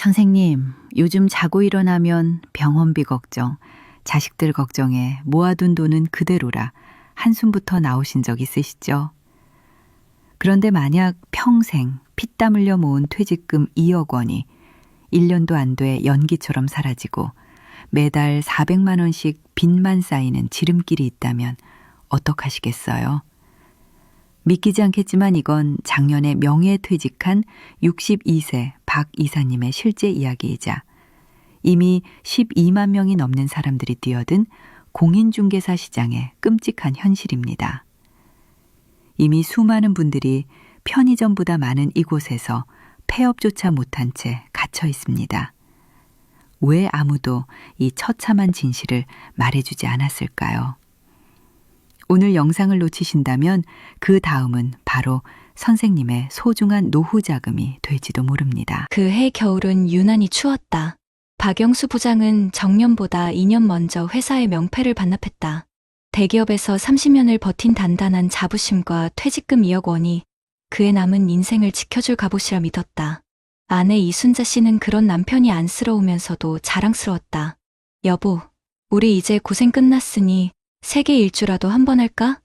선생님, 요즘 자고 일어나면 병원비 걱정, 자식들 걱정에 모아둔 돈은 그대로라 한숨부터 나오신 적 있으시죠? 그런데 만약 평생 피땀 흘려 모은 퇴직금 2억 원이 1년도 안 돼 연기처럼 사라지고 매달 400만 원씩 빚만 쌓이는 지름길이 있다면 어떡하시겠어요? 믿기지 않겠지만 이건 작년에 명예퇴직한 62세 박 이사님의 실제 이야기이자 이미 12만 명이 넘는 사람들이 뛰어든 공인중개사 시장의 끔찍한 현실입니다. 이미 수많은 분들이 편의점보다 많은 이곳에서 폐업조차 못한 채 갇혀 있습니다. 왜 아무도 이 처참한 진실을 말해주지 않았을까요? 오늘 영상을 놓치신다면 그 다음은 바로 선생님의 소중한 노후 자금이 될지도 모릅니다. 그해 겨울은 유난히 추웠다. 박영수 부장은 정년보다 2년 먼저 회사의 명패를 반납했다. 대기업에서 30년을 버틴 단단한 자부심과 퇴직금 2억 원이 그의 남은 인생을 지켜줄 갑옷이라 믿었다. 아내 이순자 씨는 그런 남편이 안쓰러우면서도 자랑스러웠다. 여보, 우리 이제 고생 끝났으니 세계 일주라도 한번 할까?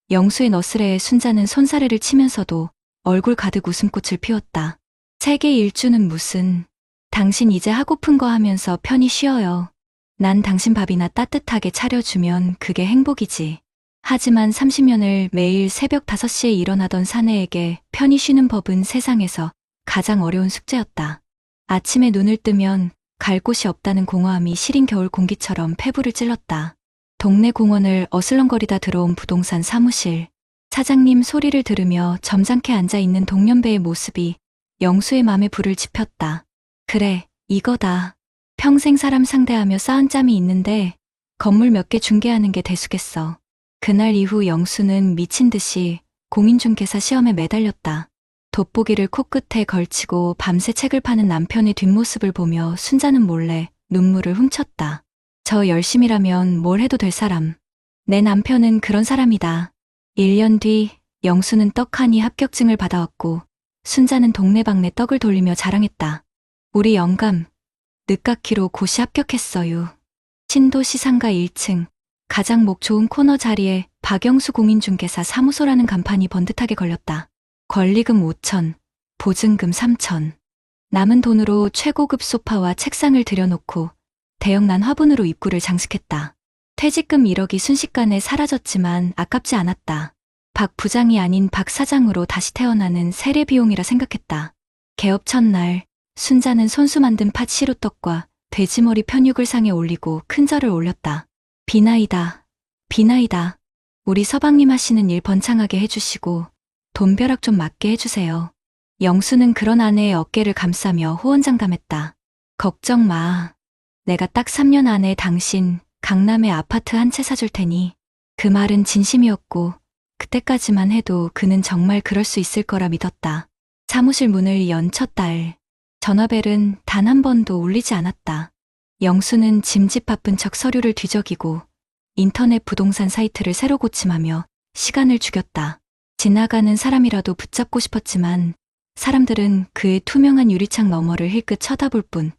영수의 너스레에 순자는 손사래를 치면서도 얼굴 가득 웃음꽃을 피웠다. 세계 일주는 무슨, 당신 이제 하고픈 거 하면서 편히 쉬어요. 난 당신 밥이나 따뜻하게 차려주면 그게 행복이지. 하지만 30년을 매일 새벽 5시에 일어나던 사내에게 편히 쉬는 법은 세상에서 가장 어려운 숙제였다. 아침에 눈을 뜨면 갈 곳이 없다는 공허함이 시린 겨울 공기처럼 폐부를 찔렀다. 동네 공원을 어슬렁거리다 들어온 부동산 사무실. 사장님 소리를 들으며 점잖게 앉아있는 동년배의 모습이 영수의 맘에 불을 지폈다. 그래, 이거다. 평생 사람 상대하며 쌓은 짬이 있는데 건물 몇 개 중개하는 게 대수겠어. 그날 이후 영수는 미친 듯이 공인중개사 시험에 매달렸다. 돋보기를 코끝에 걸치고 밤새 책을 파는 남편의 뒷모습을 보며 순자는 몰래 눈물을 훔쳤다. 저 열심이라면 뭘 해도 될 사람. 내 남편은 그런 사람이다. 1년 뒤 영수는 떡하니 합격증을 받아왔고 순자는 동네방네 떡을 돌리며 자랑했다. 우리 영감, 늦깎이로 고시 합격했어요. 신도시 상가 1층, 가장 목 좋은 코너 자리에 박영수 공인중개사 사무소라는 간판이 번듯하게 걸렸다. 권리금 5천, 보증금 3천. 남은 돈으로 최고급 소파와 책상을 들여놓고 대형난 화분으로 입구를 장식했다. 퇴직금 1억이 순식간에 사라졌지만 아깝지 않았다. 박 부장이 아닌 박 사장으로 다시 태어나는 세례 비용이라 생각했다. 개업 첫날, 순자는 손수 만든 팥 시루떡과 돼지머리 편육을 상에 올리고 큰 절을 올렸다. 비나이다, 비나이다. 우리 서방님 하시는 일 번창하게 해주시고 돈벼락 좀 맞게 해주세요. 영수는 그런 아내의 어깨를 감싸며 호언장담했다. 걱정 마. 내가 딱 3년 안에 당신 강남에 아파트 한 채 사줄 테니. 그 말은 진심이었고 그때까지만 해도 그는 정말 그럴 수 있을 거라 믿었다. 사무실 문을 연 첫 달. 전화벨은 단 한 번도 울리지 않았다. 영수는 짐짓 바쁜 척 서류를 뒤적이고 인터넷 부동산 사이트를 새로 고침하며 시간을 죽였다. 지나가는 사람이라도 붙잡고 싶었지만 사람들은 그의 투명한 유리창 너머를 힐끗 쳐다볼 뿐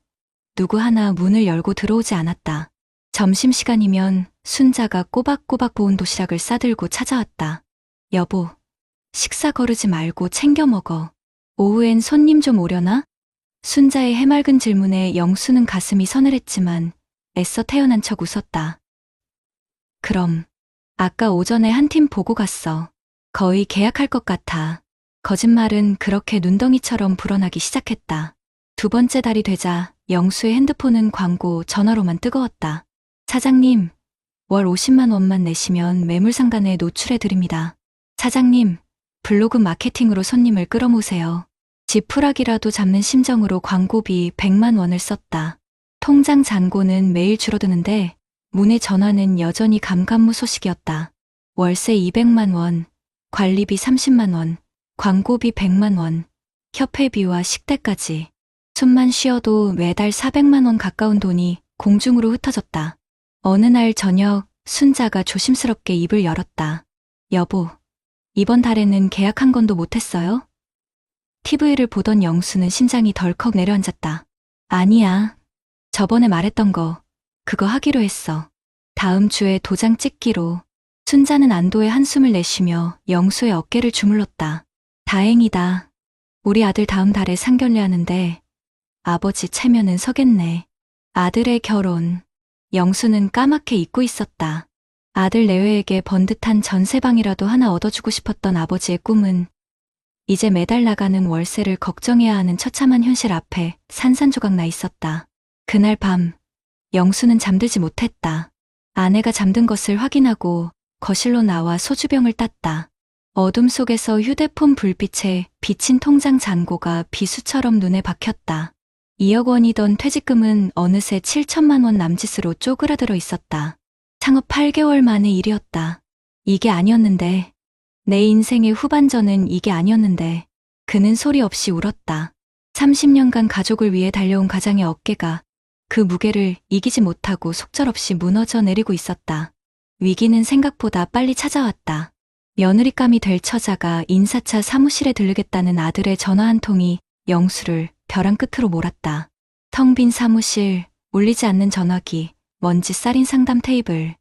누구 하나 문을 열고 들어오지 않았다. 점심시간이면 순자가 꼬박꼬박 보온 도시락을 싸들고 찾아왔다. 여보, 식사 거르지 말고 챙겨 먹어. 오후엔 손님 좀 오려나? 순자의 해맑은 질문에 영수는 가슴이 서늘했지만 애써 태어난 척 웃었다. 그럼, 아까 오전에 한 팀 보고 갔어. 거의 계약할 것 같아. 거짓말은 그렇게 눈덩이처럼 불어나기 시작했다. 두 번째 달이 되자 영수의 핸드폰은 광고 전화로만 뜨거웠다. 사장님, 월 50만 원만 내시면 매물상단에 노출해드립니다. 사장님, 블로그 마케팅으로 손님을 끌어모으세요. 지푸라기라도 잡는 심정으로 광고비 100만 원을 썼다. 통장 잔고는 매일 줄어드는데 문의 전화는 여전히 감감무소식이었다. 월세 200만 원, 관리비 30만 원, 광고비 100만 원, 협회비와 식대까지. 숨만 쉬어도 매달 400만 원 가까운 돈이 공중으로 흩어졌다. 어느 날 저녁 순자가 조심스럽게 입을 열었다. 여보, 이번 달에는 계약 한 건도 못했어요? TV를 보던 영수는 심장이 덜컥 내려앉았다. 아니야. 저번에 말했던 거, 그거 하기로 했어. 다음 주에 도장 찍기로. 순자는 안도의 한숨을 내쉬며 영수의 어깨를 주물렀다. 다행이다. 우리 아들 다음 달에 상견례 하는데 아버지 체면은 서겠네. 아들의 결혼. 영수는 까맣게 잊고 있었다. 아들 내외에게 번듯한 전세방이라도 하나 얻어주고 싶었던 아버지의 꿈은 이제 매달 나가는 월세를 걱정해야 하는 처참한 현실 앞에 산산조각 나 있었다. 그날 밤, 영수는 잠들지 못했다. 아내가 잠든 것을 확인하고 거실로 나와 소주병을 땄다. 어둠 속에서 휴대폰 불빛에 비친 통장 잔고가 비수처럼 눈에 박혔다. 2억 원이던 퇴직금은 어느새 7천만 원 남짓으로 쪼그라들어 있었다. 창업 8개월 만의 일이었다. 이게 아니었는데, 내 인생의 후반전은 이게 아니었는데, 그는 소리 없이 울었다. 30년간 가족을 위해 달려온 가장의 어깨가 그 무게를 이기지 못하고 속절없이 무너져 내리고 있었다. 위기는 생각보다 빨리 찾아왔다. 며느리감이 될 처자가 인사차 사무실에 들르겠다는 아들의 전화 한 통이 영수를 벼랑 끝으로 몰았다. 텅 빈 사무실, 울리지 않는 전화기, 먼지 쌓인 상담 테이블.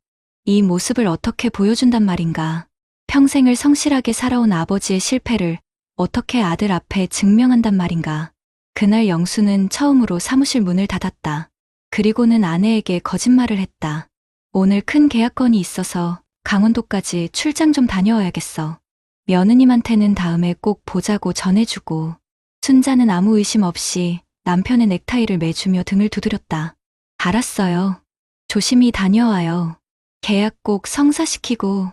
이 모습을 어떻게 보여준단 말인가. 평생을 성실하게 살아온 아버지의 실패를 어떻게 아들 앞에 증명한단 말인가. 그날 영수는 처음으로 사무실 문을 닫았다. 그리고는 아내에게 거짓말을 했다. 오늘 큰 계약건이 있어서 강원도까지 출장 좀 다녀와야겠어. 며느님한테는 다음에 꼭 보자고 전해주고. 순자는 아무 의심 없이 남편의 넥타이를 매주며 등을 두드렸다. 알았어요. 조심히 다녀와요. 계약 꼭 성사시키고.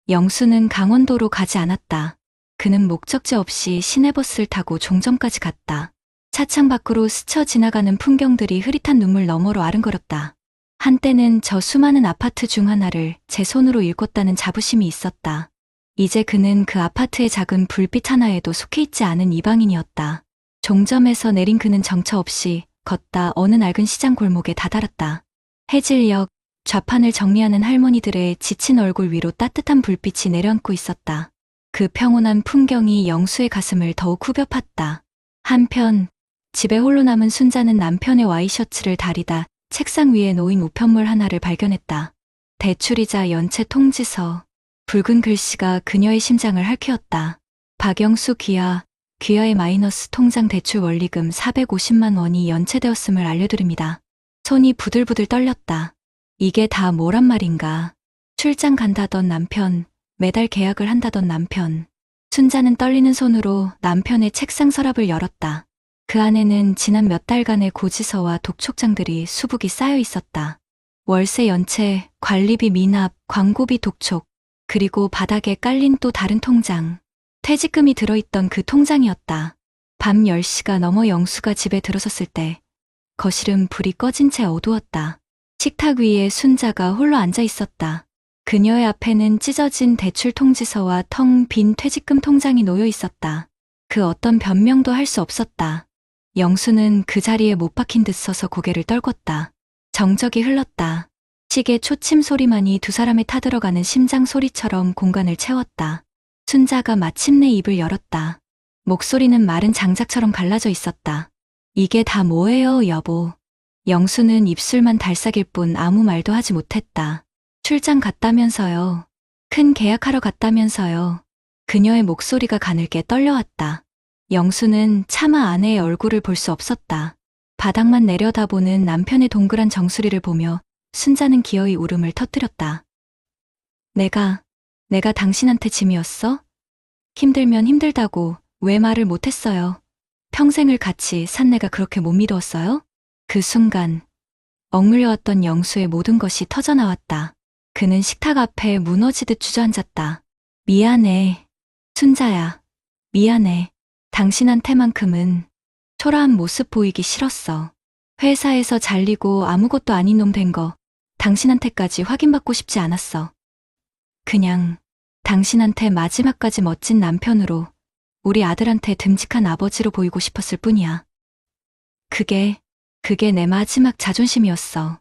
영수는 강원도로 가지 않았다. 그는 목적지 없이 시내버스를 타고 종점까지 갔다. 차창 밖으로 스쳐 지나가는 풍경들이 흐릿한 눈물 너머로 아른거렸다. 한때는 저 수많은 아파트 중 하나를 제 손으로 일궜다는 자부심이 있었다. 이제 그는 그 아파트의 작은 불빛 하나에도 속해 있지 않은 이방인이었다. 종점에서 내린 그는 정처 없이 걷다 어느 낡은 시장 골목에 다다랐다. 해질녘 좌판을 정리하는 할머니들의 지친 얼굴 위로 따뜻한 불빛이 내려앉고 있었다. 그 평온한 풍경이 영수의 가슴을 더욱 후벼 팠다. 한편 집에 홀로 남은 순자는 남편의 와이셔츠를 다리다 책상 위에 놓인 우편물 하나를 발견했다. 대출이자 연체 통지서. 붉은 글씨가 그녀의 심장을 핥혔다. 박영수 귀하의 마이너스 통장 대출 원리금 450만 원이 연체되었음을 알려드립니다. 손이 부들부들 떨렸다. 이게 다 뭐란 말인가. 출장 간다던 남편, 매달 계약을 한다던 남편. 순자는 떨리는 손으로 남편의 책상 서랍을 열었다. 그 안에는 지난 몇 달간의 고지서와 독촉장들이 수북이 쌓여 있었다. 월세 연체, 관리비 미납, 광고비 독촉, 그리고 바닥에 깔린 또 다른 통장. 퇴직금이 들어있던 그 통장이었다. 밤 10시가 넘어 영수가 집에 들어섰을 때 거실은 불이 꺼진 채 어두웠다. 식탁 위에 순자가 홀로 앉아 있었다. 그녀의 앞에는 찢어진 대출 통지서와 텅 빈 퇴직금 통장이 놓여 있었다. 그 어떤 변명도 할 수 없었다. 영수는 그 자리에 못 박힌 듯 서서 고개를 떨궜다. 정적이 흘렀다. 시계 초침 소리만이 두 사람에 타들어가는 심장 소리처럼 공간을 채웠다. 순자가 마침내 입을 열었다. 목소리는 마른 장작처럼 갈라져 있었다. 이게 다 뭐예요, 여보. 영수는 입술만 달싹일 뿐 아무 말도 하지 못했다. 출장 갔다면서요. 큰 계약하러 갔다면서요. 그녀의 목소리가 가늘게 떨려왔다. 영수는 차마 아내의 얼굴을 볼 수 없었다. 바닥만 내려다보는 남편의 동그란 정수리를 보며 순자는 기어이 울음을 터뜨렸다. 내가 당신한테 짐이었어? 힘들면 힘들다고 왜 말을 못했어요? 평생을 같이 산 내가 그렇게 못 미루었어요? 그 순간 억눌려왔던 영수의 모든 것이 터져나왔다. 그는 식탁 앞에 무너지듯 주저앉았다. 미안해. 순자야. 미안해. 당신한테만큼은 초라한 모습 보이기 싫었어. 회사에서 잘리고 아무것도 아닌 놈 된 거 당신한테까지 확인받고 싶지 않았어. 그냥 당신한테 마지막까지 멋진 남편으로 우리 아들한테 듬직한 아버지로 보이고 싶었을 뿐이야. 그게 내 마지막 자존심이었어.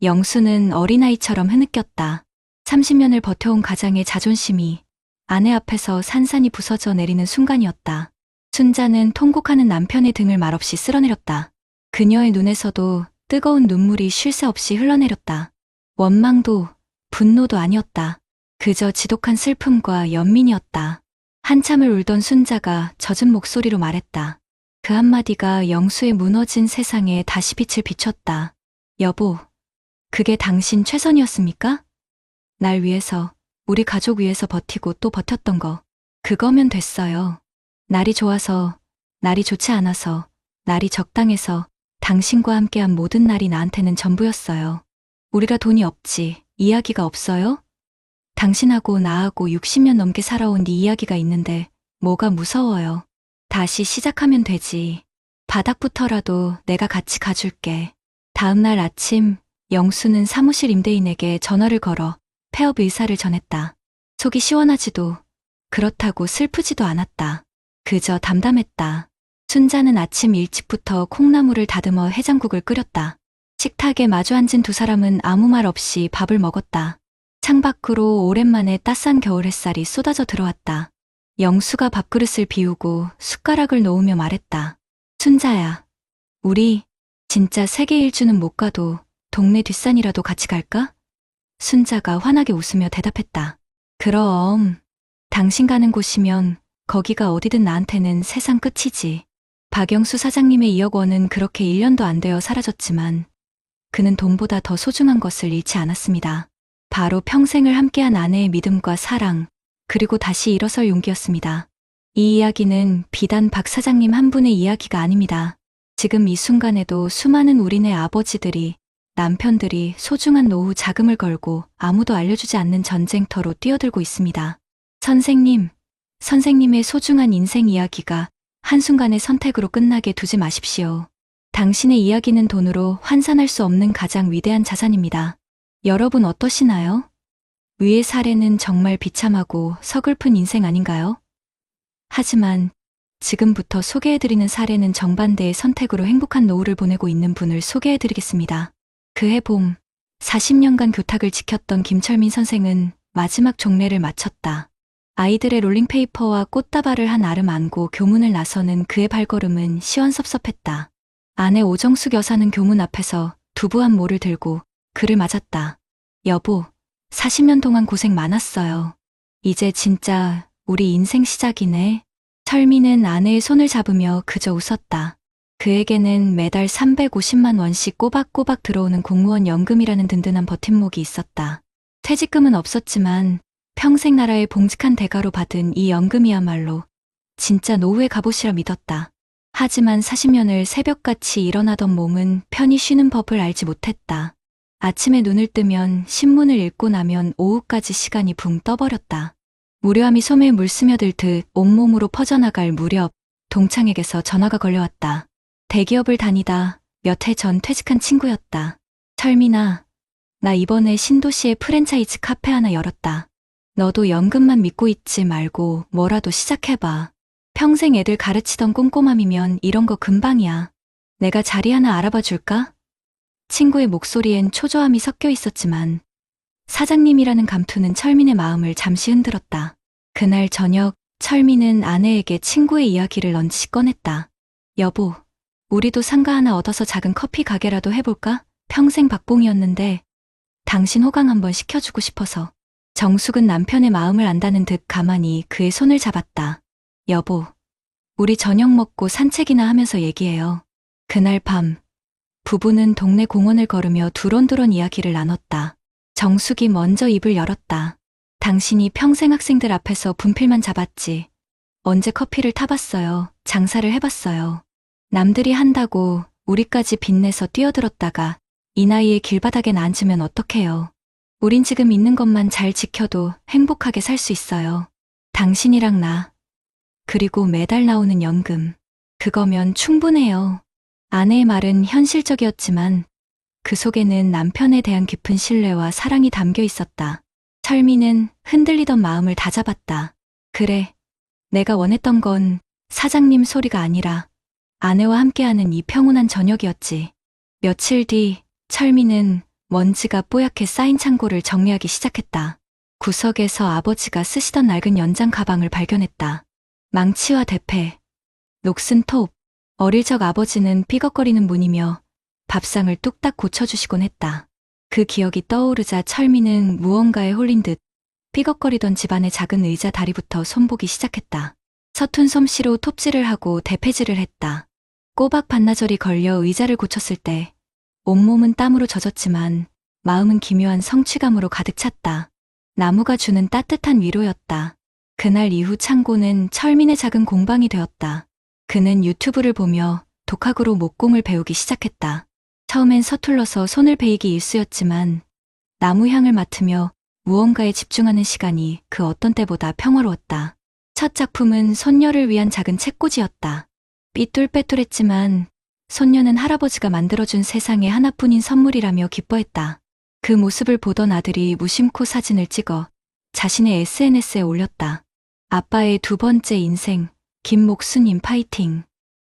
영수는 어린아이처럼 흐느꼈다. 30년을 버텨온 가장의 자존심이 아내 앞에서 산산이 부서져 내리는 순간이었다. 순자는 통곡하는 남편의 등을 말없이 쓸어내렸다. 그녀의 눈에서도 뜨거운 눈물이 쉴 새 없이 흘러내렸다. 원망도 분노도 아니었다. 그저 지독한 슬픔과 연민이었다. 한참을 울던 순자가 젖은 목소리로 말했다. 그 한마디가 영수의 무너진 세상에 다시 빛을 비췄다. 여보, 그게 당신 최선이었습니까? 날 위해서, 우리 가족 위해서 버티고 또 버텼던 거. 그거면 됐어요. 날이 좋아서, 날이 좋지 않아서, 날이 적당해서 당신과 함께한 모든 날이 나한테는 전부였어요. 우리가 돈이 없지, 이야기가 없어요? 당신하고 나하고 60년 넘게 살아온 네 이야기가 있는데 뭐가 무서워요. 다시 시작하면 되지. 바닥부터라도 내가 같이 가줄게. 다음 날 아침 영수는 사무실 임대인에게 전화를 걸어 폐업 의사를 전했다. 속이 시원하지도 그렇다고 슬프지도 않았다. 그저 담담했다. 순자는 아침 일찍부터 콩나물을 다듬어 해장국을 끓였다. 식탁에 마주 앉은 두 사람은 아무 말 없이 밥을 먹었다. 창밖으로 오랜만에 따스한 겨울 햇살이 쏟아져 들어왔다. 영수가 밥그릇을 비우고 숟가락을 놓으며 말했다. 순자야, 우리 진짜 세계 일주는 못 가도 동네 뒷산이라도 같이 갈까? 순자가 환하게 웃으며 대답했다. 그럼, 당신 가는 곳이면 거기가 어디든 나한테는 세상 끝이지. 박영수 사장님의 2억 원은 그렇게 1년도 안 되어 사라졌지만 그는 돈보다 더 소중한 것을 잃지 않았습니다. 바로 평생을 함께한 아내의 믿음과 사랑, 그리고 다시 일어설 용기였습니다. 이 이야기는 비단 박 사장님 한 분의 이야기가 아닙니다. 지금 이 순간에도 수많은 우리네 아버지들이, 남편들이 소중한 노후 자금을 걸고 아무도 알려주지 않는 전쟁터로 뛰어들고 있습니다. 선생님의 소중한 인생 이야기가 한순간의 선택으로 끝나게 두지 마십시오. 당신의 이야기는 돈으로 환산할 수 없는 가장 위대한 자산입니다. 여러분 어떠시나요? 위의 사례는 정말 비참하고 서글픈 인생 아닌가요? 하지만 지금부터 소개해드리는 사례는 정반대의 선택으로 행복한 노후를 보내고 있는 분을 소개해드리겠습니다. 그해 봄, 40년간 교탁을 지켰던 김철민 선생은 마지막 종례를 마쳤다. 아이들의 롤링페이퍼와 꽃다발을 한 아름 안고 교문을 나서는 그의 발걸음은 시원섭섭했다. 아내 오정숙 여사는 교문 앞에서 두부한 모를 들고 그를 맞았다. 여보, 40년 동안 고생 많았어요. 이제 진짜 우리 인생 시작이네. 철민은 아내의 손을 잡으며 그저 웃었다. 그에게는 매달 350만 원씩 꼬박꼬박 들어오는 공무원 연금이라는 든든한 버팀목이 있었다. 퇴직금은 없었지만 평생 나라의 봉직한 대가로 받은 이 연금이야말로 진짜 노후의 갑옷이라 믿었다. 하지만 40년을 새벽같이 일어나던 몸은 편히 쉬는 법을 알지 못했다. 아침에 눈을 뜨면 신문을 읽고 나면 오후까지 시간이 붕 떠버렸다. 무료함이 소매에 물 스며들 듯 온몸으로 퍼져나갈 무렵 동창에게서 전화가 걸려왔다. 대기업을 다니다 몇 해 전 퇴직한 친구였다. 철민아, 나 이번에 신도시에 프랜차이즈 카페 하나 열었다. 너도 연금만 믿고 있지 말고 뭐라도 시작해봐. 평생 애들 가르치던 꼼꼼함이면 이런 거 금방이야. 내가 자리 하나 알아봐 줄까? 친구의 목소리엔 초조함이 섞여 있었지만 사장님이라는 감투는 철민의 마음을 잠시 흔들었다. 그날 저녁 철민은 아내에게 친구의 이야기를 넌지 꺼냈다. 여보, 우리도 상가 하나 얻어서 작은 커피 가게라도 해볼까? 평생 박봉이었는데 당신 호강 한번 시켜주고 싶어서. 정숙은 남편의 마음을 안다는 듯 가만히 그의 손을 잡았다. 여보, 우리 저녁 먹고 산책이나 하면서 얘기해요. 그날 밤 부부는 동네 공원을 걸으며 두런두런 이야기를 나눴다. 정숙이 먼저 입을 열었다. 당신이 평생 학생들 앞에서 분필만 잡았지. 언제 커피를 타봤어요. 장사를 해봤어요. 남들이 한다고 우리까지 빚내서 뛰어들었다가 이 나이에 길바닥에 앉으면 어떡해요. 우린 지금 있는 것만 잘 지켜도 행복하게 살 수 있어요. 당신이랑 나, 그리고 매달 나오는 연금. 그거면 충분해요. 아내의 말은 현실적이었지만 그 속에는 남편에 대한 깊은 신뢰와 사랑이 담겨 있었다. 철민은 흔들리던 마음을 다잡았다. 그래, 내가 원했던 건 사장님 소리가 아니라 아내와 함께하는 이 평온한 저녁이었지. 며칠 뒤 철민은 먼지가 뽀얗게 쌓인 창고를 정리하기 시작했다. 구석에서 아버지가 쓰시던 낡은 연장 가방을 발견했다. 망치와 대패, 녹슨 톱, 어릴 적 아버지는 삐걱거리는 분이며 밥상을 뚝딱 고쳐주시곤 했다. 그 기억이 떠오르자 철미는 무언가에 홀린 듯 삐걱거리던 집안의 작은 의자 다리부터 손보기 시작했다. 서툰 솜씨로 톱질을 하고 대패질을 했다. 꼬박 반나절이 걸려 의자를 고쳤을 때 온몸은 땀으로 젖었지만 마음은 기묘한 성취감으로 가득 찼다. 나무가 주는 따뜻한 위로였다. 그날 이후 창고는 철민의 작은 공방이 되었다. 그는 유튜브를 보며 독학으로 목공을 배우기 시작했다. 처음엔 서툴러서 손을 베이기 일쑤였지만 나무 향을 맡으며 무언가에 집중하는 시간이 그 어떤 때보다 평화로웠다. 첫 작품은 손녀를 위한 작은 책꽂이였다. 삐뚤빼뚤했지만 손녀는 할아버지가 만들어준 세상에 하나뿐인 선물이라며 기뻐했다. 그 모습을 보던 아들이 무심코 사진을 찍어 자신의 SNS에 올렸다. 아빠의 두 번째 인생, 김목수님 파이팅.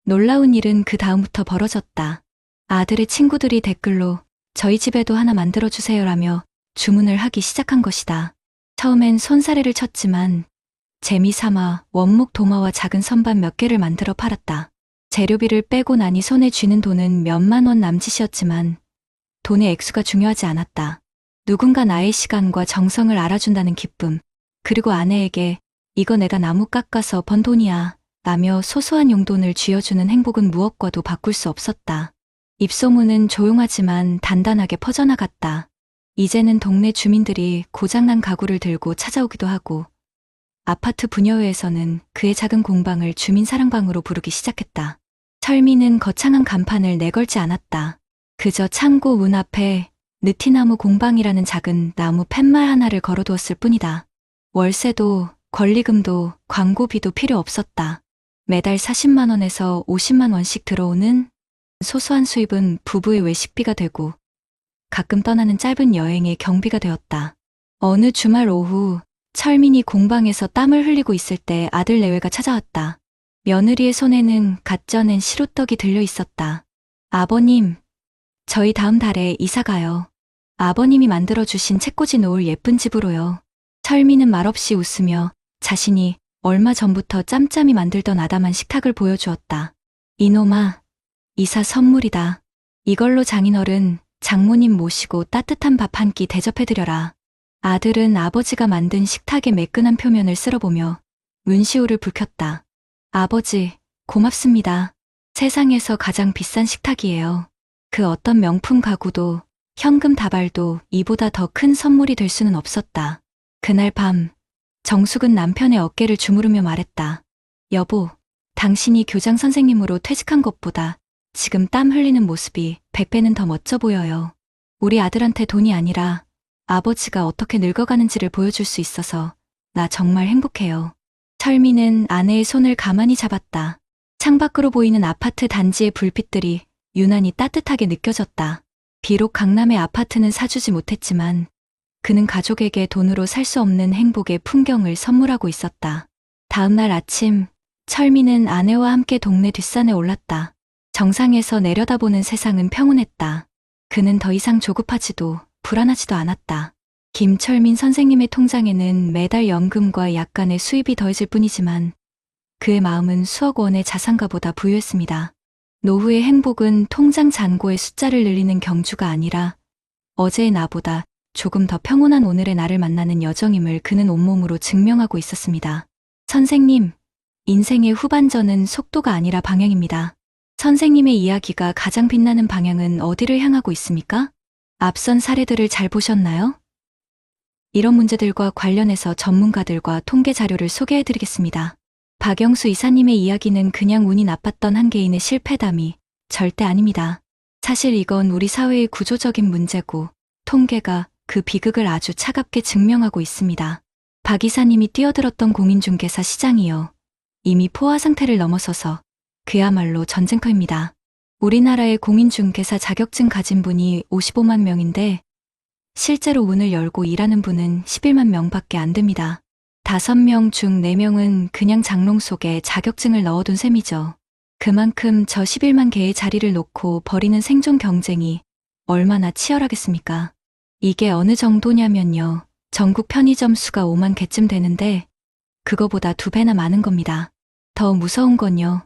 놀라운 일은 그 다음부터 벌어졌다. 아들의 친구들이 댓글로 저희 집에도 하나 만들어주세요라며 주문을 하기 시작한 것이다. 처음엔 손사래를 쳤지만 재미삼아 원목 도마와 작은 선반 몇 개를 만들어 팔았다. 재료비를 빼고 나니 손에 쥐는 돈은 몇만 원 남짓이었지만 돈의 액수가 중요하지 않았다. 누군가 나의 시간과 정성을 알아준다는 기쁨, 그리고 아내에게 이거 내가 나무 깎아서 번 돈이야 라며 소소한 용돈을 쥐어주는 행복은 무엇과도 바꿀 수 없었다. 입소문은 조용하지만 단단하게 퍼져나갔다. 이제는 동네 주민들이 고장난 가구를 들고 찾아오기도 하고 아파트 부녀회에서는 그의 작은 공방을 주민사랑방으로 부르기 시작했다. 철미는 거창한 간판을 내걸지 않았다. 그저 창고 문 앞에 느티나무 공방이라는 작은 나무 팻말 하나를 걸어두었을 뿐이다. 월세도 권리금도 광고비도 필요 없었다. 매달 40만 원에서 50만 원씩 들어오는 소소한 수입은 부부의 외식비가 되고 가끔 떠나는 짧은 여행의 경비가 되었다. 어느 주말 오후 철민이 공방에서 땀을 흘리고 있을 때 아들 내외가 찾아왔다. 며느리의 손에는 갓 쪄낸 시루떡이 들려 있었다. 아버님, 저희 다음 달에 이사 가요. 아버님이 만들어주신 책꽂이 놓을 예쁜 집으로요. 철미는 말없이 웃으며 자신이 얼마 전부터 짬짬이 만들던 아담한 식탁을 보여주었다. 이놈아, 이사 선물이다. 이걸로 장인어른, 장모님 모시고 따뜻한 밥 한 끼 대접해드려라. 아들은 아버지가 만든 식탁의 매끈한 표면을 쓸어보며 문시호를 불켰다. 아버지, 고맙습니다. 세상에서 가장 비싼 식탁이에요. 그 어떤 명품 가구도 현금 다발도 이보다 더 큰 선물이 될 수는 없었다. 그날 밤 정숙은 남편의 어깨를 주무르며 말했다. 여보, 당신이 교장 선생님으로 퇴직한 것보다 지금 땀 흘리는 모습이 100배는 더 멋져 보여요. 우리 아들한테 돈이 아니라 아버지가 어떻게 늙어가는지를 보여줄 수 있어서 나 정말 행복해요. 철미는 아내의 손을 가만히 잡았다. 창밖으로 보이는 아파트 단지의 불빛들이 유난히 따뜻하게 느껴졌다. 비록 강남의 아파트는 사주지 못했지만 그는 가족에게 돈으로 살 수 없는 행복의 풍경을 선물하고 있었다. 다음 날 아침, 철미는 아내와 함께 동네 뒷산에 올랐다. 정상에서 내려다보는 세상은 평온했다. 그는 더 이상 조급하지도 불안하지도 않았다. 김철민 선생님의 통장에는 매달 연금과 약간의 수입이 더해질 뿐이지만 그의 마음은 수억 원의 자산가보다 부유했습니다. 노후의 행복은 통장 잔고의 숫자를 늘리는 경주가 아니라 어제의 나보다 조금 더 평온한 오늘의 나를 만나는 여정임을 그는 온몸으로 증명하고 있었습니다. 선생님, 인생의 후반전은 속도가 아니라 방향입니다. 선생님의 이야기가 가장 빛나는 방향은 어디를 향하고 있습니까? 앞선 사례들을 잘 보셨나요? 이런 문제들과 관련해서 전문가들과 통계 자료를 소개해드리겠습니다. 박영수 이사님의 이야기는 그냥 운이 나빴던 한 개인의 실패담이 절대 아닙니다. 사실 이건 우리 사회의 구조적인 문제고 통계가 그 비극을 아주 차갑게 증명하고 있습니다. 박 이사님이 뛰어들었던 공인중개사 시장이요. 이미 포화 상태를 넘어서서 그야말로 전쟁터입니다. 우리나라의 공인중개사 자격증 가진 분이 55만 명인데 실제로 문을 열고 일하는 분은 11만 명밖에 안 됩니다. 5명 중 4명은 그냥 장롱 속에 자격증을 넣어둔 셈이죠. 그만큼 저 11만 개의 자리를 놓고 벌이는 생존 경쟁이 얼마나 치열하겠습니까? 이게 어느 정도냐면요. 전국 편의점 수가 5만 개쯤 되는데 그거보다 2배나 많은 겁니다. 더 무서운 건요.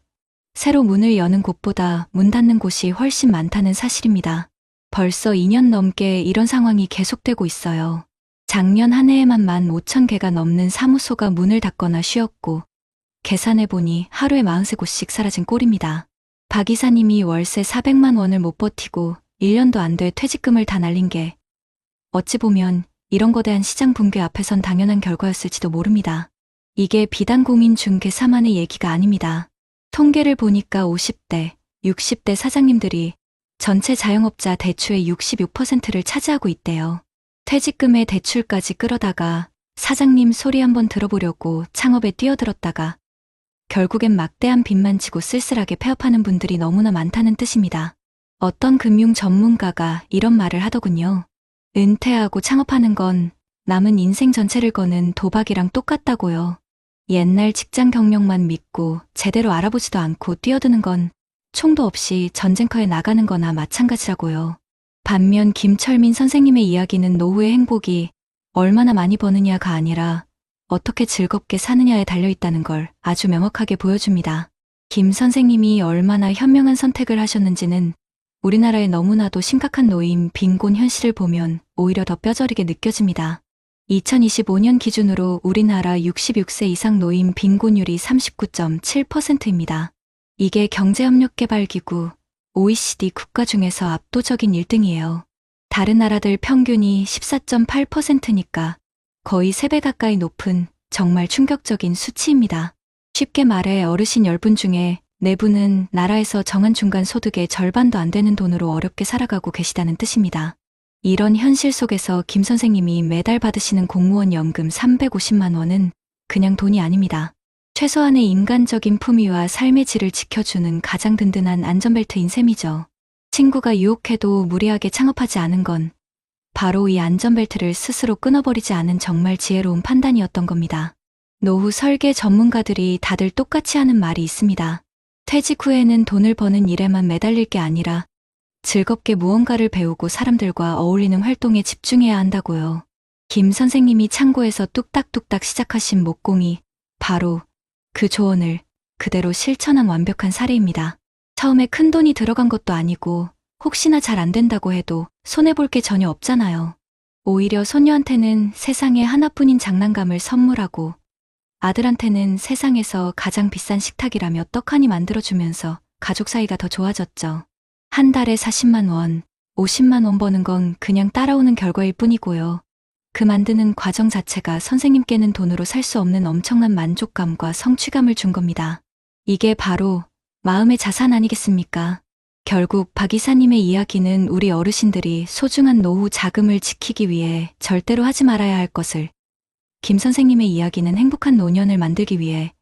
새로 문을 여는 곳보다 문 닫는 곳이 훨씬 많다는 사실입니다. 벌써 2년 넘게 이런 상황이 계속되고 있어요. 작년 한 해에만 15,000개가 넘는 사무소가 문을 닫거나 쉬었고, 계산해보니 하루에 43곳씩 사라진 꼴입니다. 박 이사님이 월세 400만 원을 못 버티고 1년도 안 돼 퇴직금을 다 날린 게 어찌 보면 이런 거대한 시장 붕괴 앞에선 당연한 결과였을지도 모릅니다. 이게 비단 공인중개사만의 얘기가 아닙니다. 통계를 보니까 50대, 60대 사장님들이 전체 자영업자 대출의 66%를 차지하고 있대요. 퇴직금에 대출까지 끌어다가 사장님 소리 한번 들어보려고 창업에 뛰어들었다가 결국엔 막대한 빚만 지고 쓸쓸하게 폐업하는 분들이 너무나 많다는 뜻입니다. 어떤 금융 전문가가 이런 말을 하더군요. 은퇴하고 창업하는 건 남은 인생 전체를 거는 도박이랑 똑같다고요. 옛날 직장 경력만 믿고 제대로 알아보지도 않고 뛰어드는 건 총도 없이 전쟁터에 나가는 거나 마찬가지라고요. 반면 김철민 선생님의 이야기는 노후의 행복이 얼마나 많이 버느냐가 아니라 어떻게 즐겁게 사느냐에 달려있다는 걸 아주 명확하게 보여줍니다. 김 선생님이 얼마나 현명한 선택을 하셨는지는 우리나라의 너무나도 심각한 노인 빈곤 현실을 보면 오히려 더 뼈저리게 느껴집니다. 2025년 기준으로 우리나라 66세 이상 노인 빈곤율이 39.7%입니다. 이게 경제협력개발기구 OECD 국가 중에서 압도적인 1등이에요. 다른 나라들 평균이 14.8%니까 거의 3배 가까이 높은 정말 충격적인 수치입니다. 쉽게 말해 어르신 10분 중에 4분은 나라에서 정한 중간 소득의 절반도 안 되는 돈으로 어렵게 살아가고 계시다는 뜻입니다. 이런 현실 속에서 김 선생님이 매달 받으시는 공무원 연금 350만 원은 그냥 돈이 아닙니다. 최소한의 인간적인 품위와 삶의 질을 지켜주는 가장 든든한 안전벨트인 셈이죠. 친구가 유혹해도 무리하게 창업하지 않은 건 바로 이 안전벨트를 스스로 끊어버리지 않은 정말 지혜로운 판단이었던 겁니다. 노후 설계 전문가들이 다들 똑같이 하는 말이 있습니다. 퇴직 후에는 돈을 버는 일에만 매달릴 게 아니라 즐겁게 무언가를 배우고 사람들과 어울리는 활동에 집중해야 한다고요. 김 선생님이 창고에서 뚝딱뚝딱 시작하신 목공이 바로 그 조언을 그대로 실천한 완벽한 사례입니다. 처음에 큰 돈이 들어간 것도 아니고 혹시나 잘 안 된다고 해도 손해볼 게 전혀 없잖아요. 오히려 손녀한테는 세상에 하나뿐인 장난감을 선물하고 아들한테는 세상에서 가장 비싼 식탁이라며 떡 하니 만들어주면서 가족 사이가 더 좋아졌죠. 한 달에 40만 원, 50만 원 버는 건 그냥 따라오는 결과일 뿐이고요. 그 만드는 과정 자체가 선생님께는 돈으로 살 수 없는 엄청난 만족감과 성취감을 준 겁니다. 이게 바로 마음의 자산 아니겠습니까? 결국 박 이사님의 이야기는 우리 어르신들이 소중한 노후 자금을 지키기 위해 절대로 하지 말아야 할 것을, 김 선생님의 이야기는 행복한 노년을 만들기 위해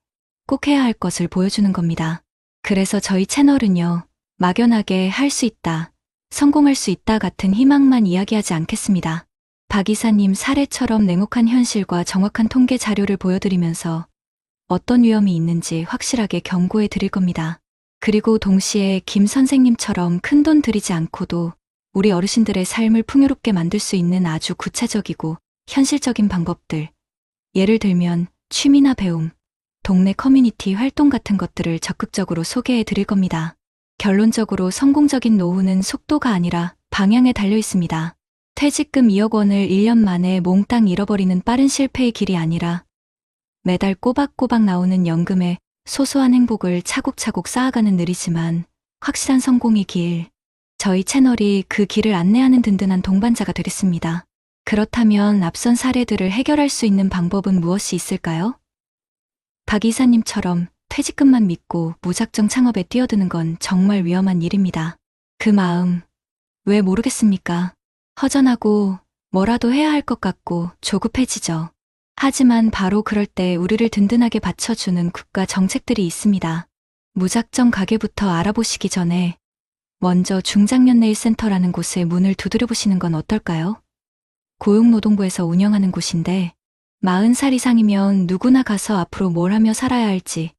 꼭 해야 할 것을 보여주는 겁니다. 그래서 저희 채널은요, 막연하게 할 수 있다, 성공할 수 있다 같은 희망만 이야기하지 않겠습니다. 박 이사님 사례처럼 냉혹한 현실과 정확한 통계 자료를 보여드리면서 어떤 위험이 있는지 확실하게 경고해 드릴 겁니다. 그리고 동시에 김 선생님처럼 큰돈 들이지 않고도 우리 어르신들의 삶을 풍요롭게 만들 수 있는 아주 구체적이고 현실적인 방법들, 예를 들면 취미나 배움, 동네 커뮤니티 활동 같은 것들을 적극적으로 소개해 드릴 겁니다. 결론적으로 성공적인 노후는 속도가 아니라 방향에 달려 있습니다. 퇴직금 2억 원을 1년 만에 몽땅 잃어버리는 빠른 실패의 길이 아니라 매달 꼬박꼬박 나오는 연금에 소소한 행복을 차곡차곡 쌓아가는 느리지만 확실한 성공의 길, 저희 채널이 그 길을 안내하는 든든한 동반자가 되겠습니다. 그렇다면 앞선 사례들을 해결할 수 있는 방법은 무엇이 있을까요? 박 이사님처럼 퇴직금만 믿고 무작정 창업에 뛰어드는 건 정말 위험한 일입니다. 그 마음, 왜 모르겠습니까? 허전하고 뭐라도 해야 할 것 같고 조급해지죠. 하지만 바로 그럴 때 우리를 든든하게 받쳐주는 국가 정책들이 있습니다. 무작정 가게부터 알아보시기 전에 먼저 중장년내일센터라는 곳에 문을 두드려보시는 건 어떨까요? 고용노동부에서 운영하는 곳인데 40살 이상이면 누구나 가서 앞으로 뭘 하며 살아야 할지,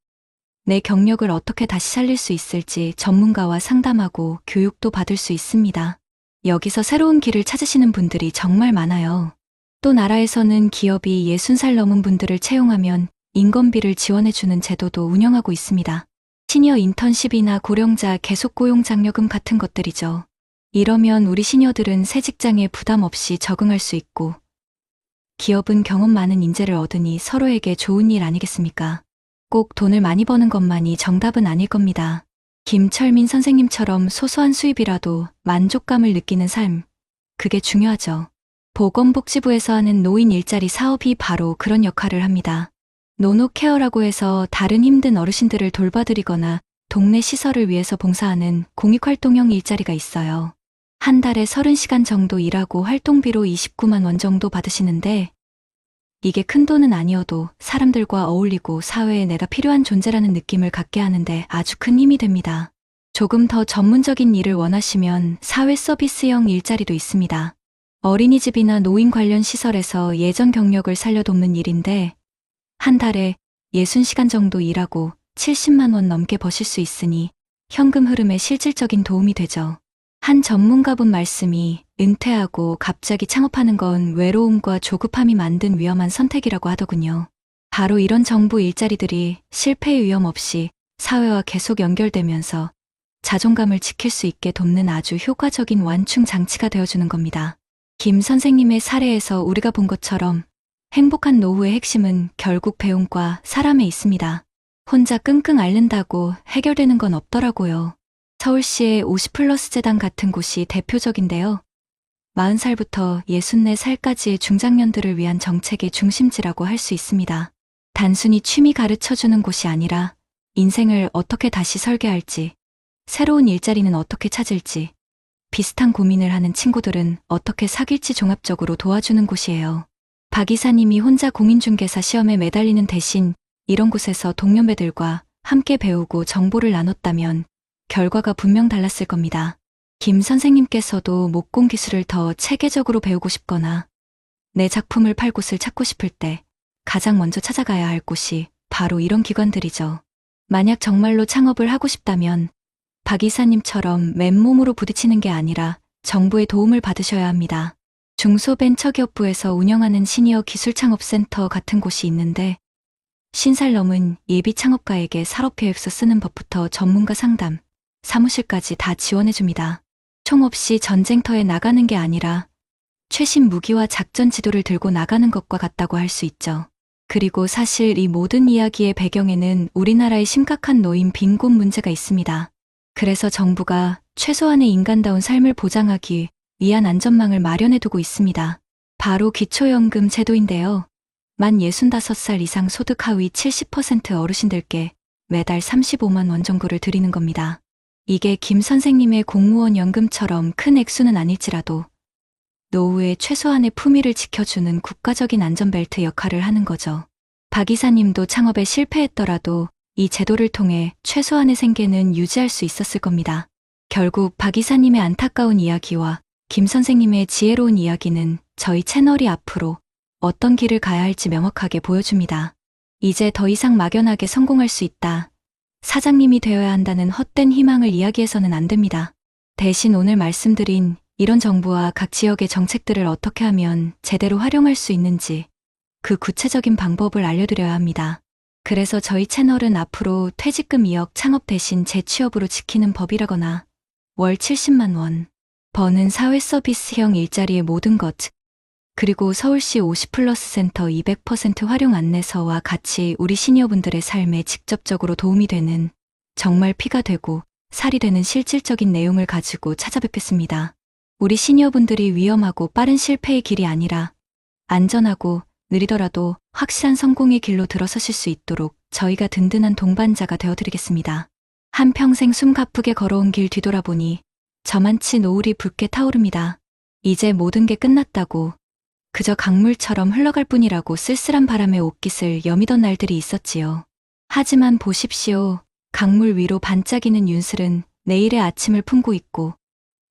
내 경력을 어떻게 다시 살릴 수 있을지 전문가와 상담하고 교육도 받을 수 있습니다. 여기서 새로운 길을 찾으시는 분들이 정말 많아요. 또 나라에서는 기업이 60살 넘은 분들을 채용하면 인건비를 지원해주는 제도도 운영하고 있습니다. 시니어 인턴십이나 고령자 계속 고용 장려금 같은 것들이죠. 이러면 우리 시니어들은 새 직장에 부담 없이 적응할 수 있고 기업은 경험 많은 인재를 얻으니 서로에게 좋은 일 아니겠습니까? 꼭 돈을 많이 버는 것만이 정답은 아닐 겁니다. 김철민 선생님처럼 소소한 수입이라도 만족감을 느끼는 삶, 그게 중요하죠. 보건복지부에서 하는 노인 일자리 사업이 바로 그런 역할을 합니다. 노노케어라고 해서 다른 힘든 어르신들을 돌봐드리거나 동네 시설을 위해서 봉사하는 공익활동형 일자리가 있어요. 한 달에 30시간 정도 일하고 활동비로 29만 원 정도 받으시는데 이게 큰 돈은 아니어도 사람들과 어울리고 사회에 내가 필요한 존재라는 느낌을 갖게 하는데 아주 큰 힘이 됩니다. 조금 더 전문적인 일을 원하시면 사회 서비스형 일자리도 있습니다. 어린이집이나 노인 관련 시설에서 예전 경력을 살려돋는 일인데 한 달에 60시간 정도 일하고 70만 원 넘게 버실 수 있으니 현금 흐름에 실질적인 도움이 되죠. 한 전문가분 말씀이 은퇴하고 갑자기 창업하는 건 외로움과 조급함이 만든 위험한 선택이라고 하더군요. 바로 이런 정부 일자리들이 실패의 위험 없이 사회와 계속 연결되면서 자존감을 지킬 수 있게 돕는 아주 효과적인 완충 장치가 되어주는 겁니다. 김 선생님의 사례에서 우리가 본 것처럼 행복한 노후의 핵심은 결국 배움과 사람에 있습니다. 혼자 끙끙 앓는다고 해결되는 건 없더라고요. 서울시의 50플러스 재단 같은 곳이 대표적인데요. 40살부터 64살까지의 중장년들을 위한 정책의 중심지라고 할 수 있습니다. 단순히 취미 가르쳐주는 곳이 아니라 인생을 어떻게 다시 설계할지, 새로운 일자리는 어떻게 찾을지, 비슷한 고민을 하는 친구들은 어떻게 사귈지 종합적으로 도와주는 곳이에요. 박 이사님이 혼자 공인중개사 시험에 매달리는 대신 이런 곳에서 동년배들과 함께 배우고 정보를 나눴다면 결과가 분명 달랐을 겁니다. 김 선생님께서도 목공 기술을 더 체계적으로 배우고 싶거나 내 작품을 팔 곳을 찾고 싶을 때 가장 먼저 찾아가야 할 곳이 바로 이런 기관들이죠. 만약 정말로 창업을 하고 싶다면 박 이사님처럼 맨몸으로 부딪히는 게 아니라 정부의 도움을 받으셔야 합니다. 중소벤처기업부에서 운영하는 시니어 기술창업센터 같은 곳이 있는데 신살 넘은 예비 창업가에게 사업계획서 쓰는 법부터 전문가 상담, 사무실까지 다 지원해줍니다. 총 없이 전쟁터에 나가는 게 아니라 최신 무기와 작전 지도를 들고 나가는 것과 같다고 할 수 있죠. 그리고 사실 이 모든 이야기의 배경에는 우리나라의 심각한 노인 빈곤 문제가 있습니다. 그래서 정부가 최소한의 인간다운 삶을 보장하기 위한 안전망을 마련해두고 있습니다. 바로 기초연금 제도인데요. 만 65살 이상 소득 하위 70% 어르신들께 매달 35만 원 정도를 드리는 겁니다. 이게 김 선생님의 공무원 연금처럼 큰 액수는 아닐지라도 노후의 최소한의 품위를 지켜주는 국가적인 안전벨트 역할을 하는 거죠. 박 이사님도 창업에 실패했더라도 이 제도를 통해 최소한의 생계는 유지할 수 있었을 겁니다. 결국 박 이사님의 안타까운 이야기와 김 선생님의 지혜로운 이야기는 저희 채널이 앞으로 어떤 길을 가야 할지 명확하게 보여줍니다. 이제 더 이상 막연하게 성공할 수 있다. 사장님이 되어야 한다는 헛된 희망을 이야기해서는 안 됩니다. 대신 오늘 말씀드린 이런 정부와 각 지역의 정책들을 어떻게 하면 제대로 활용할 수 있는지 그 구체적인 방법을 알려드려야 합니다. 그래서 저희 채널은 앞으로 퇴직금 2억 창업 대신 재취업으로 지키는 법이라거나 월 70만 원 버는 사회 서비스형 일자리의 모든 것, 그리고 서울시 50플러스 센터 200% 활용 안내서와 같이 우리 시니어분들의 삶에 직접적으로 도움이 되는 정말 피가 되고 살이 되는 실질적인 내용을 가지고 찾아뵙겠습니다. 우리 시니어분들이 위험하고 빠른 실패의 길이 아니라 안전하고 느리더라도 확실한 성공의 길로 들어서실 수 있도록 저희가 든든한 동반자가 되어드리겠습니다. 한평생 숨 가쁘게 걸어온 길 뒤돌아보니 저만치 노을이 붉게 타오릅니다. 이제 모든 게 끝났다고 그저 강물처럼 흘러갈 뿐이라고 쓸쓸한 바람에 옷깃을 여미던 날들이 있었지요. 하지만 보십시오. 강물 위로 반짝이는 윤슬은 내일의 아침을 품고 있고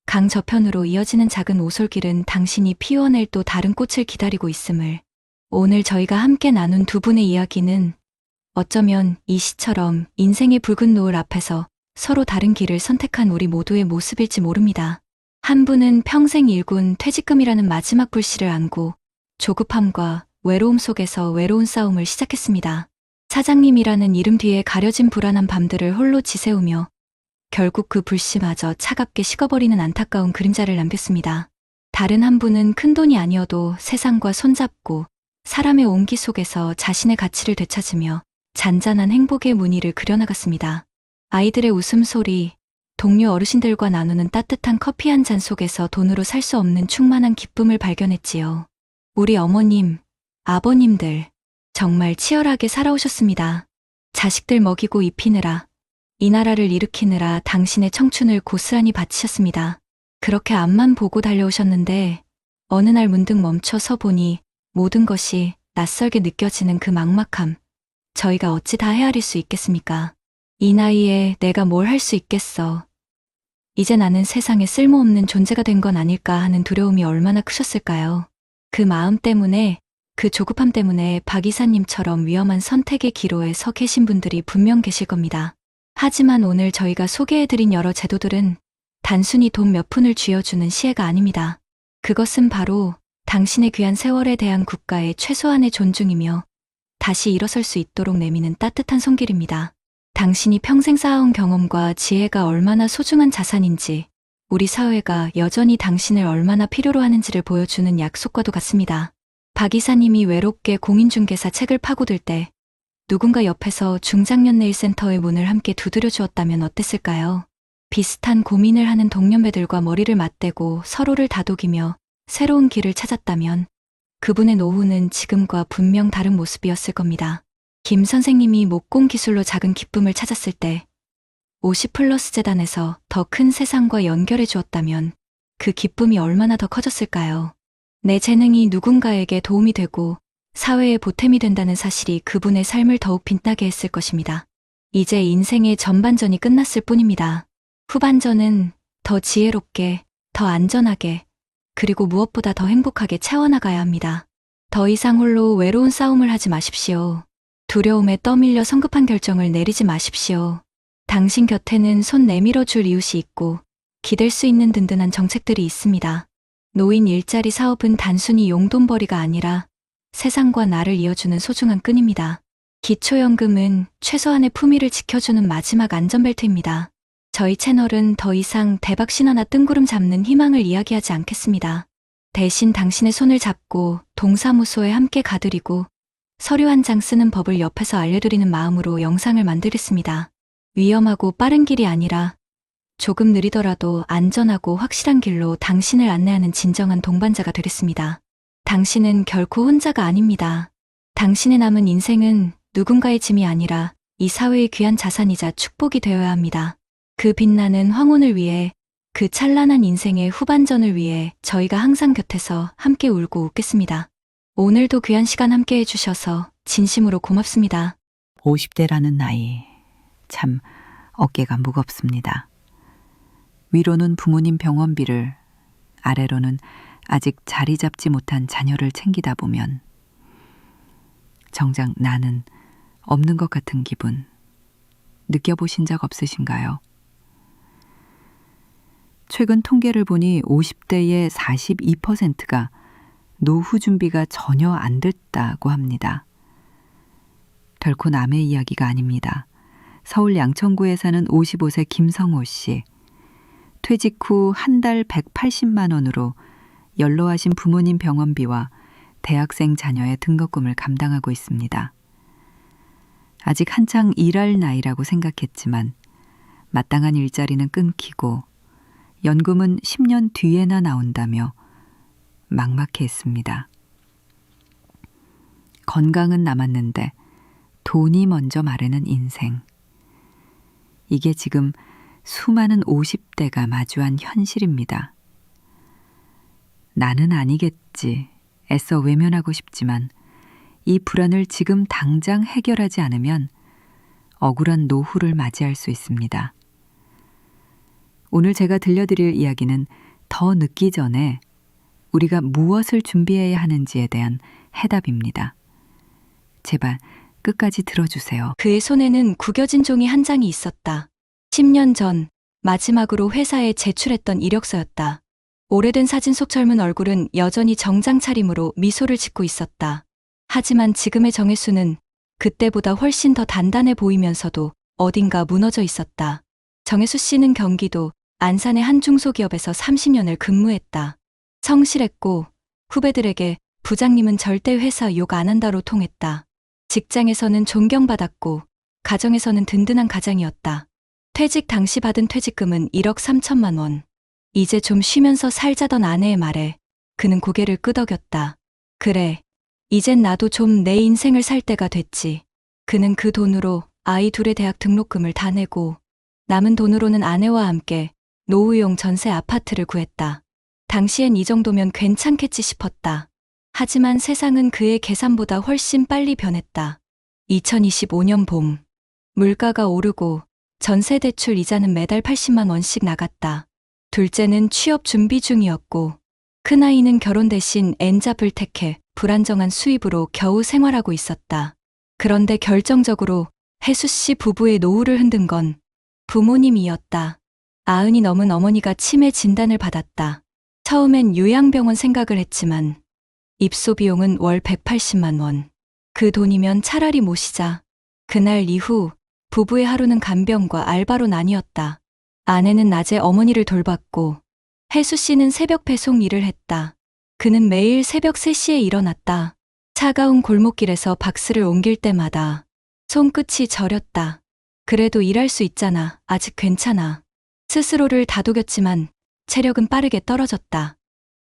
강 저편으로 이어지는 작은 오솔길은 당신이 피워낼 또 다른 꽃을 기다리고 있음을. 오늘 저희가 함께 나눈 두 분의 이야기는 어쩌면 이 시처럼 인생의 붉은 노을 앞에서 서로 다른 길을 선택한 우리 모두의 모습일지 모릅니다. 한 분은 평생 일군 퇴직금이라는 마지막 불씨를 안고 조급함과 외로움 속에서 외로운 싸움을 시작했습니다. 사장님이라는 이름 뒤에 가려진 불안한 밤들을 홀로 지새우며 결국 그 불씨마저 차갑게 식어버리는 안타까운 그림자를 남겼습니다. 다른 한 분은 큰돈이 아니어도 세상과 손잡고 사람의 온기 속에서 자신의 가치를 되찾으며 잔잔한 행복의 무늬를 그려나갔습니다. 아이들의 웃음소리, 동료 어르신들과 나누는 따뜻한 커피 한 잔 속에서 돈으로 살 수 없는 충만한 기쁨을 발견했지요. 우리 어머님, 아버님들, 정말 치열하게 살아오셨습니다. 자식들 먹이고 입히느라, 이 나라를 일으키느라 당신의 청춘을 고스란히 바치셨습니다. 그렇게 앞만 보고 달려오셨는데 어느 날 문득 멈춰서 보니 모든 것이 낯설게 느껴지는 그 막막함. 저희가 어찌 다 헤아릴 수 있겠습니까? 이 나이에 내가 뭘 할 수 있겠어. 이제 나는 세상에 쓸모없는 존재가 된 건 아닐까 하는 두려움이 얼마나 크셨을까요? 그 마음 때문에, 그 조급함 때문에 박 이사님처럼 위험한 선택의 기로에 서 계신 분들이 분명 계실 겁니다. 하지만 오늘 저희가 소개해드린 여러 제도들은 단순히 돈 몇 푼을 쥐어주는 시혜가 아닙니다. 그것은 바로 당신의 귀한 세월에 대한 국가의 최소한의 존중이며 다시 일어설 수 있도록 내미는 따뜻한 손길입니다. 당신이 평생 쌓아온 경험과 지혜가 얼마나 소중한 자산인지, 우리 사회가 여전히 당신을 얼마나 필요로 하는지를 보여주는 약속과도 같습니다. 박 이사님이 외롭게 공인중개사 책을 파고들 때 누군가 옆에서 중장년내일센터의 문을 함께 두드려 주었다면 어땠을까요? 비슷한 고민을 하는 동년배들과 머리를 맞대고 서로를 다독이며 새로운 길을 찾았다면 그분의 노후는 지금과 분명 다른 모습이었을 겁니다. 김 선생님이 목공 기술로 작은 기쁨을 찾았을 때 50플러스 재단에서 더 큰 세상과 연결해 주었다면 그 기쁨이 얼마나 더 커졌을까요? 내 재능이 누군가에게 도움이 되고 사회에 보탬이 된다는 사실이 그분의 삶을 더욱 빛나게 했을 것입니다. 이제 인생의 전반전이 끝났을 뿐입니다. 후반전은 더 지혜롭게, 더 안전하게, 그리고 무엇보다 더 행복하게 채워나가야 합니다. 더 이상 홀로 외로운 싸움을 하지 마십시오. 두려움에 떠밀려 성급한 결정을 내리지 마십시오. 당신 곁에는 손 내밀어 줄 이웃이 있고 기댈 수 있는 든든한 정책들이 있습니다. 노인 일자리 사업은 단순히 용돈벌이가 아니라 세상과 나를 이어주는 소중한 끈입니다. 기초연금은 최소한의 품위를 지켜주는 마지막 안전벨트입니다. 저희 채널은 더 이상 대박 신화나 뜬구름 잡는 희망을 이야기하지 않겠습니다. 대신 당신의 손을 잡고 동사무소에 함께 가드리고 서류 한 장 쓰는 법을 옆에서 알려드리는 마음으로 영상을 만들었습니다. 위험하고 빠른 길이 아니라 조금 느리더라도 안전하고 확실한 길로 당신을 안내하는 진정한 동반자가 되겠습니다. 당신은 결코 혼자가 아닙니다. 당신의 남은 인생은 누군가의 짐이 아니라 이 사회의 귀한 자산이자 축복이 되어야 합니다. 그 빛나는 황혼을 위해, 그 찬란한 인생의 후반전을 위해 저희가 항상 곁에서 함께 울고 웃겠습니다. 오늘도 귀한 시간 함께 해주셔서 진심으로 고맙습니다. 50대라는 나이, 참 어깨가 무겁습니다. 위로는 부모님 병원비를, 아래로는 아직 자리 잡지 못한 자녀를 챙기다 보면 정작 나는 없는 것 같은 기분 느껴보신 적 없으신가요? 최근 통계를 보니 50대의 42%가 노후 준비가 전혀 안 됐다고 합니다. 결코 남의 이야기가 아닙니다. 서울 양천구에 사는 55세 김성호 씨. 퇴직 후 한 달 180만 원으로 연로하신 부모님 병원비와 대학생 자녀의 등록금을 감당하고 있습니다. 아직 한창 일할 나이라고 생각했지만 마땅한 일자리는 끊기고 연금은 10년 뒤에나 나온다며 막막해했습니다. 건강은 남았는데 돈이 먼저 마르는 인생. 이게 지금 수많은 50대가 마주한 현실입니다. 나는 아니겠지 애써 외면하고 싶지만 이 불안을 지금 당장 해결하지 않으면 억울한 노후를 맞이할 수 있습니다. 오늘 제가 들려드릴 이야기는 더 늦기 전에 우리가 무엇을 준비해야 하는지에 대한 해답입니다. 제발 끝까지 들어주세요. 그의 손에는 구겨진 종이 한 장이 있었다. 10년 전 마지막으로 회사에 제출했던 이력서였다. 오래된 사진 속 젊은 얼굴은 여전히 정장 차림으로 미소를 짓고 있었다. 하지만 지금의 정혜수는 그때보다 훨씬 더 단단해 보이면서도 어딘가 무너져 있었다. 정혜수 씨는 경기도 안산의 한 중소기업에서 30년을 근무했다. 성실했고 후배들에게 부장님은 절대 회사 욕 안 한다로 통했다. 직장에서는 존경받았고 가정에서는 든든한 가장이었다. 퇴직 당시 받은 퇴직금은 1억 3천만 원. 이제 좀 쉬면서 살자던 아내의 말에 그는 고개를 끄덕였다. 그래, 이젠 나도 좀 내 인생을 살 때가 됐지. 그는 그 돈으로 아이 둘의 대학 등록금을 다 내고 남은 돈으로는 아내와 함께 노후용 전세 아파트를 구했다. 당시엔 이 정도면 괜찮겠지 싶었다. 하지만 세상은 그의 계산보다 훨씬 빨리 변했다. 2025년 봄, 물가가 오르고 전세 대출 이자는 매달 80만 원씩 나갔다. 둘째는 취업 준비 중이었고 큰아이는 결혼 대신 N잡을 택해 불안정한 수입으로 겨우 생활하고 있었다. 그런데 결정적으로 혜수 씨 부부의 노후를 흔든 건 부모님이었다. 90이 넘은 어머니가 치매 진단을 받았다. 처음엔 요양병원 생각을 했지만 입소 비용은 월 180만 원. 그 돈이면 차라리 모시자. 그날 이후 부부의 하루는 간병과 알바로 나뉘었다. 아내는 낮에 어머니를 돌봤고 혜수 씨는 새벽 배송 일을 했다. 그는 매일 새벽 3시에 일어났다. 차가운 골목길에서 박스를 옮길 때마다 손끝이 저렸다. 그래도 일할 수 있잖아. 아직 괜찮아. 스스로를 다독였지만 체력은 빠르게 떨어졌다.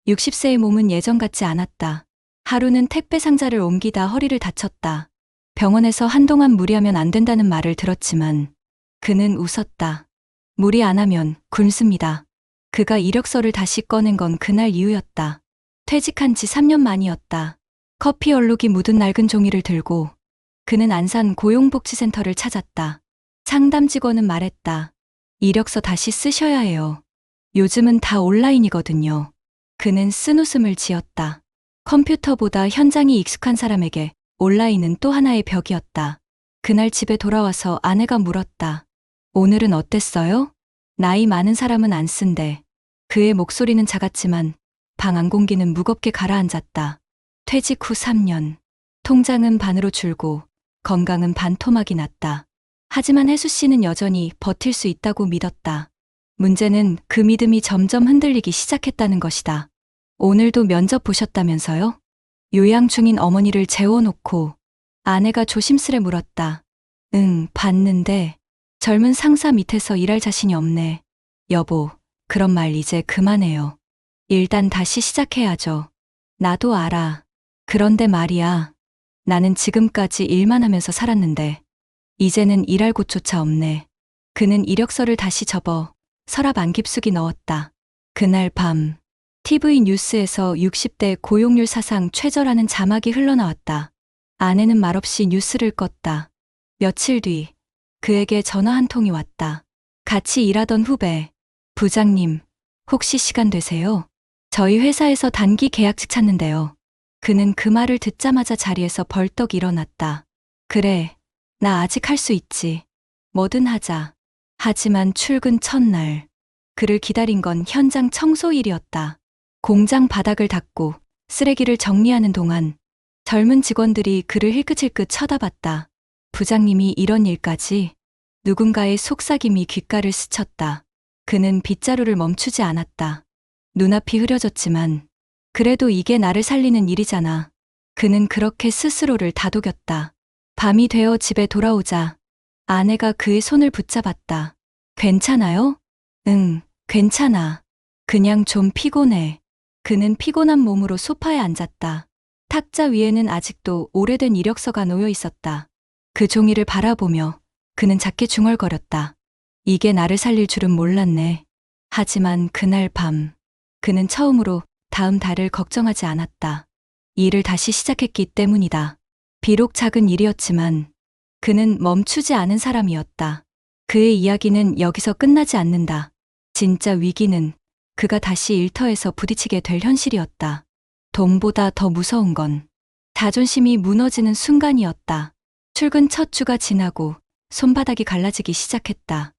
60세의 몸은 예전 같지 않았다. 하루는 택배 상자를 옮기다 허리를 다쳤다. 병원에서 한동안 무리하면 안 된다는 말을 들었지만 그는 웃었다. 무리 안 하면 굶습니다. 그가 이력서를 다시 꺼낸 건 그날 이후였다. 퇴직한 지 3년 만이었다. 커피 얼룩이 묻은 낡은 종이를 들고 그는 안산 고용복지센터를 찾았다. 상담 직원은 말했다. 이력서 다시 쓰셔야 해요. 요즘은 다 온라인이거든요. 그는 쓴웃음을 지었다. 컴퓨터보다 현장이 익숙한 사람에게 온라인은 또 하나의 벽이었다. 그날 집에 돌아와서 아내가 물었다. 오늘은 어땠어요? 나이 많은 사람은 안 쓴대. 그의 목소리는 작았지만 방 안 공기는 무겁게 가라앉았다. 퇴직 후 3년. 통장은 반으로 줄고 건강은 반토막이 났다. 하지만 혜수 씨는 여전히 버틸 수 있다고 믿었다. 문제는 그 믿음이 점점 흔들리기 시작했다는 것이다. 오늘도 면접 보셨다면서요? 요양 중인 어머니를 재워놓고 아내가 조심스레 물었다. 응, 봤는데 젊은 상사 밑에서 일할 자신이 없네. 여보, 그런 말 이제 그만해요. 일단 다시 시작해야죠. 나도 알아. 그런데 말이야. 나는 지금까지 일만 하면서 살았는데 이제는 일할 곳조차 없네. 그는 이력서를 다시 접어 서랍 안 깊숙이 넣었다. 그날 밤 TV 뉴스에서 60대 고용률 사상 최저라는 자막이 흘러나왔다. 아내는 말없이 뉴스를 껐다. 며칠 뒤 그에게 전화 한 통이 왔다. 같이 일하던 후배. 부장님, 혹시 시간 되세요? 저희 회사에서 단기 계약직 찾는데요. 그는 그 말을 듣자마자 자리에서 벌떡 일어났다. 그래, 나 아직 할 수 있지. 뭐든 하자. 하지만 출근 첫날, 그를 기다린 건 현장 청소일이었다. 공장 바닥을 닦고 쓰레기를 정리하는 동안 젊은 직원들이 그를 힐끗힐끗 쳐다봤다. 부장님이 이런 일까지? 누군가의 속삭임이 귓가를 스쳤다. 그는 빗자루를 멈추지 않았다. 눈앞이 흐려졌지만 그래도 이게 나를 살리는 일이잖아. 그는 그렇게 스스로를 다독였다. 밤이 되어 집에 돌아오자 아내가 그의 손을 붙잡았다. 괜찮아요? 응, 괜찮아. 그냥 좀 피곤해. 그는 피곤한 몸으로 소파에 앉았다. 탁자 위에는 아직도 오래된 이력서가 놓여 있었다. 그 종이를 바라보며 그는 작게 중얼거렸다. 이게 나를 살릴 줄은 몰랐네. 하지만 그날 밤, 그는 처음으로 다음 달을 걱정하지 않았다. 일을 다시 시작했기 때문이다. 비록 작은 일이었지만 그는 멈추지 않은 사람이었다. 그의 이야기는 여기서 끝나지 않는다. 진짜 위기는 그가 다시 일터에서 부딪히게 될 현실이었다. 돈보다 더 무서운 건 자존심이 무너지는 순간이었다. 출근 첫 주가 지나고 손바닥이 갈라지기 시작했다.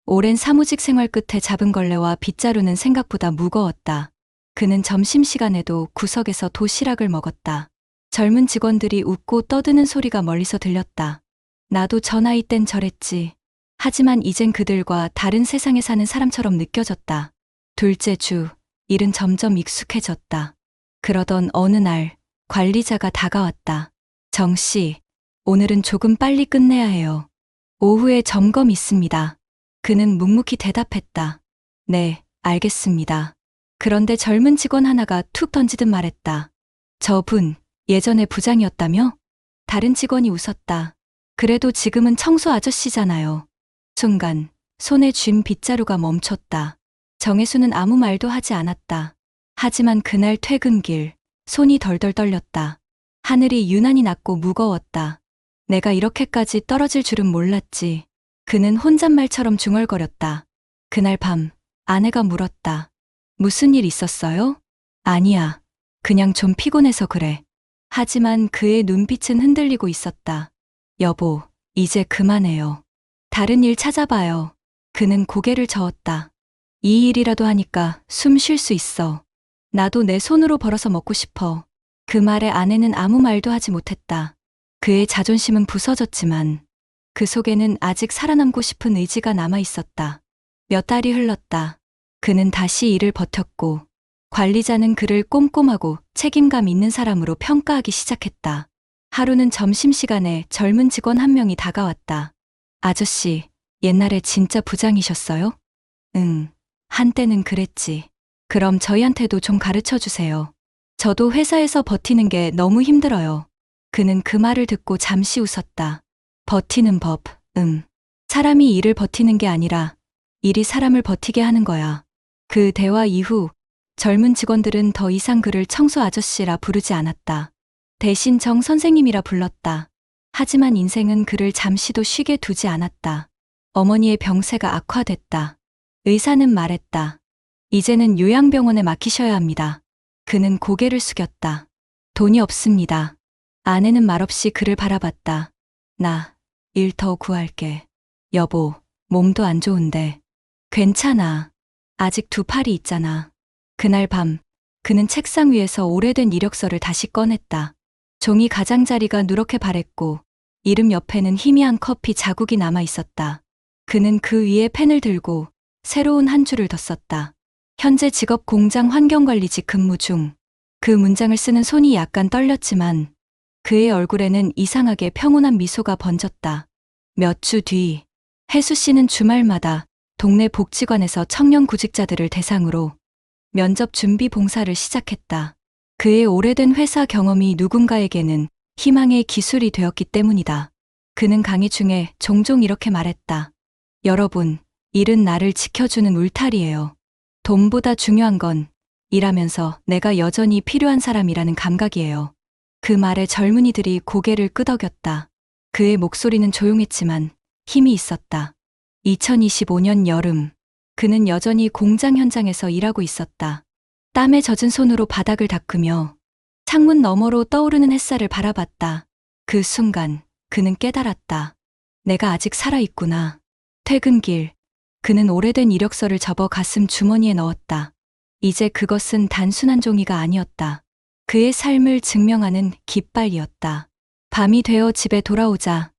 오랜 사무직 생활 끝에 잡은 걸레와 빗자루는 생각보다 무거웠다. 그는 점심시간에도 구석에서 도시락을 먹었다. 젊은 직원들이 웃고 떠드는 소리가 멀리서 들렸다. 나도 저 나이 땐 저랬지. 하지만 이젠 그들과 다른 세상에 사는 사람처럼 느껴졌다. 둘째 주, 일은 점점 익숙해졌다. 그러던 어느 날, 관리자가 다가왔다. 정 씨, 오늘은 조금 빨리 끝내야 해요. 오후에 점검 있습니다. 그는 묵묵히 대답했다. 네, 알겠습니다. 그런데 젊은 직원 하나가 툭 던지듯 말했다. 저분, 예전에 부장이었다며? 다른 직원이 웃었다. 그래도 지금은 청소 아저씨잖아요. 순간, 손에 쥔 빗자루가 멈췄다. 정혜수는 아무 말도 하지 않았다. 하지만 그날 퇴근길, 손이 덜덜 떨렸다. 하늘이 유난히 낮고 무거웠다. 내가 이렇게까지 떨어질 줄은 몰랐지. 그는 혼잣말처럼 중얼거렸다. 그날 밤, 아내가 물었다. 무슨 일 있었어요? 아니야. 그냥 좀 피곤해서 그래. 하지만 그의 눈빛은 흔들리고 있었다. 여보, 이제 그만해요. 다른 일 찾아봐요. 그는 고개를 저었다. 이 일이라도 하니까 숨 쉴 수 있어. 나도 내 손으로 벌어서 먹고 싶어. 그 말에 아내는 아무 말도 하지 못했다. 그의 자존심은 부서졌지만 그 속에는 아직 살아남고 싶은 의지가 남아 있었다. 몇 달이 흘렀다. 그는 다시 일을 버텼고 관리자는 그를 꼼꼼하고 책임감 있는 사람으로 평가하기 시작했다. 하루는 점심시간에 젊은 직원 한 명이 다가왔다. 아저씨, 옛날에 진짜 부장이셨어요? 응, 한때는 그랬지. 그럼 저희한테도 좀 가르쳐 주세요. 저도 회사에서 버티는 게 너무 힘들어요. 그는 그 말을 듣고 잠시 웃었다. 버티는 법, 사람이 일을 버티는 게 아니라 일이 사람을 버티게 하는 거야. 그 대화 이후 젊은 직원들은 더 이상 그를 청소 아저씨라 부르지 않았다. 대신 정 선생님이라 불렀다. 하지만 인생은 그를 잠시도 쉬게 두지 않았다. 어머니의 병세가 악화됐다. 의사는 말했다. 이제는 요양병원에 맡기셔야 합니다. 그는 고개를 숙였다. 돈이 없습니다. 아내는 말없이 그를 바라봤다. 나 일 더 구할게. 여보, 몸도 안 좋은데. 괜찮아. 아직 두 팔이 있잖아. 그날 밤, 그는 책상 위에서 오래된 이력서를 다시 꺼냈다. 종이 가장자리가 누렇게 바랬고 이름 옆에는 희미한 커피 자국이 남아 있었다. 그는 그 위에 펜을 들고 새로운 한 줄을 더 썼다. 현재 직업 공장 환경관리직 근무 중. 그 문장을 쓰는 손이 약간 떨렸지만 그의 얼굴에는 이상하게 평온한 미소가 번졌다. 몇 주 뒤, 혜수 씨는 주말마다 동네 복지관에서 청년 구직자들을 대상으로 면접 준비 봉사를 시작했다. 그의 오래된 회사 경험이 누군가에게는 희망의 기술이 되었기 때문이다. 그는 강의 중에 종종 이렇게 말했다. 여러분, 일은 나를 지켜주는 울타리예요. 돈보다 중요한 건 일하면서 내가 여전히 필요한 사람이라는 감각이에요. 그 말에 젊은이들이 고개를 끄덕였다. 그의 목소리는 조용했지만 힘이 있었다. 2025년 여름, 그는 여전히 공장 현장에서 일하고 있었다. 땀에 젖은 손으로 바닥을 닦으며 창문 너머로 떠오르는 햇살을 바라봤다. 그 순간 그는 깨달았다. 내가 아직 살아있구나. 퇴근길, 그는 오래된 이력서를 접어 가슴 주머니에 넣었다. 이제 그것은 단순한 종이가 아니었다. 그의 삶을 증명하는 깃발이었다. 밤이 되어 집에 돌아오자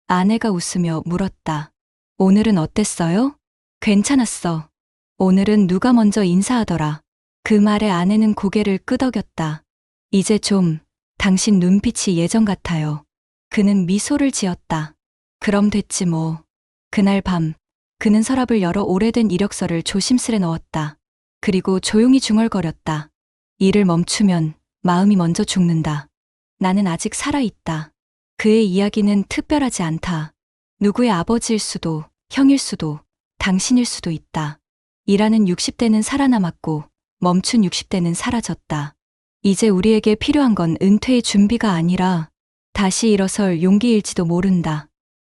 아내가 웃으며 물었다. 오늘은 어땠어요? 괜찮았어. 오늘은 누가 먼저 인사하더라. 그 말에 아내는 고개를 끄덕였다. 이제 좀 당신 눈빛이 예전 같아요. 그는 미소를 지었다. 그럼 됐지 뭐. 그날 밤 그는 서랍을 열어 오래된 이력서를 조심스레 넣었다. 그리고 조용히 중얼거렸다. 일을 멈추면 마음이 먼저 죽는다. 나는 아직 살아있다. 그의 이야기는 특별하지 않다. 누구의 아버지일 수도, 형일 수도, 당신일 수도 있다. 일하는 60대는 살아남았고 멈춘 60대는 사라졌다. 이제 우리에게 필요한 건 은퇴의 준비가 아니라 다시 일어설 용기일지도 모른다.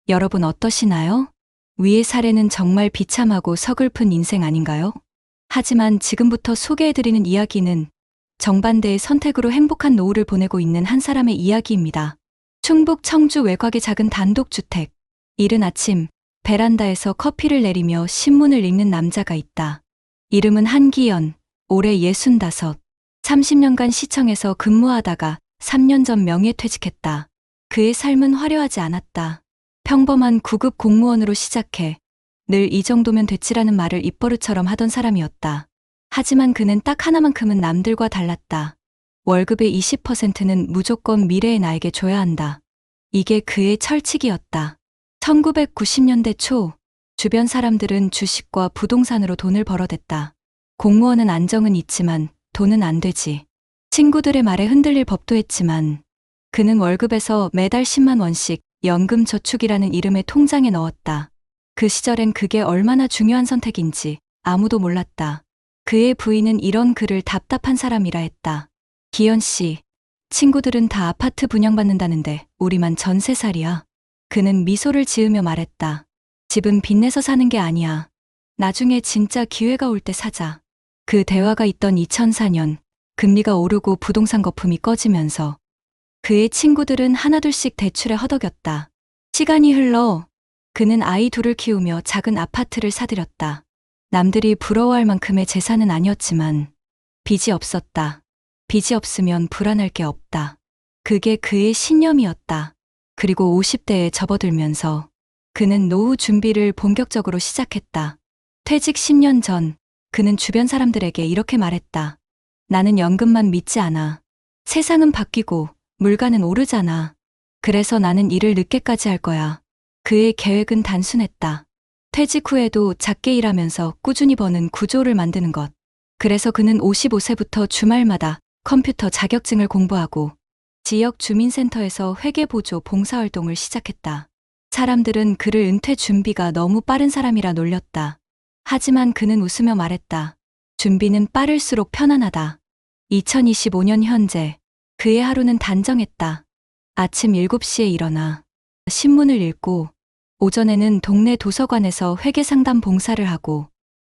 여러분 어떠시나요? 위의 사례는 정말 비참하고 서글픈 인생 아닌가요? 하지만 지금부터 소개해드리는 이야기는 정반대의 선택으로 행복한 노후를 보내고 있는 한 사람의 이야기입니다. 충북 청주 외곽의 작은 단독주택. 이른 아침 베란다에서 커피를 내리며 신문을 읽는 남자가 있다. 이름은 한기연, 올해 65. 30년간 시청에서 근무하다가 3년 전 명예퇴직했다. 그의 삶은 화려하지 않았다. 평범한 9급 공무원으로 시작해 늘 이 정도면 됐지라는 말을 입버릇처럼 하던 사람이었다. 하지만 그는 딱 하나만큼은 남들과 달랐다. 월급의 20%는 무조건 미래의 나에게 줘야 한다. 이게 그의 철칙이었다. 1990년대 초, 주변 사람들은 주식과 부동산으로 돈을 벌어댔다. 공무원은 안정은 있지만 돈은 안 되지. 친구들의 말에 흔들릴 법도 했지만 그는 월급에서 매달 10만 원씩 연금저축이라는 이름의 통장에 넣었다. 그 시절엔 그게 얼마나 중요한 선택인지 아무도 몰랐다. 그의 부인은 이런 그를 답답한 사람이라 했다. 기현 씨, 친구들은 다 아파트 분양받는다는데 우리만 전세살이야. 그는 미소를 지으며 말했다. 집은 빚내서 사는 게 아니야. 나중에 진짜 기회가 올 때 사자. 그 대화가 있던 2004년, 금리가 오르고 부동산 거품이 꺼지면서 그의 친구들은 하나둘씩 대출에 허덕였다. 시간이 흘러 그는 아이 둘을 키우며 작은 아파트를 사들였다. 남들이 부러워할 만큼의 재산은 아니었지만 빚이 없었다. 빚이 없으면 불안할 게 없다. 그게 그의 신념이었다. 그리고 50대에 접어들면서 그는 노후 준비를 본격적으로 시작했다. 퇴직 10년 전 그는 주변 사람들에게 이렇게 말했다. 나는 연금만 믿지 않아. 세상은 바뀌고 물가는 오르잖아. 그래서 나는 일을 늦게까지 할 거야. 그의 계획은 단순했다. 퇴직 후에도 작게 일하면서 꾸준히 버는 구조를 만드는 것. 그래서 그는 55세부터 주말마다 컴퓨터 자격증을 공부하고 지역 주민센터에서 회계보조 봉사활동을 시작했다. 사람들은 그를 은퇴 준비가 너무 빠른 사람이라 놀렸다. 하지만 그는 웃으며 말했다. 준비는 빠를수록 편안하다. 2025년 현재 그의 하루는 단정했다. 아침 7시에 일어나 신문을 읽고 오전에는 동네 도서관에서 회계상담 봉사를 하고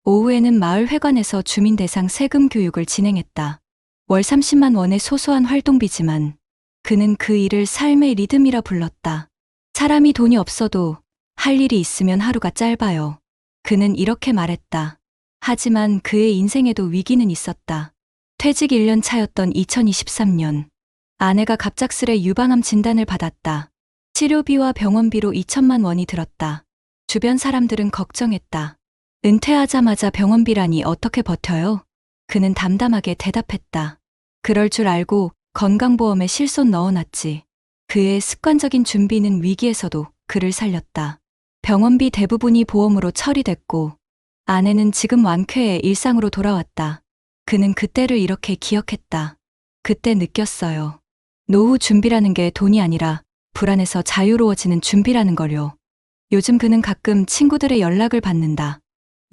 오후에는 마을 회관에서 주민 대상 세금 교육을 진행했다. 월 30만 원의 소소한 활동비지만 그는 그 일을 삶의 리듬이라 불렀다. 사람이 돈이 없어도 할 일이 있으면 하루가 짧아요. 그는 이렇게 말했다. 하지만 그의 인생에도 위기는 있었다. 퇴직 1년 차였던 2023년, 아내가 갑작스레 유방암 진단을 받았다. 치료비와 병원비로 2천만 원이 들었다. 주변 사람들은 걱정했다. 은퇴하자마자 병원비라니 어떻게 버텨요? 그는 담담하게 대답했다. 그럴 줄 알고 건강보험에 실손 넣어놨지. 그의 습관적인 준비는 위기에서도 그를 살렸다. 병원비 대부분이 보험으로 처리됐고 아내는 지금 완쾌해 일상으로 돌아왔다. 그는 그때를 이렇게 기억했다. 그때 느꼈어요. 노후 준비라는 게 돈이 아니라 불안해서 자유로워지는 준비라는 걸요. 요즘 그는 가끔 친구들의 연락을 받는다.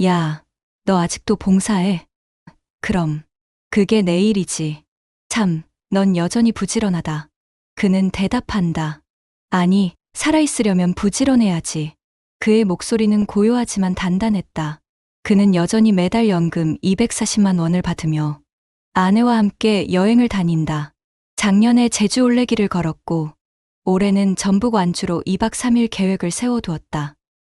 야, 너 아직도 봉사해? 그럼. 그게 내일이지. 참, 넌 여전히 부지런하다. 그는 대답한다. 아니, 살아있으려면 부지런해야지. 그의 목소리는 고요하지만 단단했다. 그는 여전히 매달 연금 240만 원을 받으며 아내와 함께 여행을 다닌다. 작년에 제주 올레길을 걸었고 올해는 전북 완주로 2박 3일 계획을 세워두었다.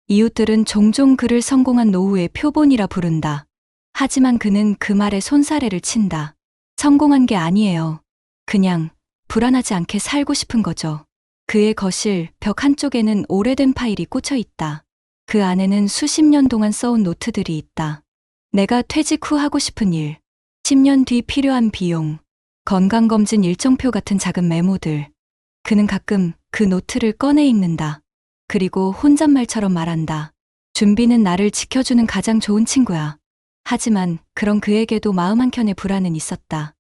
이웃들은 종종 그를 성공한 노후의 표본이라 부른다. 하지만 그는 그 말에 손사래를 친다. 성공한 게 아니에요. 그냥 불안하지 않게 살고 싶은 거죠. 그의 거실 벽 한쪽에는 오래된 파일이 꽂혀 있다. 그 안에는 수십 년 동안 써온 노트들이 있다. 내가 퇴직 후 하고 싶은 일, 10년 뒤 필요한 비용, 건강검진 일정표 같은 작은 메모들. 그는 가끔 그 노트를 꺼내 읽는다. 그리고 혼잣말처럼 말한다. 준비는 나를 지켜주는 가장 좋은 친구야. 하지만 그런 그에게도 마음 한켠에 불안은 있었다.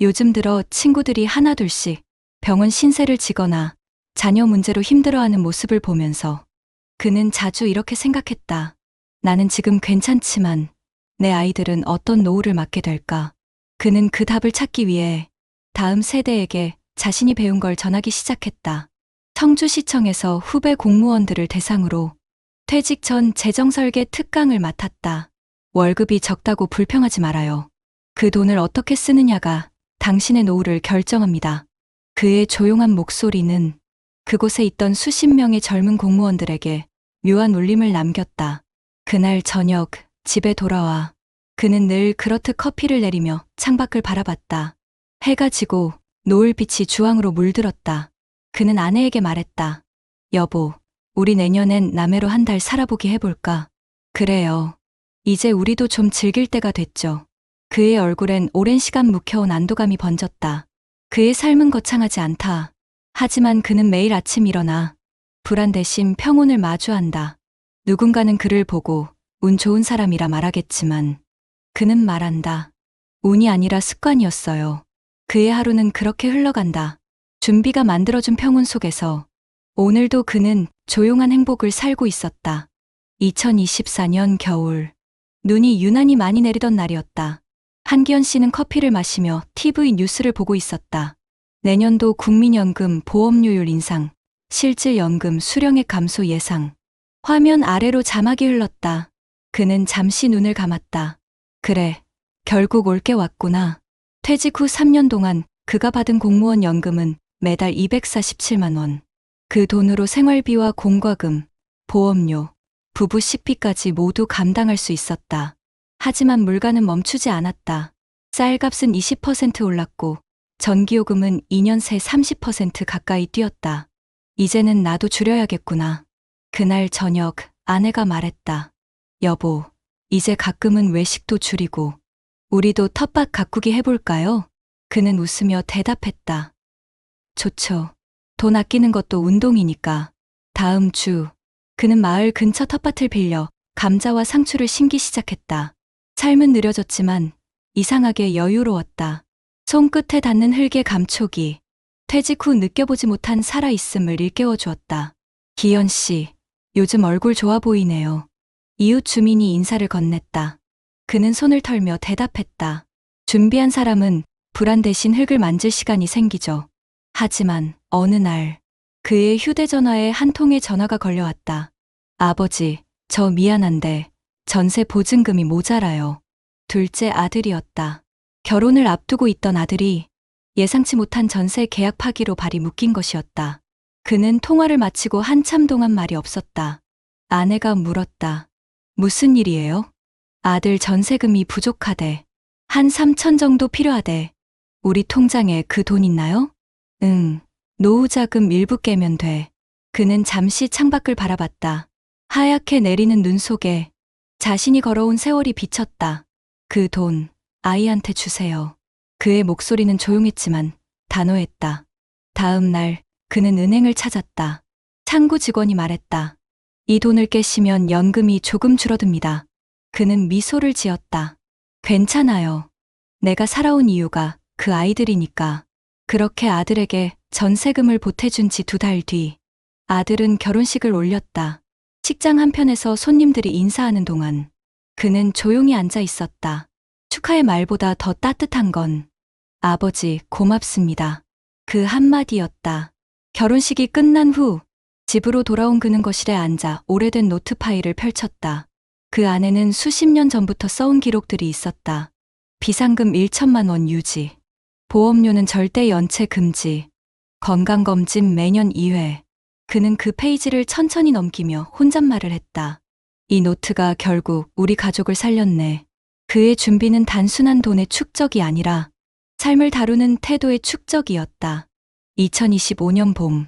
요즘 들어 친구들이 하나둘씩 병원 신세를 지거나 자녀 문제로 힘들어하는 모습을 보면서 그는 자주 이렇게 생각했다. 나는 지금 괜찮지만 내 아이들은 어떤 노후를 맞게 될까? 그는 그 답을 찾기 위해 다음 세대에게 자신이 배운 걸 전하기 시작했다. 청주시청에서 후배 공무원들을 대상으로 퇴직 전 재정설계 특강을 맡았다. 월급이 적다고 불평하지 말아요. 그 돈을 어떻게 쓰느냐가 당신의 노후를 결정합니다. 그의 조용한 목소리는 그곳에 있던 수십 명의 젊은 공무원들에게 묘한 울림을 남겼다. 그날 저녁 집에 돌아와 그는 늘 그렇듯 커피를 내리며 창밖을 바라봤다. 해가 지고 노을빛이 주황으로 물들었다. 그는 아내에게 말했다. 여보, 우리 내년엔 남해로 한 달 살아보기 해볼까? 그래요. 이제 우리도 좀 즐길 때가 됐죠. 그의 얼굴엔 오랜 시간 묵혀온 안도감이 번졌다. 그의 삶은 거창하지 않다. 하지만 그는 매일 아침 일어나 불안 대신 평온을 마주한다. 누군가는 그를 보고 운 좋은 사람이라 말하겠지만 그는 말한다. 운이 아니라 습관이었어요. 그의 하루는 그렇게 흘러간다. 준비가 만들어준 평온 속에서 오늘도 그는 조용한 행복을 살고 있었다. 2024년 겨울. 눈이 유난히 많이 내리던 날이었다. 한기현 씨는 커피를 마시며 TV 뉴스를 보고 있었다. 내년도 국민연금 보험료율 인상, 실질연금 수령액 감소 예상. 화면 아래로 자막이 흘렀다. 그는 잠시 눈을 감았다. 그래, 결국 올 게 왔구나. 퇴직 후 3년 동안 그가 받은 공무원 연금은 매달 247만 원. 그 돈으로 생활비와 공과금, 보험료, 부부 식비까지 모두 감당할 수 있었다. 하지만 물가는 멈추지 않았다. 쌀값은 20% 올랐고 전기요금은 2년 새 30% 가까이 뛰었다. 이제는 나도 줄여야겠구나. 그날 저녁 아내가 말했다. 여보, 이제 가끔은 외식도 줄이고 우리도 텃밭 가꾸기 해볼까요? 그는 웃으며 대답했다. 좋죠. 돈 아끼는 것도 운동이니까. 다음 주 그는 마을 근처 텃밭을 빌려 감자와 상추를 심기 시작했다. 삶은 느려졌지만 이상하게 여유로웠다. 손끝에 닿는 흙의 감촉이 퇴직 후 느껴보지 못한 살아있음을 일깨워 주었다. 기현 씨, 요즘 얼굴 좋아 보이네요. 이웃 주민이 인사를 건넸다. 그는 손을 털며 대답했다. 준비한 사람은 불안 대신 흙을 만질 시간이 생기죠. 하지만 어느 날 그의 휴대전화에 한 통의 전화가 걸려왔다. 아버지, 저 미안한데 전세 보증금이 모자라요. 둘째 아들이었다. 결혼을 앞두고 있던 아들이 예상치 못한 전세 계약 파기로 발이 묶인 것이었다. 그는 통화를 마치고 한참 동안 말이 없었다. 아내가 물었다. 무슨 일이에요? 아들 전세금이 부족하대. 한 3천 정도 필요하대. 우리 통장에 그 돈 있나요? 응. 노후자금 일부 깨면 돼. 그는 잠시 창밖을 바라봤다. 하얗게 내리는 눈 속에 자신이 걸어온 세월이 비쳤다. 그 돈, 아이한테 주세요. 그의 목소리는 조용했지만 단호했다. 다음 날 그는 은행을 찾았다. 창구 직원이 말했다. 이 돈을 깨시면 연금이 조금 줄어듭니다. 그는 미소를 지었다. 괜찮아요. 내가 살아온 이유가 그 아이들이니까. 그렇게 아들에게 전세금을 보태준 지 2달 뒤 아들은 결혼식을 올렸다. 식장 한편에서 손님들이 인사하는 동안 그는 조용히 앉아 있었다. 축하의 말보다 더 따뜻한 건 아버지 고맙습니다. 그 한마디였다. 결혼식이 끝난 후 집으로 돌아온 그는 거실에 앉아 오래된 노트 파일을 펼쳤다. 그 안에는 수십 년 전부터 써온 기록들이 있었다. 비상금 1천만 원 유지, 보험료는 절대 연체 금지, 건강검진 매년 2회. 그는 그 페이지를 천천히 넘기며 혼잣말을 했다. 이 노트가 결국 우리 가족을 살렸네. 그의 준비는 단순한 돈의 축적이 아니라 삶을 다루는 태도의 축적이었다. 2025년 봄,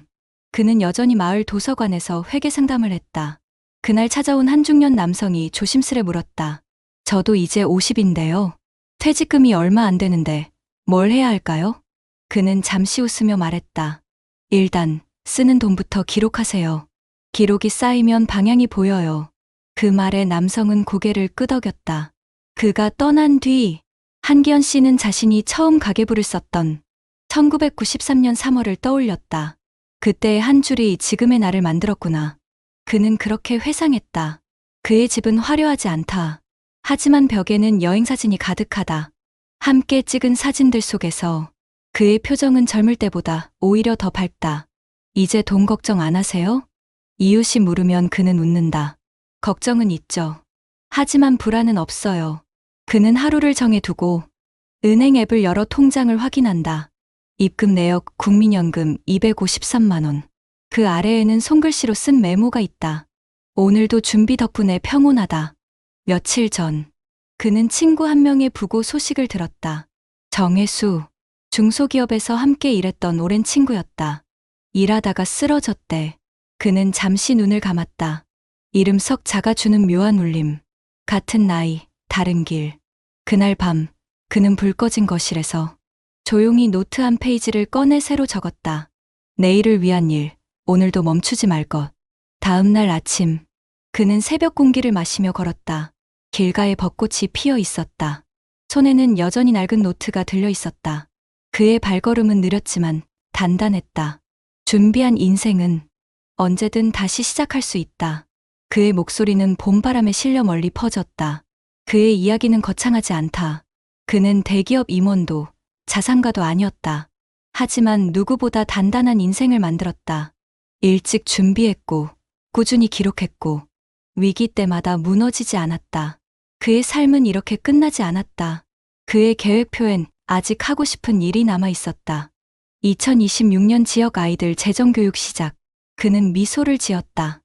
그는 여전히 마을 도서관에서 회계 상담을 했다. 그날 찾아온 한 중년 남성이 조심스레 물었다. 저도 이제 50인데요. 퇴직금이 얼마 안 되는데 뭘 해야 할까요? 그는 잠시 웃으며 말했다. 일단 쓰는 돈부터 기록하세요. 기록이 쌓이면 방향이 보여요. 그 말에 남성은 고개를 끄덕였다. 그가 떠난 뒤 한기현 씨는 자신이 처음 가계부를 썼던 1993년 3월을 떠올렸다. 그때의 한 줄이 지금의 나를 만들었구나. 그는 그렇게 회상했다. 그의 집은 화려하지 않다. 하지만 벽에는 여행사진이 가득하다. 함께 찍은 사진들 속에서 그의 표정은 젊을 때보다 오히려 더 밝다. 이제 돈 걱정 안 하세요? 이웃이 물으면 그는 웃는다. 걱정은 있죠. 하지만 불안은 없어요. 그는 하루를 정해두고 은행 앱을 열어 통장을 확인한다. 입금 내역 국민연금 253만 원. 그 아래에는 손글씨로 쓴 메모가 있다. 오늘도 준비 덕분에 평온하다. 며칠 전 그는 친구 한 명의 부고 소식을 들었다. 정혜수, 중소기업에서 함께 일했던 오랜 친구였다. 일하다가 쓰러졌대. 그는 잠시 눈을 감았다. 이름 석 작아주는 묘한 울림. 같은 나이, 다른 길. 그날 밤, 그는 불 꺼진 거실에서 조용히 노트 한 페이지를 꺼내 새로 적었다. 내일을 위한 일, 오늘도 멈추지 말 것. 다음 날 아침, 그는 새벽 공기를 마시며 걸었다. 길가에 벚꽃이 피어 있었다. 손에는 여전히 낡은 노트가 들려 있었다. 그의 발걸음은 느렸지만 단단했다. 준비한 인생은 언제든 다시 시작할 수 있다. 그의 목소리는 봄바람에 실려 멀리 퍼졌다. 그의 이야기는 거창하지 않다. 그는 대기업 임원도 자산가도 아니었다. 하지만 누구보다 단단한 인생을 만들었다. 일찍 준비했고, 꾸준히 기록했고, 위기 때마다 무너지지 않았다. 그의 삶은 이렇게 끝나지 않았다. 그의 계획표엔 아직 하고 싶은 일이 남아 있었다. 2026년 지역 아이들 재정교육 시작. 그는 미소를 지었다.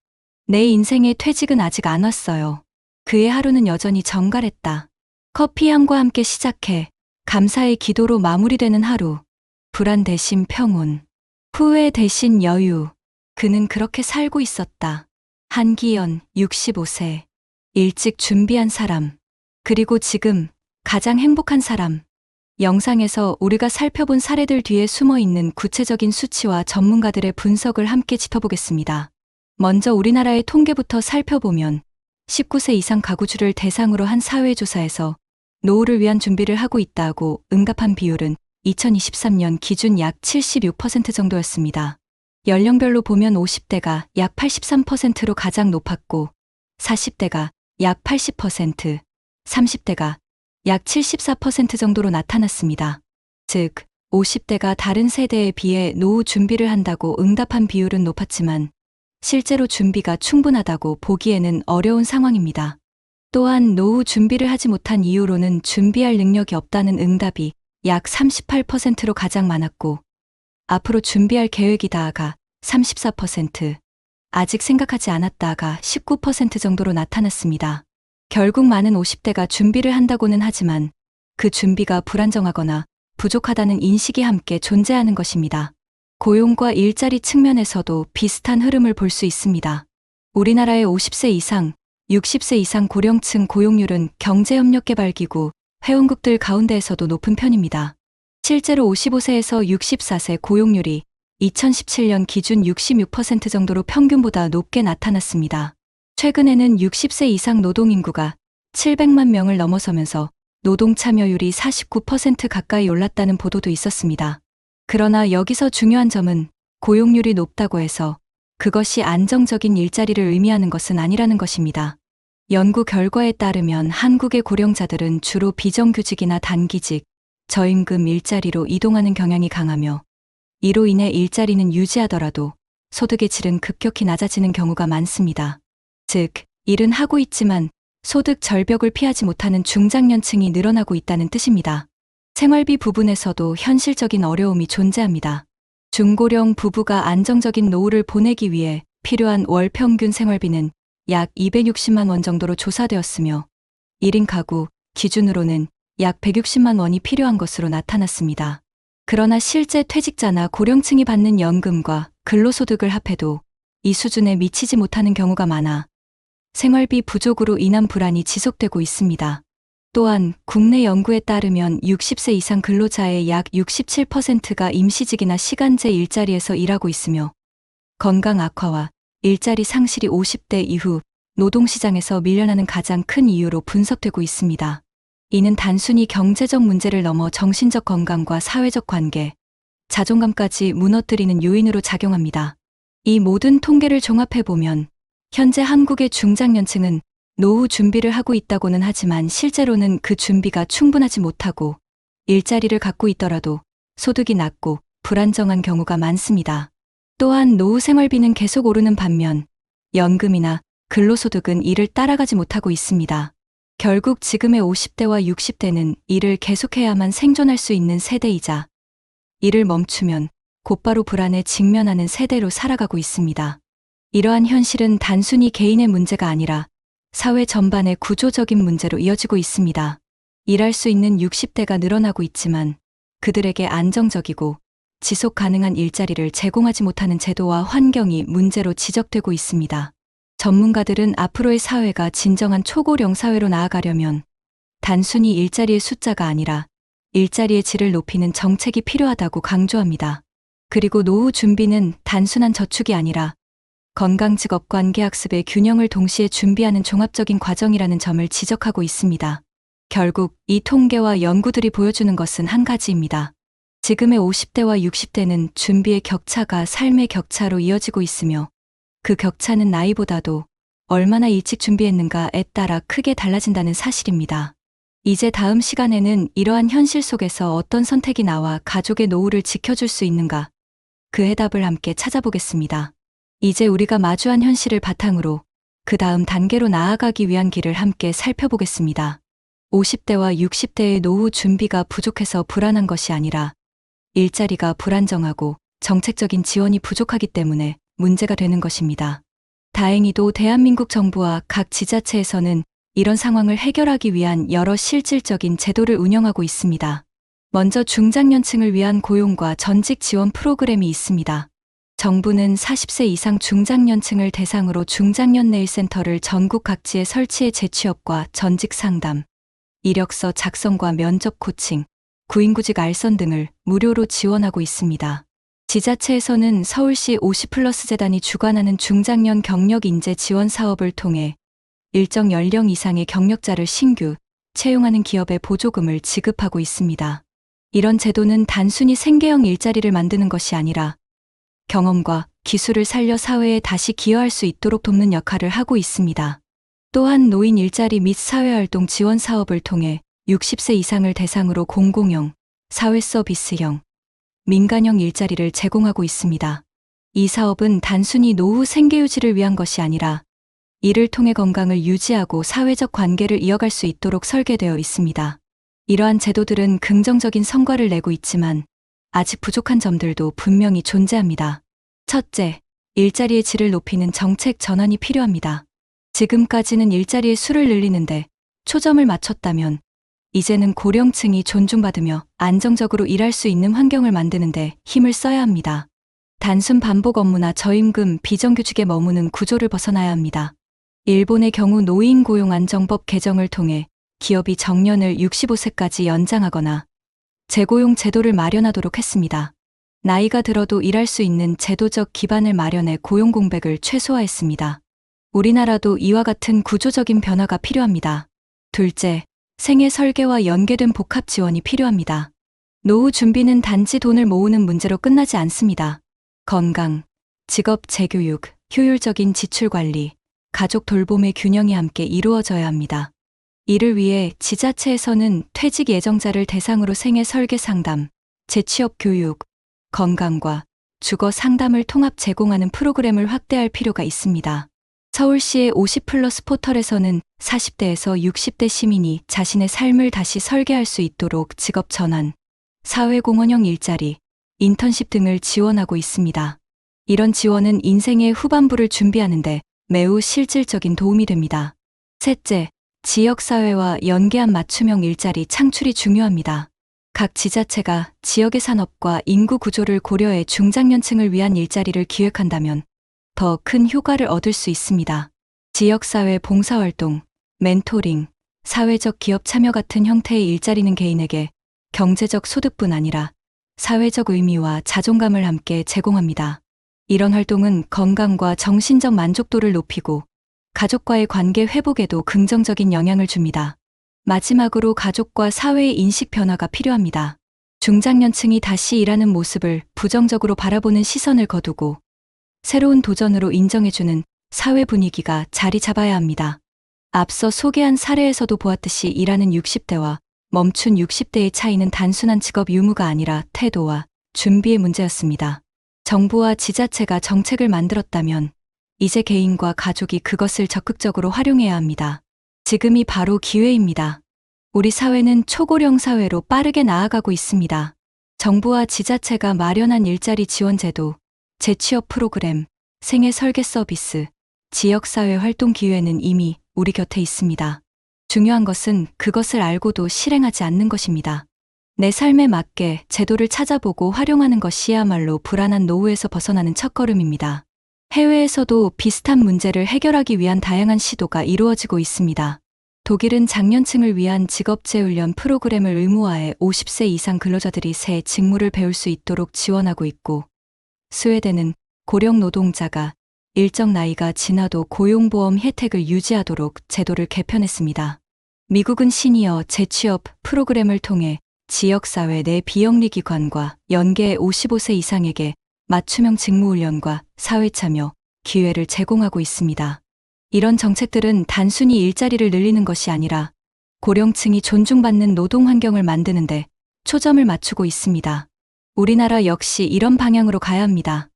내 인생의 퇴직은 아직 안 왔어요. 그의 하루는 여전히 정갈했다. 커피 향과 함께 시작해 감사의 기도로 마무리되는 하루. 불안 대신 평온, 후회 대신 여유. 그는 그렇게 살고 있었다. 한기연, 65세. 일찍 준비한 사람. 그리고 지금 가장 행복한 사람. 영상에서 우리가 살펴본 사례들 뒤에 숨어 있는 구체적인 수치와 전문가들의 분석을 함께 짚어보겠습니다. 먼저 우리나라의 통계부터 살펴보면 19세 이상 가구주를 대상으로 한 사회조사에서 노후를 위한 준비를 하고 있다고 응답한 비율은 2023년 기준 약 76% 정도였습니다. 연령별로 보면 50대가 약 83%로 가장 높았고 40대가 약 80%, 30대가 약 74% 정도로 나타났습니다. 즉, 50대가 다른 세대에 비해 노후 준비를 한다고 응답한 비율은 높았지만 실제로 준비가 충분하다고 보기에는 어려운 상황입니다. 또한 노후 준비를 하지 못한 이유로는 준비할 능력이 없다는 응답이 약 38%로 가장 많았고 앞으로 준비할 계획이다가 34%, 아직 생각하지 않았다가 19% 정도로 나타났습니다. 결국 많은 50대가 준비를 한다고는 하지만 그 준비가 불안정하거나 부족하다는 인식이 함께 존재하는 것입니다. 고용과 일자리 측면에서도 비슷한 흐름을 볼 수 있습니다. 우리나라의 50세 이상, 60세 이상 고령층 고용률은 경제협력개발기구, 회원국들 가운데에서도 높은 편입니다. 실제로 55세에서 64세 고용률이 2017년 기준 66% 정도로 평균보다 높게 나타났습니다. 최근에는 60세 이상 노동인구가 700만 명을 넘어서면서 노동 참여율이 49% 가까이 올랐다는 보도도 있었습니다. 그러나 여기서 중요한 점은 고용률이 높다고 해서 그것이 안정적인 일자리를 의미하는 것은 아니라는 것입니다. 연구 결과에 따르면 한국의 고령자들은 주로 비정규직이나 단기직, 저임금 일자리로 이동하는 경향이 강하며 이로 인해 일자리는 유지하더라도 소득의 질은 급격히 낮아지는 경우가 많습니다. 즉, 일은 하고 있지만 소득 절벽을 피하지 못하는 중장년층이 늘어나고 있다는 뜻입니다. 생활비 부분에서도 현실적인 어려움이 존재합니다. 중고령 부부가 안정적인 노후를 보내기 위해 필요한 월 평균 생활비는 약 260만 원 정도로 조사되었으며 1인 가구 기준으로는 약 160만 원이 필요한 것으로 나타났습니다. 그러나 실제 퇴직자나 고령층이 받는 연금과 근로소득을 합해도 이 수준에 미치지 못하는 경우가 많아 생활비 부족으로 인한 불안이 지속되고 있습니다. 또한 국내 연구에 따르면 60세 이상 근로자의 약 67%가 임시직이나 시간제 일자리에서 일하고 있으며 건강 악화와 일자리 상실이 50대 이후 노동시장에서 밀려나는 가장 큰 이유로 분석되고 있습니다. 이는 단순히 경제적 문제를 넘어 정신적 건강과 사회적 관계, 자존감까지 무너뜨리는 요인으로 작용합니다. 이 모든 통계를 종합해보면 현재 한국의 중장년층은 노후 준비를 하고 있다고는 하지만 실제로는 그 준비가 충분하지 못하고 일자리를 갖고 있더라도 소득이 낮고 불안정한 경우가 많습니다. 또한 노후 생활비는 계속 오르는 반면 연금이나 근로소득은 이를 따라가지 못하고 있습니다. 결국 지금의 50대와 60대는 일을 계속해야만 생존할 수 있는 세대이자 일을 멈추면 곧바로 불안에 직면하는 세대로 살아가고 있습니다. 이러한 현실은 단순히 개인의 문제가 아니라 사회 전반의 구조적인 문제로 이어지고 있습니다. 일할 수 있는 60대가 늘어나고 있지만 그들에게 안정적이고 지속 가능한 일자리를 제공하지 못하는 제도와 환경이 문제로 지적되고 있습니다. 전문가들은 앞으로의 사회가 진정한 초고령 사회로 나아가려면 단순히 일자리의 숫자가 아니라 일자리의 질을 높이는 정책이 필요하다고 강조합니다. 그리고 노후 준비는 단순한 저축이 아니라 건강 직업 관계 학습의 균형을 동시에 준비하는 종합적인 과정이라는 점을 지적하고 있습니다. 결국 이 통계와 연구들이 보여주는 것은 한 가지입니다. 지금의 50대와 60대는 준비의 격차가 삶의 격차로 이어지고 있으며 그 격차는 나이보다도 얼마나 일찍 준비했는가에 따라 크게 달라진다는 사실입니다. 이제 다음 시간에는 이러한 현실 속에서 어떤 선택이 나와 가족의 노후를 지켜줄 수 있는가, 그 해답을 함께 찾아보겠습니다. 이제 우리가 마주한 현실을 바탕으로 그 다음 단계로 나아가기 위한 길을 함께 살펴보겠습니다. 50대와 60대의 노후 준비가 부족해서 불안한 것이 아니라 일자리가 불안정하고 정책적인 지원이 부족하기 때문에 문제가 되는 것입니다. 다행히도 대한민국 정부와 각 지자체에서는 이런 상황을 해결하기 위한 여러 실질적인 제도를 운영하고 있습니다. 먼저 중장년층을 위한 고용과 전직 지원 프로그램이 있습니다. 정부는 40세 이상 중장년층을 대상으로 중장년내일센터를 전국 각지에 설치해 재취업과 전직 상담, 이력서 작성과 면접 코칭, 구인구직 알선 등을 무료로 지원하고 있습니다. 지자체에서는 서울시 50플러스 재단이 주관하는 중장년 경력 인재 지원 사업을 통해 일정 연령 이상의 경력자를 신규 채용하는 기업에 보조금을 지급하고 있습니다. 이런 제도는 단순히 생계형 일자리를 만드는 것이 아니라 경험과 기술을 살려 사회에 다시 기여할 수 있도록 돕는 역할을 하고 있습니다. 또한 노인 일자리 및 사회활동 지원 사업을 통해 60세 이상을 대상으로 공공형, 사회서비스형, 민간형 일자리를 제공하고 있습니다. 이 사업은 단순히 노후 생계유지를 위한 것이 아니라 이를 통해 건강을 유지하고 사회적 관계를 이어갈 수 있도록 설계되어 있습니다. 이러한 제도들은 긍정적인 성과를 내고 있지만 아직 부족한 점들도 분명히 존재합니다. 첫째, 일자리의 질을 높이는 정책 전환이 필요합니다. 지금까지는 일자리의 수를 늘리는데 초점을 맞췄다면 이제는 고령층이 존중받으며 안정적으로 일할 수 있는 환경을 만드는데 힘을 써야 합니다. 단순 반복 업무나 저임금, 비정규직에 머무는 구조를 벗어나야 합니다. 일본의 경우 노인고용안정법 개정을 통해 기업이 정년을 65세까지 연장하거나 재고용 제도를 마련하도록 했습니다. 나이가 들어도 일할 수 있는 제도적 기반을 마련해 고용 공백을 최소화했습니다. 우리나라도 이와 같은 구조적인 변화가 필요합니다. 둘째, 생애 설계와 연계된 복합 지원이 필요합니다. 노후 준비는 단지 돈을 모으는 문제로 끝나지 않습니다. 건강, 직업 재교육, 효율적인 지출 관리, 가족 돌봄의 균형이 함께 이루어져야 합니다. 이를 위해 지자체에서는 퇴직 예정자를 대상으로 생애 설계 상담, 재취업 교육, 건강과 주거 상담을 통합 제공하는 프로그램을 확대할 필요가 있습니다. 서울시의 50플러스 포털에서는 40대에서 60대 시민이 자신의 삶을 다시 설계할 수 있도록 직업 전환, 사회공헌형 일자리, 인턴십 등을 지원하고 있습니다. 이런 지원은 인생의 후반부를 준비하는데 매우 실질적인 도움이 됩니다. 셋째, 지역사회와 연계한 맞춤형 일자리 창출이 중요합니다. 각 지자체가 지역의 산업과 인구 구조를 고려해 중장년층을 위한 일자리를 기획한다면 더 큰 효과를 얻을 수 있습니다. 지역사회 봉사활동, 멘토링, 사회적 기업 참여 같은 형태의 일자리는 개인에게 경제적 소득뿐 아니라 사회적 의미와 자존감을 함께 제공합니다. 이런 활동은 건강과 정신적 만족도를 높이고 가족과의 관계 회복에도 긍정적인 영향을 줍니다. 마지막으로 가족과 사회의 인식 변화가 필요합니다. 중장년층이 다시 일하는 모습을 부정적으로 바라보는 시선을 거두고 새로운 도전으로 인정해주는 사회 분위기가 자리 잡아야 합니다. 앞서 소개한 사례에서도 보았듯이 일하는 60대와 멈춘 60대의 차이는 단순한 직업 유무가 아니라 태도와 준비의 문제였습니다. 정부와 지자체가 정책을 만들었다면 이제 개인과 가족이 그것을 적극적으로 활용해야 합니다. 지금이 바로 기회입니다. 우리 사회는 초고령 사회로 빠르게 나아가고 있습니다. 정부와 지자체가 마련한 일자리 지원 제도, 재취업 프로그램, 생애 설계 서비스, 지역사회 활동 기회는 이미 우리 곁에 있습니다. 중요한 것은 그것을 알고도 실행하지 않는 것입니다. 내 삶에 맞게 제도를 찾아보고 활용하는 것이야말로 불안한 노후에서 벗어나는 첫걸음입니다. 해외에서도 비슷한 문제를 해결하기 위한 다양한 시도가 이루어지고 있습니다. 독일은 장년층을 위한 직업재훈련 프로그램을 의무화해 50세 이상 근로자들이 새 직무를 배울 수 있도록 지원하고 있고, 스웨덴은 고령 노동자가 일정 나이가 지나도 고용보험 혜택을 유지하도록 제도를 개편했습니다. 미국은 시니어 재취업 프로그램을 통해 지역사회 내 비영리기관과 연계 55세 이상에게 맞춤형 직무훈련과 사회참여 기회를 제공하고 있습니다. 이런 정책들은 단순히 일자리를 늘리는 것이 아니라 고령층이 존중받는 노동 환경을 만드는데 초점을 맞추고 있습니다. 우리나라 역시 이런 방향으로 가야 합니다.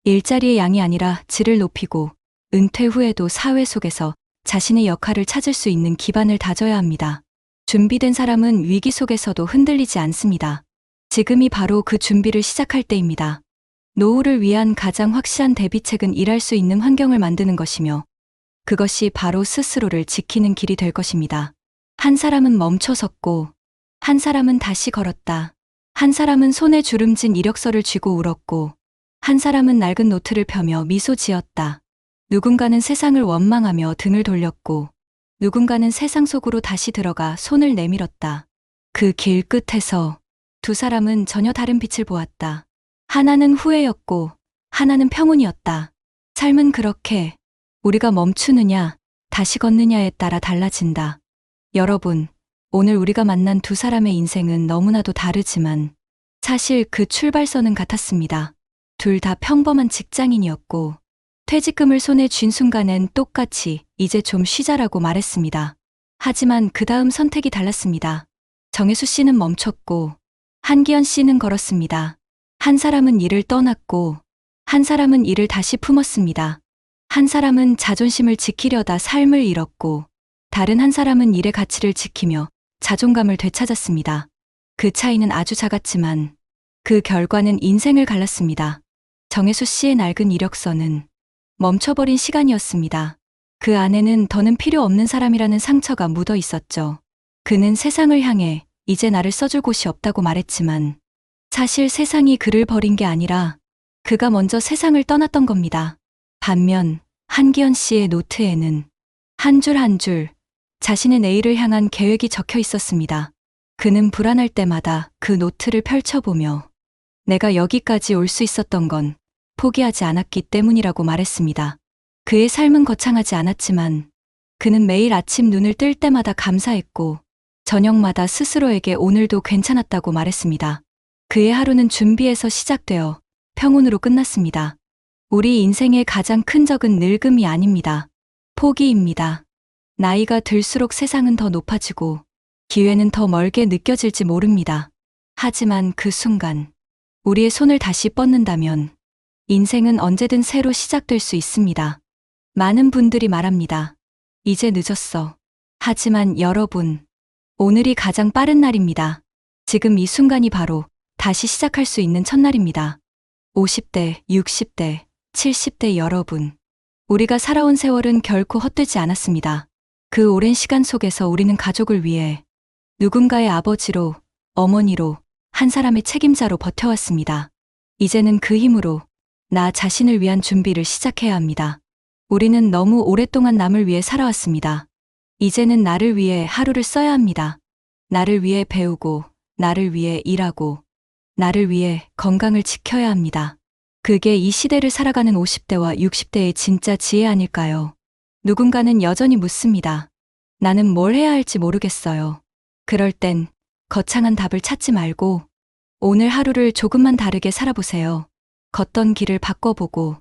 일자리의 양이 아니라 질을 높이고 은퇴 후에도 사회 속에서 자신의 역할을 찾을 수 있는 기반을 다져야 합니다. 준비된 사람은 위기 속에서도 흔들리지 않습니다. 지금이 바로 그 준비를 시작할 때입니다. 노후를 위한 가장 확실한 대비책은 일할 수 있는 환경을 만드는 것이며, 그것이 바로 스스로를 지키는 길이 될 것입니다. 한 사람은 멈춰 섰고, 한 사람은 다시 걸었다. 한 사람은 손에 주름진 이력서를 쥐고 울었고, 한 사람은 낡은 노트를 펴며 미소 지었다. 누군가는 세상을 원망하며 등을 돌렸고, 누군가는 세상 속으로 다시 들어가 손을 내밀었다. 그 길 끝에서 두 사람은 전혀 다른 빛을 보았다. 하나는 후회였고, 하나는 평온이었다. 삶은 그렇게 우리가 멈추느냐, 다시 걷느냐에 따라 달라진다. 여러분, 오늘 우리가 만난 두 사람의 인생은 너무나도 다르지만 사실 그 출발선은 같았습니다. 둘 다 평범한 직장인이었고, 퇴직금을 손에 쥔 순간엔 똑같이 이제 좀 쉬자라고 말했습니다. 하지만 그 다음 선택이 달랐습니다. 정혜수 씨는 멈췄고, 한기현 씨는 걸었습니다. 한 사람은 일을 떠났고, 한 사람은 일을 다시 품었습니다. 한 사람은 자존심을 지키려다 삶을 잃었고, 다른 한 사람은 일의 가치를 지키며 자존감을 되찾았습니다. 그 차이는 아주 작았지만 그 결과는 인생을 갈랐습니다. 정혜수 씨의 낡은 이력서는 멈춰버린 시간이었습니다. 그 안에는 더는 필요 없는 사람이라는 상처가 묻어 있었죠. 그는 세상을 향해 이제 나를 써줄 곳이 없다고 말했지만 사실 세상이 그를 버린 게 아니라 그가 먼저 세상을 떠났던 겁니다. 반면 한기현 씨의 노트에는 한 줄 한 줄 자신의 내일을 향한 계획이 적혀 있었습니다. 그는 불안할 때마다 그 노트를 펼쳐보며 내가 여기까지 올 수 있었던 건 포기하지 않았기 때문이라고 말했습니다. 그의 삶은 거창하지 않았지만 그는 매일 아침 눈을 뜰 때마다 감사했고 저녁마다 스스로에게 오늘도 괜찮았다고 말했습니다. 그의 하루는 준비에서 시작되어 평온으로 끝났습니다. 우리 인생의 가장 큰 적은 늙음이 아닙니다. 포기입니다. 나이가 들수록 세상은 더 높아지고 기회는 더 멀게 느껴질지 모릅니다. 하지만 그 순간 우리의 손을 다시 뻗는다면 인생은 언제든 새로 시작될 수 있습니다. 많은 분들이 말합니다. 이제 늦었어. 하지만 여러분, 오늘이 가장 빠른 날입니다. 지금 이 순간이 바로 다시 시작할 수 있는 첫날입니다. 50대, 60대, 70대 여러분, 우리가 살아온 세월은 결코 헛되지 않았습니다. 그 오랜 시간 속에서 우리는 가족을 위해 누군가의 아버지로, 어머니로, 한 사람의 책임자로 버텨왔습니다. 이제는 그 힘으로 나 자신을 위한 준비를 시작해야 합니다. 우리는 너무 오랫동안 남을 위해 살아왔습니다. 이제는 나를 위해 하루를 써야 합니다. 나를 위해 배우고, 나를 위해 일하고, 나를 위해 건강을 지켜야 합니다. 그게 이 시대를 살아가는 50대와 60대의 진짜 지혜 아닐까요? 누군가는 여전히 묻습니다. 나는 뭘 해야 할지 모르겠어요. 그럴 땐 거창한 답을 찾지 말고 오늘 하루를 조금만 다르게 살아보세요. 걷던 길을 바꿔보고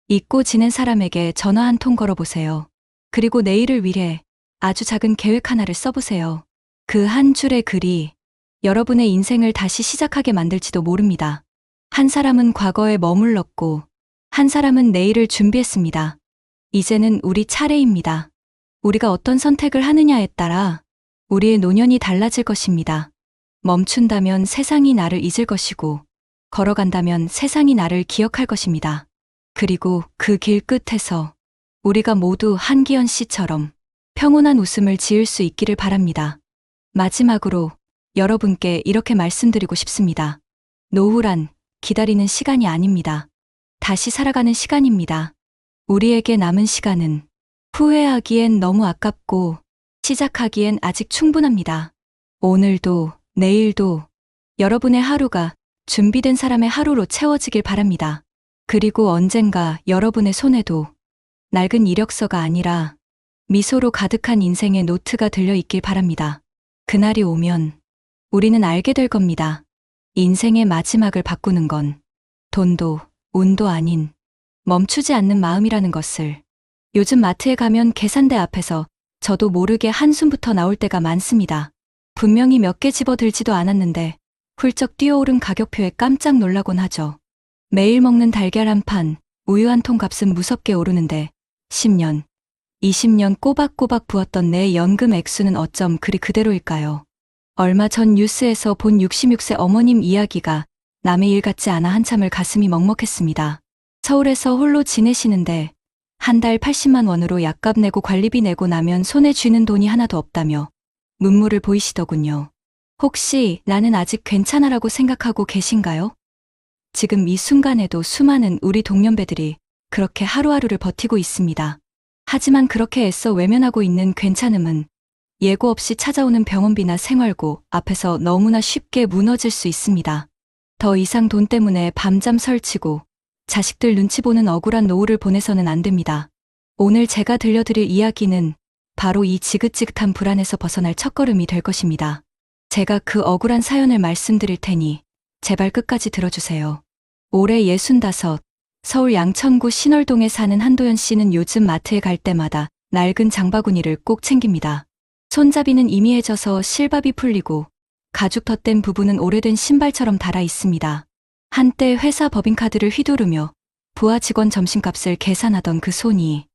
잊고 지낸 사람에게 전화 한 통 걸어보세요. 그리고 내일을 위해 아주 작은 계획 하나를 써보세요. 그 한 줄의 글이 여러분의 인생을 다시 시작하게 만들지도 모릅니다. 한 사람은 과거에 머물렀고 한 사람은 내일을 준비했습니다. 이제는 우리 차례입니다. 우리가 어떤 선택을 하느냐에 따라 우리의 노년이 달라질 것입니다. 멈춘다면 세상이 나를 잊을 것이고 걸어간다면 세상이 나를 기억할 것입니다. 그리고 그 길 끝에서 우리가 모두 한기현 씨처럼 평온한 웃음을 지을 수 있기를 바랍니다. 마지막으로 여러분께 이렇게 말씀드리고 싶습니다. 노후란 기다리는 시간이 아닙니다. 다시 살아가는 시간입니다. 우리에게 남은 시간은 후회하기엔 너무 아깝고 시작하기엔 아직 충분합니다. 오늘도 내일도 여러분의 하루가 준비된 사람의 하루로 채워지길 바랍니다. 그리고 언젠가 여러분의 손에도 낡은 이력서가 아니라 미소로 가득한 인생의 노트가 들려 있길 바랍니다. 그날이 오면 우리는 알게 될 겁니다. 인생의 마지막을 바꾸는 건 돈도 운도 아닌 멈추지 않는 마음이라는 것을. 요즘 마트에 가면 계산대 앞에서 저도 모르게 한숨부터 나올 때가 많습니다. 분명히 몇 개 집어들지도 않았는데 훌쩍 뛰어오른 가격표에 깜짝 놀라곤 하죠. 매일 먹는 달걀 한 판, 우유 한 통 값은 무섭게 오르는데 10년, 20년 꼬박꼬박 부었던 내 연금 액수는 어쩜 그리 그대로일까요? 얼마 전 뉴스에서 본 66세 어머님 이야기가 남의 일 같지 않아 한참을 가슴이 먹먹했습니다. 서울에서 홀로 지내시는데 한 달 80만 원으로 약값 내고 관리비 내고 나면 손에 쥐는 돈이 하나도 없다며 눈물을 보이시더군요. 혹시 나는 아직 괜찮아라고 생각하고 계신가요? 지금 이 순간에도 수많은 우리 동년배들이 그렇게 하루하루를 버티고 있습니다. 하지만 그렇게 애써 외면하고 있는 괜찮음은 예고 없이 찾아오는 병원비나 생활고 앞에서 너무나 쉽게 무너질 수 있습니다. 더 이상 돈 때문에 밤잠 설치고 자식들 눈치 보는 억울한 노후를 보내서는 안 됩니다. 오늘 제가 들려드릴 이야기는 바로 이 지긋지긋한 불안에서 벗어날 첫걸음이 될 것입니다. 제가 그 억울한 사연을 말씀드릴 테니 제발 끝까지 들어주세요. 올해 65, 서울 양천구 신월동에 사는 한도연 씨는 요즘 마트에 갈 때마다 낡은 장바구니를 꼭 챙깁니다. 손잡이는 이미해져서 실밥이 풀리고 가죽 덧댄 부분은 오래된 신발처럼 닳아 있습니다. 한때 회사 법인카드를 휘두르며 부하 직원 점심값을 계산하던 그 손이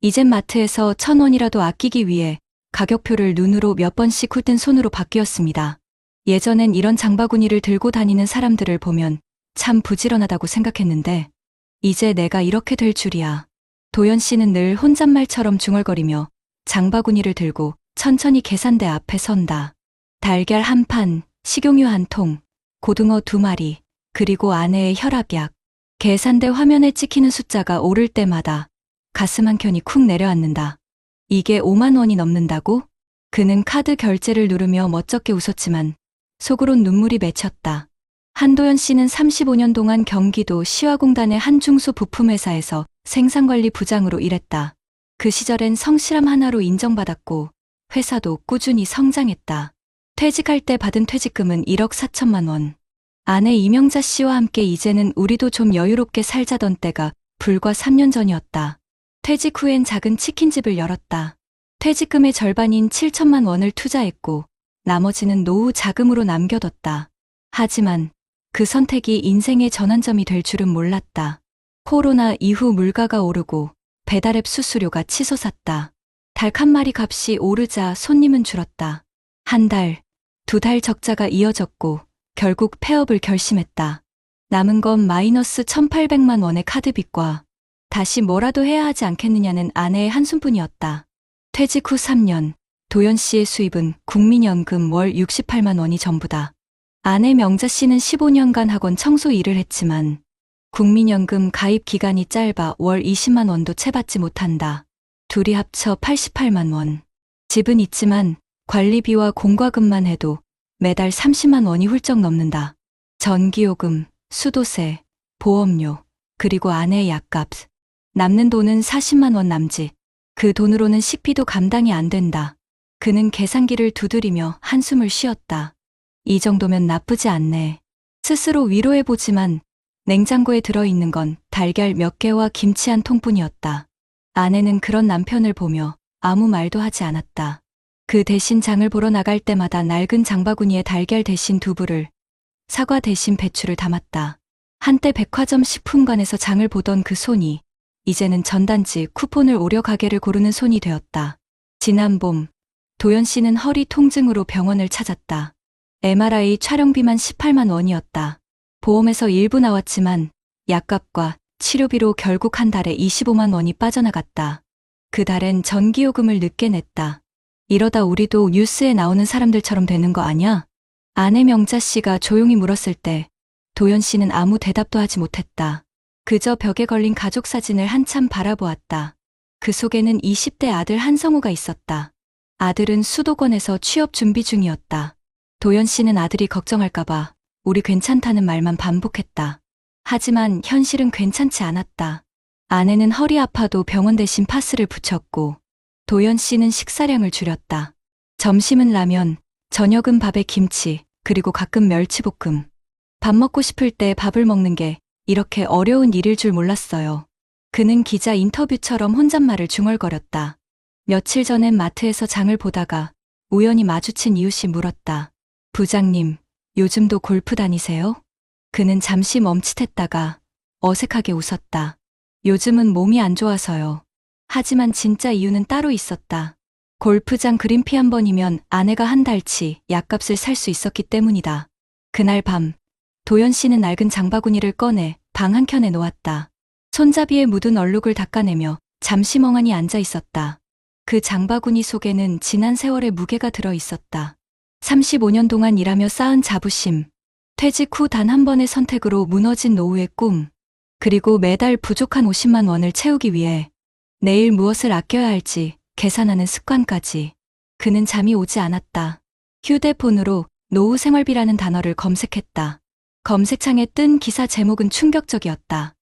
이젠 마트에서 1,000원이라도 아끼기 위해 가격표를 눈으로 몇 번씩 훑은 손으로 바뀌었습니다. 예전엔 이런 장바구니를 들고 다니는 사람들을 보면 참 부지런하다고 생각했는데 이제 내가 이렇게 될 줄이야. 도연 씨는 늘 혼잣말처럼 중얼거리며 장바구니를 들고 천천히 계산대 앞에 선다. 달걀 한 판, 식용유 한 통, 고등어 2마리, 그리고 아내의 혈압약. 계산대 화면에 찍히는 숫자가 오를 때마다 가슴 한켠이 쿵 내려앉는다. 이게 5만 원이 넘는다고? 그는 카드 결제를 누르며 멋쩍게 웃었지만 속으론 눈물이 맺혔다. 한도연 씨는 35년 동안 경기도 시화공단의 한 중소 부품회사에서 생산관리 부장으로 일했다. 그 시절엔 성실함 하나로 인정받았고 회사도 꾸준히 성장했다. 퇴직할 때 받은 퇴직금은 1억 4천만 원. 아내 이명자 씨와 함께 이제는 우리도 좀 여유롭게 살자던 때가 불과 3년 전이었다. 퇴직 후엔 작은 치킨집을 열었다. 퇴직금의 절반인 7천만 원을 투자했고 나머지는 노후 자금으로 남겨뒀다. 하지만 그 선택이 인생의 전환점이 될 줄은 몰랐다. 코로나 이후 물가가 오르고 배달앱 수수료가 치솟았다. 닭 한 마리 값이 오르자 손님은 줄었다. 한 달, 2달 적자가 이어졌고 결국 폐업을 결심했다. 남은 건 마이너스 1,800만 원의 카드빚과 다시 뭐라도 해야 하지 않겠느냐는 아내의 한숨뿐이었다. 퇴직 후 3년, 도연 씨의 수입은 국민연금 월 68만 원이 전부다. 아내 명자 씨는 15년간 학원 청소 일을 했지만 국민연금 가입 기간이 짧아 월 20만 원도 채 받지 못한다. 둘이 합쳐 88만 원. 집은 있지만 관리비와 공과금만 해도 매달 30만 원이 훌쩍 넘는다. 전기요금, 수도세, 보험료, 그리고 아내의 약값. 남는 돈은 40만 원 남짓. 그 돈으로는 식비도 감당이 안 된다. 그는 계산기를 두드리며 한숨을 쉬었다. 이 정도면 나쁘지 않네. 스스로 위로해보지만 냉장고에 들어있는 건 달걀 몇 개와 김치 한 통뿐이었다. 아내는 그런 남편을 보며 아무 말도 하지 않았다. 그 대신 장을 보러 나갈 때마다 낡은 장바구니에 달걀 대신 두부를, 사과 대신 배추를 담았다. 한때 백화점 식품관에서 장을 보던 그 손이 이제는 전단지 쿠폰을 오려 가게를 고르는 손이 되었다. 지난 봄, 도연 씨는 허리 통증으로 병원을 찾았다. MRI 촬영비만 18만 원이었다. 보험에서 일부 나왔지만 약값과 치료비로 결국 한 달에 25만 원이 빠져나갔다. 그 달엔 전기요금을 늦게 냈다. 이러다 우리도 뉴스에 나오는 사람들처럼 되는 거 아냐? 아내 명자 씨가 조용히 물었을 때 도연 씨는 아무 대답도 하지 못했다. 그저 벽에 걸린 가족 사진을 한참 바라보았다. 그 속에는 20대 아들 한성우가 있었다. 아들은 수도권에서 취업 준비 중이었다. 도연 씨는 아들이 걱정할까봐 우리 괜찮다는 말만 반복했다. 하지만 현실은 괜찮지 않았다. 아내는 허리 아파도 병원 대신 파스를 붙였고 도연 씨는 식사량을 줄였다. 점심은 라면, 저녁은 밥에 김치, 그리고 가끔 멸치볶음. 밥 먹고 싶을 때 밥을 먹는 게 이렇게 어려운 일일 줄 몰랐어요. 그는 기자 인터뷰처럼 혼잣말을 중얼거렸다. 며칠 전엔 마트에서 장을 보다가 우연히 마주친 이웃이 물었다. 부장님, 요즘도 골프 다니세요? 그는 잠시 멈칫했다가 어색하게 웃었다. 요즘은 몸이 안 좋아서요. 하지만 진짜 이유는 따로 있었다. 골프장 그린피 한 번이면 아내가 한 달치 약값을 살 수 있었기 때문이다. 그날 밤, 도연 씨는 낡은 장바구니를 꺼내 방 한켠에 놓았다. 손잡이에 묻은 얼룩을 닦아내며 잠시 멍하니 앉아 있었다. 그 장바구니 속에는 지난 세월의 무게가 들어 있었다. 35년 동안 일하며 쌓은 자부심, 퇴직 후 단 한 번의 선택으로 무너진 노후의 꿈, 그리고 매달 부족한 50만 원을 채우기 위해 내일 무엇을 아껴야 할지 계산하는 습관까지. 그는 잠이 오지 않았다. 휴대폰으로 노후 생활비라는 단어를 검색했다. 검색창에 뜬 기사 제목은 충격적이었다.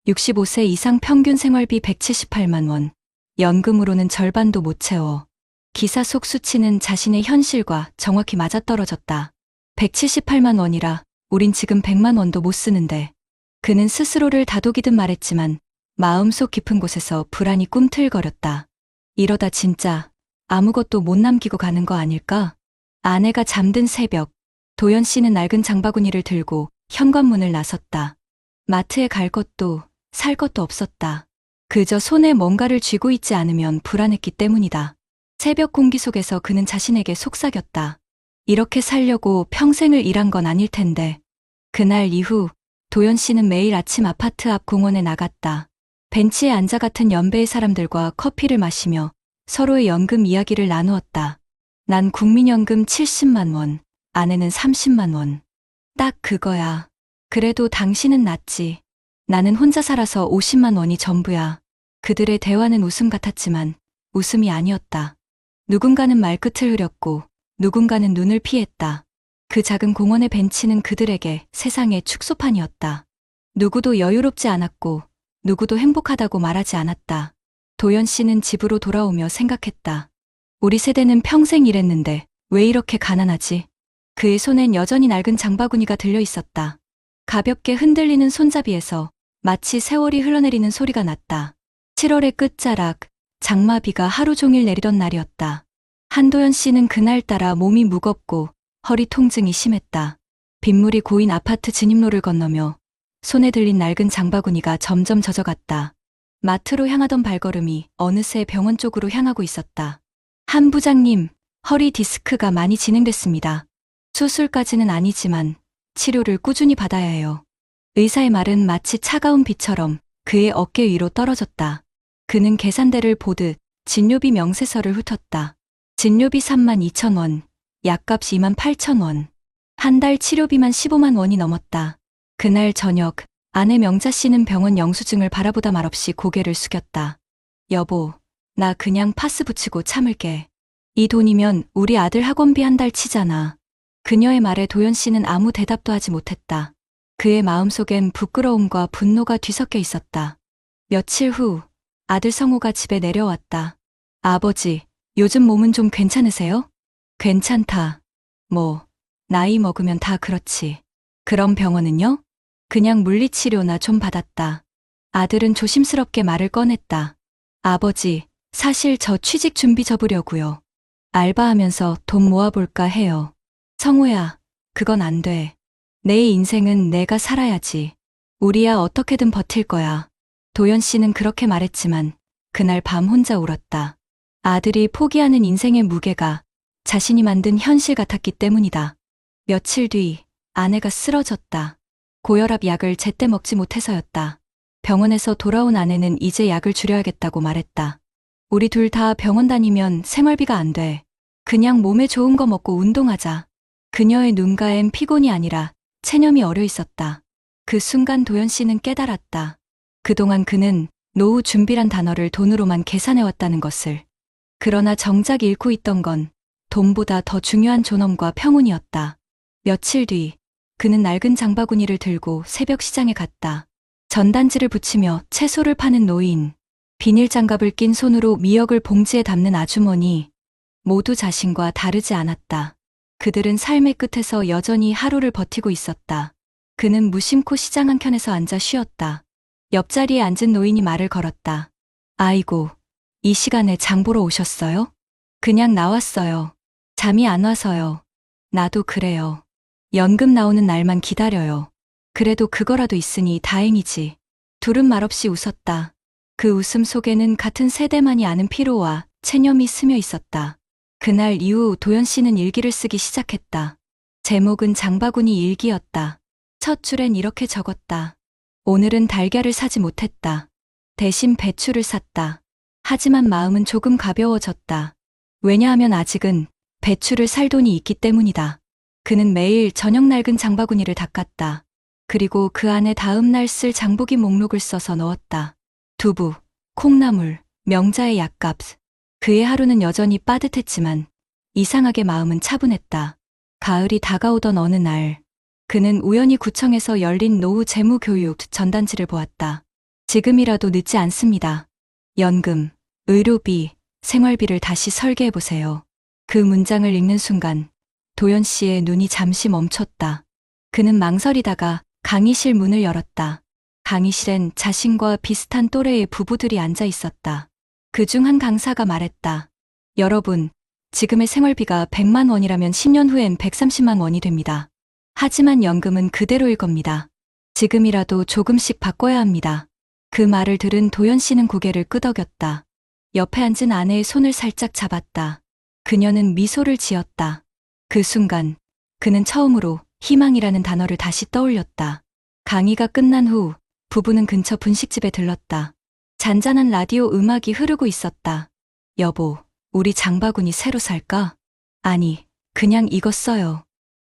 65세 이상 평균 생활비 178만 원. 연금으로는 절반도 못 채워. 기사 속 수치는 자신의 현실과 정확히 맞아떨어졌다. 178만 원이라 우린 지금 100만 원도 못 쓰는데. 그는 스스로를 다독이듯 말했지만 마음속 깊은 곳에서 불안이 꿈틀거렸다. 이러다 진짜 아무것도 못 남기고 가는 거 아닐까? 아내가 잠든 새벽, 도연 씨는 낡은 장바구니를 들고 현관문을 나섰다. 마트에 갈 것도 살 것도 없었다. 그저 손에 뭔가를 쥐고 있지 않으면 불안했기 때문이다. 새벽 공기 속에서 그는 자신에게 속삭였다. 이렇게 살려고 평생을 일한 건 아닐 텐데. 그날 이후 도연 씨는 매일 아침 아파트 앞 공원에 나갔다. 벤치에 앉아 같은 연배의 사람들과 커피를 마시며 서로의 연금 이야기를 나누었다. 난 국민연금 70만 원, 아내는 30만 원. 딱 그거야. 그래도 당신은 낫지. 나는 혼자 살아서 50만 원이 전부야. 그들의 대화는 웃음 같았지만 웃음이 아니었다. 누군가는 말끝을 흐렸고 누군가는 눈을 피했다. 그 작은 공원의 벤치는 그들에게 세상의 축소판이었다. 누구도 여유롭지 않았고 누구도 행복하다고 말하지 않았다. 도연 씨는 집으로 돌아오며 생각했다. 우리 세대는 평생 일했는데 왜 이렇게 가난하지? 그의 손엔 여전히 낡은 장바구니가 들려 있었다. 가볍게 흔들리는 손잡이에서 마치 세월이 흘러내리는 소리가 났다. 7월의 끝자락, 장마비가 하루 종일 내리던 날이었다. 한도연 씨는 그날따라 몸이 무겁고 허리 통증이 심했다. 빗물이 고인 아파트 진입로를 건너며 손에 들린 낡은 장바구니가 점점 젖어갔다. 마트로 향하던 발걸음이 어느새 병원 쪽으로 향하고 있었다. 한 부장님, 허리 디스크가 많이 진행됐습니다. 수술까지는 아니지만 치료를 꾸준히 받아야 해요. 의사의 말은 마치 차가운 비처럼 그의 어깨 위로 떨어졌다. 그는 계산대를 보듯 진료비 명세서를 훑었다. 진료비 32,000원, 약값 28,000원. 한 달 치료비만 15만 원이 넘었다. 그날 저녁, 아내 명자 씨는 병원 영수증을 바라보다 말없이 고개를 숙였다. 여보, 나 그냥 파스 붙이고 참을게. 이 돈이면 우리 아들 학원비 한 달 치잖아. 그녀의 말에 도연 씨는 아무 대답도 하지 못했다. 그의 마음속엔 부끄러움과 분노가 뒤섞여 있었다. 며칠 후, 아들 성우가 집에 내려왔다. 아버지, 요즘 몸은 좀 괜찮으세요? 괜찮다. 뭐, 나이 먹으면 다 그렇지. 그럼 병원은요? 그냥 물리치료나 좀 받았다. 아들은 조심스럽게 말을 꺼냈다. 아버지, 사실 저 취직 준비 접으려고요. 알바하면서 돈 모아볼까 해요. 성우야, 그건 안 돼. 내 인생은 내가 살아야지. 우리야 어떻게든 버틸 거야. 도연 씨는 그렇게 말했지만 그날 밤 혼자 울었다. 아들이 포기하는 인생의 무게가 자신이 만든 현실 같았기 때문이다. 며칠 뒤 아내가 쓰러졌다. 고혈압 약을 제때 먹지 못해서였다. 병원에서 돌아온 아내는 이제 약을 줄여야겠다고 말했다. 우리 둘 다 병원 다니면 생활비가 안 돼. 그냥 몸에 좋은 거 먹고 운동하자. 그녀의 눈가엔 피곤이 아니라 체념이 어려 있었다. 그 순간 도연 씨는 깨달았다. 그동안 그는 노후 준비란 단어를 돈으로만 계산해왔다는 것을. 그러나 정작 잃고 있던 건 돈보다 더 중요한 존엄과 평온이었다. 며칠 뒤 그는 낡은 장바구니를 들고 새벽 시장에 갔다. 전단지를 붙이며 채소를 파는 노인, 비닐 장갑을 낀 손으로 미역을 봉지에 담는 아주머니, 모두 자신과 다르지 않았다. 그들은 삶의 끝에서 여전히 하루를 버티고 있었다. 그는 무심코 시장 한켠에서 앉아 쉬었다. 옆자리에 앉은 노인이 말을 걸었다. 아이고, 이 시간에 장 보러 오셨어요? 그냥 나왔어요. 잠이 안 와서요. 나도 그래요. 연금 나오는 날만 기다려요. 그래도 그거라도 있으니 다행이지. 둘은 말없이 웃었다. 그 웃음 속에는 같은 세대만이 아는 피로와 체념이 스며 있었다. 그날 이후 도연 씨는 일기를 쓰기 시작했다. 제목은 장바구니 일기였다. 첫 줄엔 이렇게 적었다. 오늘은 달걀을 사지 못했다. 대신 배추를 샀다. 하지만 마음은 조금 가벼워졌다. 왜냐하면 아직은 배추를 살 돈이 있기 때문이다. 그는 매일 저녁 낡은 장바구니를 닦았다. 그리고 그 안에 다음 날 쓸 장보기 목록을 써서 넣었다. 두부, 콩나물, 명자의 약값. 그의 하루는 여전히 빠듯했지만 이상하게 마음은 차분했다. 가을이 다가오던 어느 날, 그는 우연히 구청에서 열린 노후 재무교육 전단지를 보았다. 지금이라도 늦지 않습니다. 연금, 의료비, 생활비를 다시 설계해보세요. 그 문장을 읽는 순간 도연 씨의 눈이 잠시 멈췄다. 그는 망설이다가 강의실 문을 열었다. 강의실엔 자신과 비슷한 또래의 부부들이 앉아 있었다. 그중 한 강사가 말했다. 여러분, 지금의 생활비가 100만 원이라면 10년 후엔 130만 원이 됩니다. 하지만 연금은 그대로일 겁니다. 지금이라도 조금씩 바꿔야 합니다. 그 말을 들은 도연 씨는 고개를 끄덕였다. 옆에 앉은 아내의 손을 살짝 잡았다. 그녀는 미소를 지었다. 그 순간 그는 처음으로 희망이라는 단어를 다시 떠올렸다. 강의가 끝난 후 부부는 근처 분식집에 들렀다. 잔잔한 라디오 음악이 흐르고 있었다. 여보, 우리 장바구니 새로 살까? 아니, 그냥 이거 써요.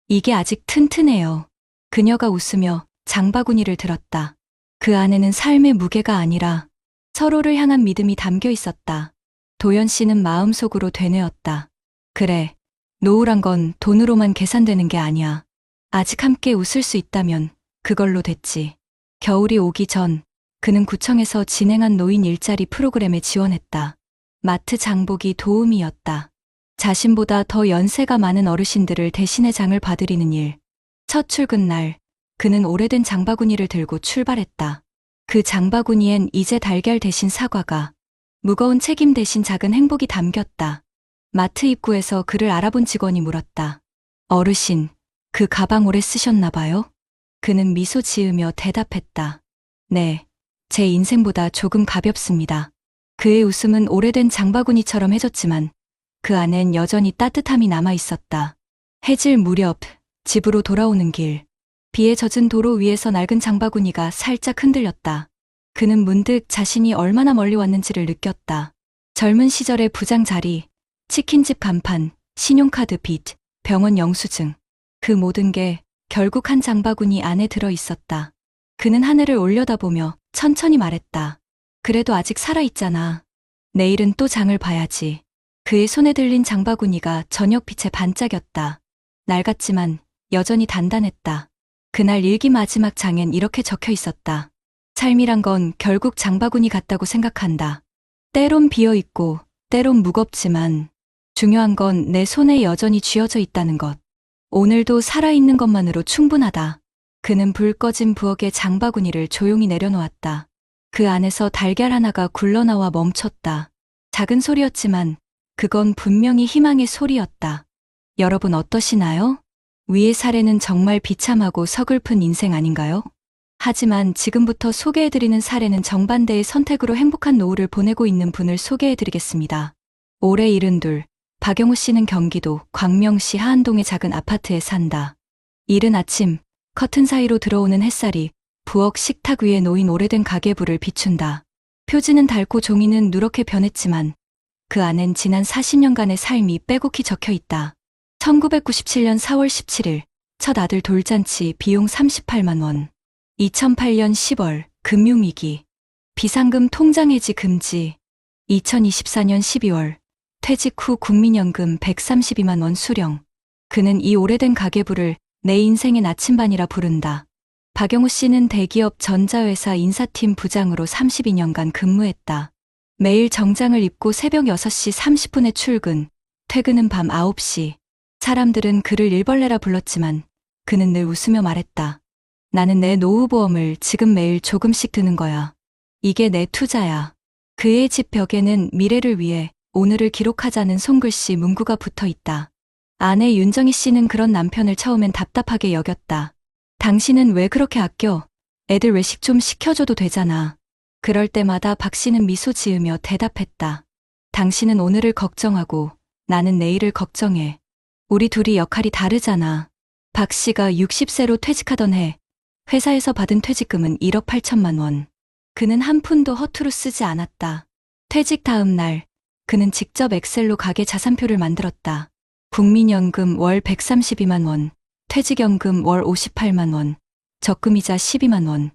이게 아직 튼튼해요. 그녀가 웃으며 장바구니를 들었다. 그 안에는 삶의 무게가 아니라 서로를 향한 믿음이 담겨 있었다. 도연 씨는 마음속으로 되뇌었다. 그래, 노후란 건 돈으로만 계산되는 게 아니야. 아직 함께 웃을 수 있다면 그걸로 됐지. 겨울이 오기 전 그는 구청에서 진행한 노인 일자리 프로그램에 지원했다. 마트 장보기 도우미였다. 자신보다 더 연세가 많은 어르신들을 대신해 장을 봐드리는 일. 첫 출근 날 그는 오래된 장바구니를 들고 출발했다. 그 장바구니엔 이제 달걀 대신 사과가, 무거운 책임 대신 작은 행복이 담겼다. 마트 입구에서 그를 알아본 직원이 물었다. 어르신, 그 가방 오래 쓰셨나 봐요? 그는 미소 지으며 대답했다. 네, 제 인생보다 조금 가볍습니다. 그의 웃음은 오래된 장바구니처럼 해졌지만 그 안엔 여전히 따뜻함이 남아 있었다. 해질 무렵 집으로 돌아오는 길, 비에 젖은 도로 위에서 낡은 장바구니가 살짝 흔들렸다. 그는 문득 자신이 얼마나 멀리 왔는지를 느꼈다. 젊은 시절의 부장 자리, 치킨집 간판, 신용카드 빚, 병원 영수증. 그 모든 게 결국 한 장바구니 안에 들어 있었다. 그는 하늘을 올려다보며 천천히 말했다. 그래도 아직 살아있잖아. 내일은 또 장을 봐야지. 그의 손에 들린 장바구니가 저녁빛에 반짝였다. 낡았지만 여전히 단단했다. 그날 일기 마지막 장엔 이렇게 적혀 있었다. 삶이란 건 결국 장바구니 같다고 생각한다. 때론 비어있고 때론 무겁지만 중요한 건 내 손에 여전히 쥐어져 있다는 것. 오늘도 살아있는 것만으로 충분하다. 그는 불 꺼진 부엌에 장바구니를 조용히 내려놓았다. 그 안에서 달걀 하나가 굴러나와 멈췄다. 작은 소리였지만 그건 분명히 희망의 소리였다. 여러분 어떠시나요? 위의 사례는 정말 비참하고 서글픈 인생 아닌가요? 하지만 지금부터 소개해드리는 사례는 정반대의 선택으로 행복한 노후를 보내고 있는 분을 소개해드리겠습니다. 올해 72, 박영우 씨는 경기도 광명시 하안동의 작은 아파트에 산다. 이른 아침, 커튼 사이로 들어오는 햇살이 부엌 식탁 위에 놓인 오래된 가계부를 비춘다. 표지는 닳고 종이는 누렇게 변했지만 그 안엔 지난 40년간의 삶이 빼곡히 적혀 있다. 1997년 4월 17일 첫 아들 돌잔치 비용 38만 원. 2008년 10월 금융위기. 비상금 통장해지 금지. 2024년 12월 퇴직 후 국민연금 132만 원 수령. 그는 이 오래된 가계부를 내 인생의 나침반이라 부른다. 박영우 씨는 대기업 전자회사 인사팀 부장으로 32년간 근무했다. 매일 정장을 입고 새벽 6시 30분에 출근, 퇴근은 밤 9시. 사람들은 그를 일벌레라 불렀지만 그는 늘 웃으며 말했다. 나는 내 노후보험을 지금 매일 조금씩 드는 거야. 이게 내 투자야. 그의 집 벽에는 미래를 위해 오늘을 기록하자는 손글씨 문구가 붙어 있다. 아내 윤정희 씨는 그런 남편을 처음엔 답답하게 여겼다. 당신은 왜 그렇게 아껴? 애들 외식 좀 시켜줘도 되잖아. 그럴 때마다 박 씨는 미소 지으며 대답했다. 당신은 오늘을 걱정하고 나는 내일을 걱정해. 우리 둘이 역할이 다르잖아. 박 씨가 60세로 퇴직하던 해 회사에서 받은 퇴직금은 1억 8천만 원. 그는 한 푼도 허투루 쓰지 않았다. 퇴직 다음 날 그는 직접 엑셀로 가계 자산표를 만들었다. 국민연금 월 132만 원, 퇴직연금 월 58만 원, 적금이자 12만 원,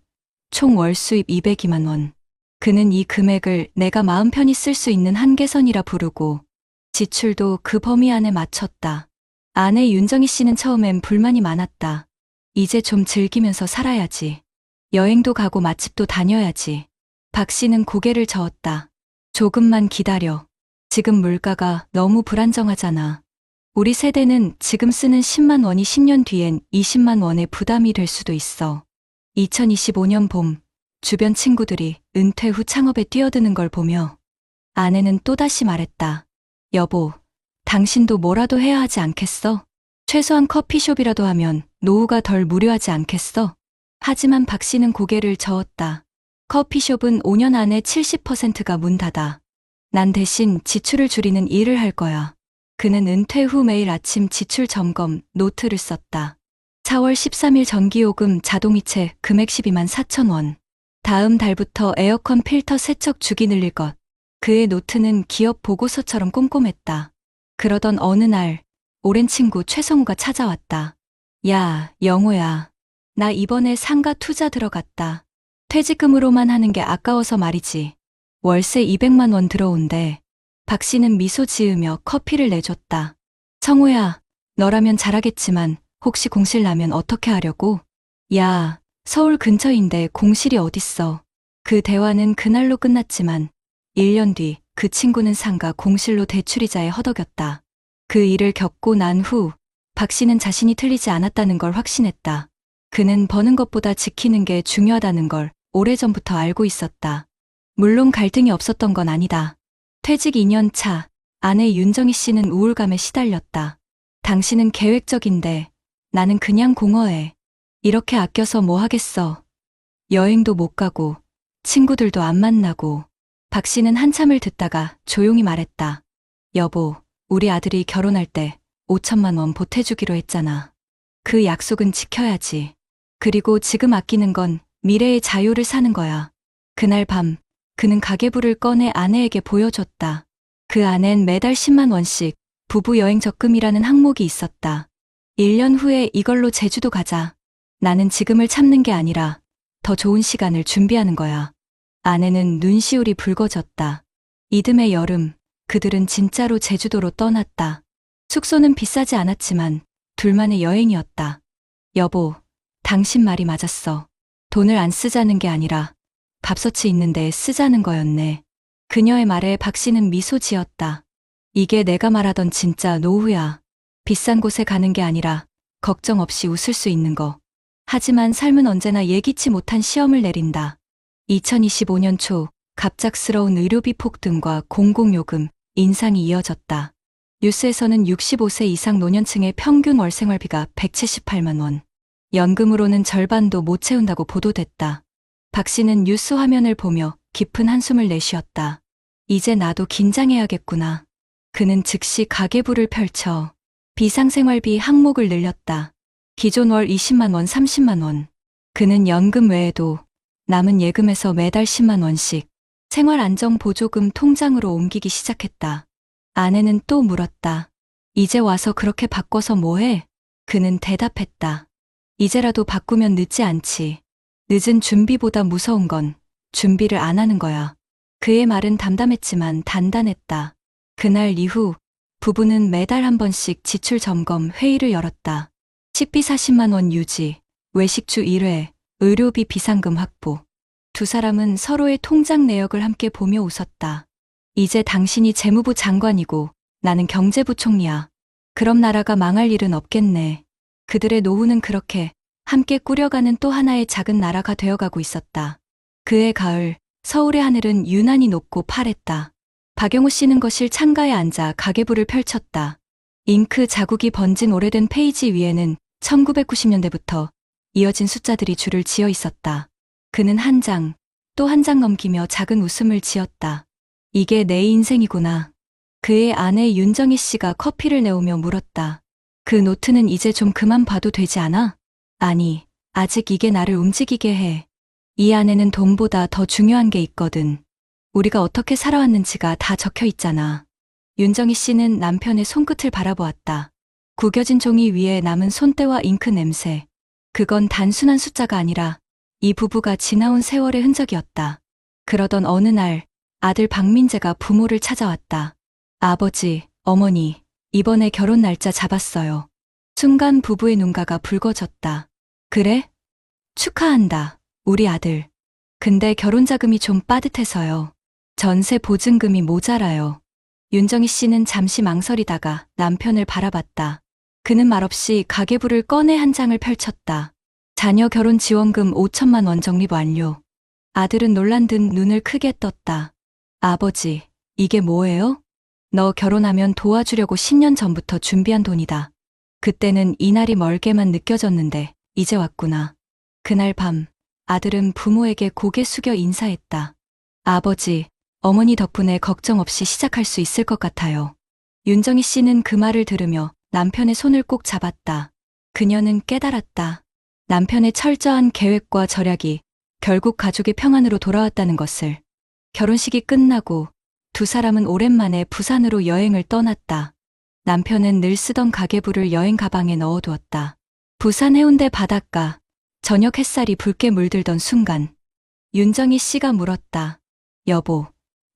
총 월 수입 202만 원. 그는 이 금액을 내가 마음 편히 쓸 수 있는 한계선이라 부르고 지출도 그 범위 안에 맞췄다. 아내 윤정희 씨는 처음엔 불만이 많았다. 이제 좀 즐기면서 살아야지. 여행도 가고 맛집도 다녀야지. 박 씨는 고개를 저었다. 조금만 기다려. 지금 물가가 너무 불안정하잖아. 우리 세대는 지금 쓰는 10만 원이 10년 뒤엔 20만 원의 부담이 될 수도 있어. 2025년 봄, 주변 친구들이 은퇴 후 창업에 뛰어드는 걸 보며 아내는 또다시 말했다. 여보, 당신도 뭐라도 해야 하지 않겠어? 최소한 커피숍이라도 하면 노후가 덜 무료하지 않겠어? 하지만 박 씨는 고개를 저었다. 커피숍은 5년 안에 70%가 문 닫아. 난 대신 지출을 줄이는 일을 할 거야. 그는 은퇴 후 매일 아침 지출 점검 노트를 썼다. 4월 13일 전기요금 자동이체 금액 12만 4천 원. 다음 달부터 에어컨 필터 세척 주기 늘릴 것. 그의 노트는 기업 보고서처럼 꼼꼼했다. 그러던 어느 날 오랜 친구 최성우가 찾아왔다. 야, 영호야. 나 이번에 상가 투자 들어갔다. 퇴직금으로만 하는 게 아까워서 말이지. 월세 200만 원 들어온대. 박 씨는 미소 지으며 커피를 내줬다. 성우야, 너라면 잘하겠지만 혹시 공실 나면 어떻게 하려고? 야, 서울 근처인데 공실이 어딨어. 그 대화는 그날로 끝났지만 1년 뒤 그 친구는 상가 공실로 대출이자에 허덕였다. 그 일을 겪고 난 후 박 씨는 자신이 틀리지 않았다는 걸 확신했다. 그는 버는 것보다 지키는 게 중요하다는 걸 오래전부터 알고 있었다. 물론 갈등이 없었던 건 아니다. 퇴직 2년 차 아내 윤정희 씨는 우울감에 시달렸다. 당신은 계획적인데 나는 그냥 공허해. 이렇게 아껴서 뭐 하겠어. 여행도 못 가고 친구들도 안 만나고. 박 씨는 한참을 듣다가 조용히 말했다. 여보, 우리 아들이 결혼할 때 5천만 원 보태주기로 했잖아. 그 약속은 지켜야지. 그리고 지금 아끼는 건 미래의 자유를 사는 거야. 그날 밤 그는 가계부를 꺼내 아내에게 보여줬다. 그 안엔 매달 10만 원씩 부부 여행 적금이라는 항목이 있었다. 1년 후에 이걸로 제주도 가자. 나는 지금을 참는 게 아니라 더 좋은 시간을 준비하는 거야. 아내는 눈시울이 붉어졌다. 이듬해 여름, 그들은 진짜로 제주도로 떠났다. 숙소는 비싸지 않았지만 둘만의 여행이었다. 여보, 당신 말이 맞았어. 돈을 안 쓰자는 게 아니라 밥솥이 있는데 쓰자는 거였네. 그녀의 말에 박 씨는 미소 지었다. 이게 내가 말하던 진짜 노후야. 비싼 곳에 가는 게 아니라 걱정 없이 웃을 수 있는 거. 하지만 삶은 언제나 예기치 못한 시험을 내린다. 2025년 초 갑작스러운 의료비 폭등과 공공요금 인상이 이어졌다. 뉴스에서는 65세 이상 노년층의 평균 월 생활비가 178만 원. 연금으로는 절반도 못 채운다고 보도됐다. 박 씨는 뉴스 화면을 보며 깊은 한숨을 내쉬었다. 이제 나도 긴장해야겠구나. 그는 즉시 가계부를 펼쳐 비상생활비 항목을 늘렸다. 기존 월 20만 원, 30만 원. 그는 연금 외에도 남은 예금에서 매달 10만 원씩 생활안정보조금 통장으로 옮기기 시작했다. 아내는 또 물었다. 이제 와서 그렇게 바꿔서 뭐해? 그는 대답했다. 이제라도 바꾸면 늦지 않지. 늦은 준비보다 무서운 건 준비를 안 하는 거야. 그의 말은 담담했지만 단단했다. 그날 이후 부부는 매달 한 번씩 지출 점검 회의를 열었다. 식비 40만 원 유지, 외식주 1회, 의료비 비상금 확보. 두 사람은 서로의 통장 내역을 함께 보며 웃었다. 이제 당신이 재무부 장관이고 나는 경제부총리야. 그럼 나라가 망할 일은 없겠네. 그들의 노후는 그렇게 함께 꾸려가는 또 하나의 작은 나라가 되어가고 있었다. 그해 가을, 서울의 하늘은 유난히 높고 파랬다. 박영우 씨는 거실 창가에 앉아 가계부를 펼쳤다. 잉크 자국이 번진 오래된 페이지 위에는 1990년대부터 이어진 숫자들이 줄을 지어 있었다. 그는 한 장, 또 한 장 넘기며 작은 웃음을 지었다. 이게 내 인생이구나. 그의 아내 윤정희 씨가 커피를 내오며 물었다. 그 노트는 이제 좀 그만 봐도 되지 않아? 아니, 아직 이게 나를 움직이게 해. 이 안에는 돈보다 더 중요한 게 있거든. 우리가 어떻게 살아왔는지가 다 적혀 있잖아. 윤정희 씨는 남편의 손끝을 바라보았다. 구겨진 종이 위에 남은 손때와 잉크 냄새. 그건 단순한 숫자가 아니라 이 부부가 지나온 세월의 흔적이었다. 그러던 어느 날 아들 박민재가 부모를 찾아왔다. 아버지, 어머니, 이번에 결혼 날짜 잡았어요. 순간 부부의 눈가가 붉어졌다. 그래? 축하한다, 우리 아들. 근데 결혼 자금이 좀 빠듯해서요. 전세 보증금이 모자라요. 윤정희 씨는 잠시 망설이다가 남편을 바라봤다. 그는 말없이 가계부를 꺼내 한 장을 펼쳤다. 자녀 결혼 지원금 5천만 원 적립 완료. 아들은 놀란 듯 눈을 크게 떴다. 아버지, 이게 뭐예요? 너 결혼하면 도와주려고 10년 전부터 준비한 돈이다. 그때는 이날이 멀게만 느껴졌는데 이제 왔구나. 그날 밤 아들은 부모에게 고개 숙여 인사했다. 아버지, 어머니 덕분에 걱정 없이 시작할 수 있을 것 같아요. 윤정희 씨는 그 말을 들으며 남편의 손을 꼭 잡았다. 그녀는 깨달았다. 남편의 철저한 계획과 절약이 결국 가족의 평안으로 돌아왔다는 것을. 결혼식이 끝나고 두 사람은 오랜만에 부산으로 여행을 떠났다. 남편은 늘 쓰던 가계부를 여행 가방에 넣어두었다. 부산 해운대 바닷가, 저녁 햇살이 붉게 물들던 순간 윤정희 씨가 물었다. 여보,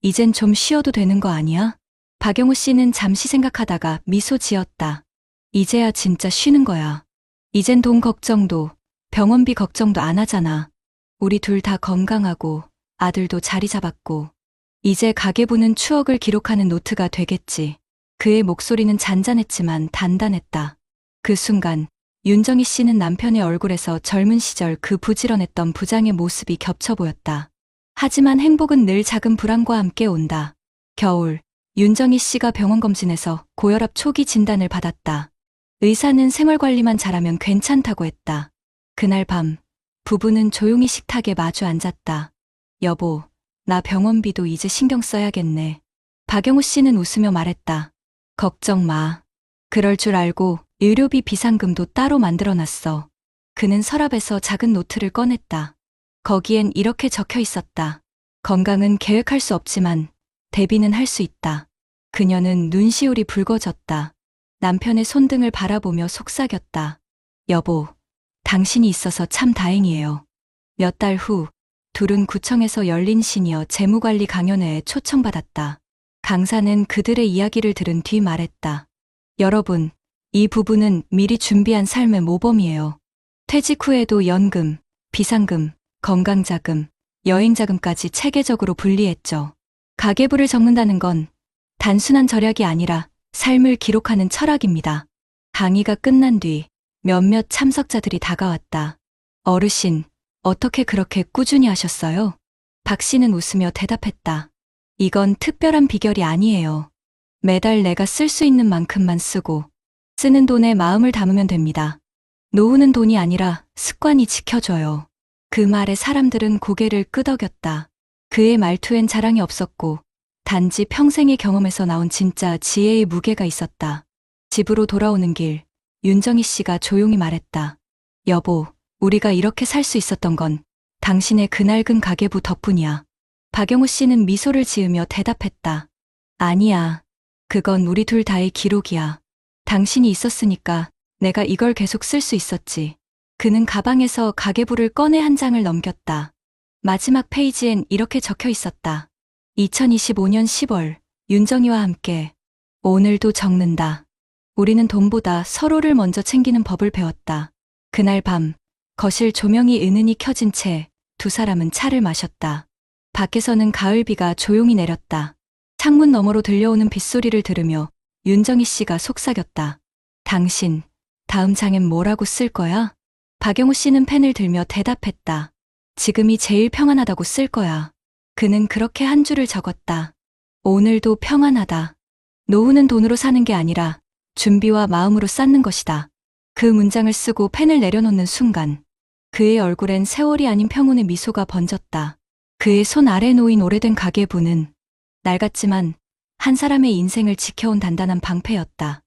이젠 좀 쉬어도 되는 거 아니야? 박영우 씨는 잠시 생각하다가 미소 지었다. 이제야 진짜 쉬는 거야. 이젠 돈 걱정도 병원비 걱정도 안 하잖아. 우리 둘 다 건강하고 아들도 자리 잡았고 이제 가계부는 추억을 기록하는 노트가 되겠지. 그의 목소리는 잔잔했지만 단단했다. 그 순간 윤정희 씨는 남편의 얼굴에서 젊은 시절 그 부지런했던 부장의 모습이 겹쳐 보였다. 하지만 행복은 늘 작은 불안과 함께 온다. 겨울, 윤정희 씨가 병원 검진에서 고혈압 초기 진단을 받았다. 의사는 생활관리만 잘하면 괜찮다고 했다. 그날 밤, 부부는 조용히 식탁에 마주 앉았다. 여보, 나 병원비도 이제 신경 써야겠네. 박영우 씨는 웃으며 말했다. 걱정 마. 그럴 줄 알고 의료비 비상금도 따로 만들어놨어. 그는 서랍에서 작은 노트를 꺼냈다. 거기엔 이렇게 적혀 있었다. 건강은 계획할 수 없지만 대비는 할 수 있다. 그녀는 눈시울이 붉어졌다. 남편의 손등을 바라보며 속삭였다. 여보, 당신이 있어서 참 다행이에요. 몇 달 후, 둘은 구청에서 열린 시니어 재무관리 강연회에 초청받았다. 강사는 그들의 이야기를 들은 뒤 말했다. 여러분, 이 부부는 미리 준비한 삶의 모범이에요. 퇴직 후에도 연금, 비상금, 건강자금, 여행자금까지 체계적으로 분리했죠. 가계부를 적는다는 건 단순한 절약이 아니라 삶을 기록하는 철학입니다. 강의가 끝난 뒤 몇몇 참석자들이 다가왔다. 어르신, 어떻게 그렇게 꾸준히 하셨어요? 박 씨는 웃으며 대답했다. 이건 특별한 비결이 아니에요. 매달 내가 쓸 수 있는 만큼만 쓰고 쓰는 돈에 마음을 담으면 됩니다. 노후는 돈이 아니라 습관이 지켜줘요. 그 말에 사람들은 고개를 끄덕였다. 그의 말투엔 자랑이 없었고 단지 평생의 경험에서 나온 진짜 지혜의 무게가 있었다. 집으로 돌아오는 길, 윤정희 씨가 조용히 말했다. 여보, 우리가 이렇게 살 수 있었던 건 당신의 그 낡은 가계부 덕분이야. 박영우 씨는 미소를 지으며 대답했다. 아니야. 그건 우리 둘 다의 기록이야. 당신이 있었으니까 내가 이걸 계속 쓸 수 있었지. 그는 가방에서 가계부를 꺼내 한 장을 넘겼다. 마지막 페이지엔 이렇게 적혀 있었다. 2025년 10월, 윤정이와 함께. 오늘도 적는다. 우리는 돈보다 서로를 먼저 챙기는 법을 배웠다. 그날 밤, 거실 조명이 은은히 켜진 채 두 사람은 차를 마셨다. 밖에서는 가을비가 조용히 내렸다. 창문 너머로 들려오는 빗소리를 들으며 윤정희 씨가 속삭였다. 당신, 다음 장엔 뭐라고 쓸 거야? 박영우 씨는 펜을 들며 대답했다. 지금이 제일 평안하다고 쓸 거야. 그는 그렇게 한 줄을 적었다. 오늘도 평안하다. 노후는 돈으로 사는 게 아니라 준비와 마음으로 쌓는 것이다. 그 문장을 쓰고 펜을 내려놓는 순간 그의 얼굴엔 세월이 아닌 평온의 미소가 번졌다. 그의 손 아래 놓인 오래된 가계부는 낡았지만 한 사람의 인생을 지켜온 단단한 방패였다.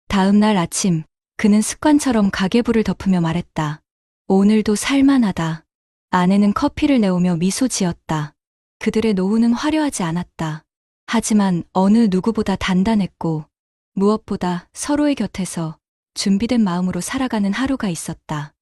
다음 날 아침 그는 습관처럼 가계부를 덮으며 말했다. 오늘도 살만하다. 아내는 커피를 내오며 미소 지었다. 그들의 노후는 화려하지 않았다. 하지만 어느 누구보다 단단했고 무엇보다 서로의 곁에서 준비된 마음으로 살아가는 하루가 있었다.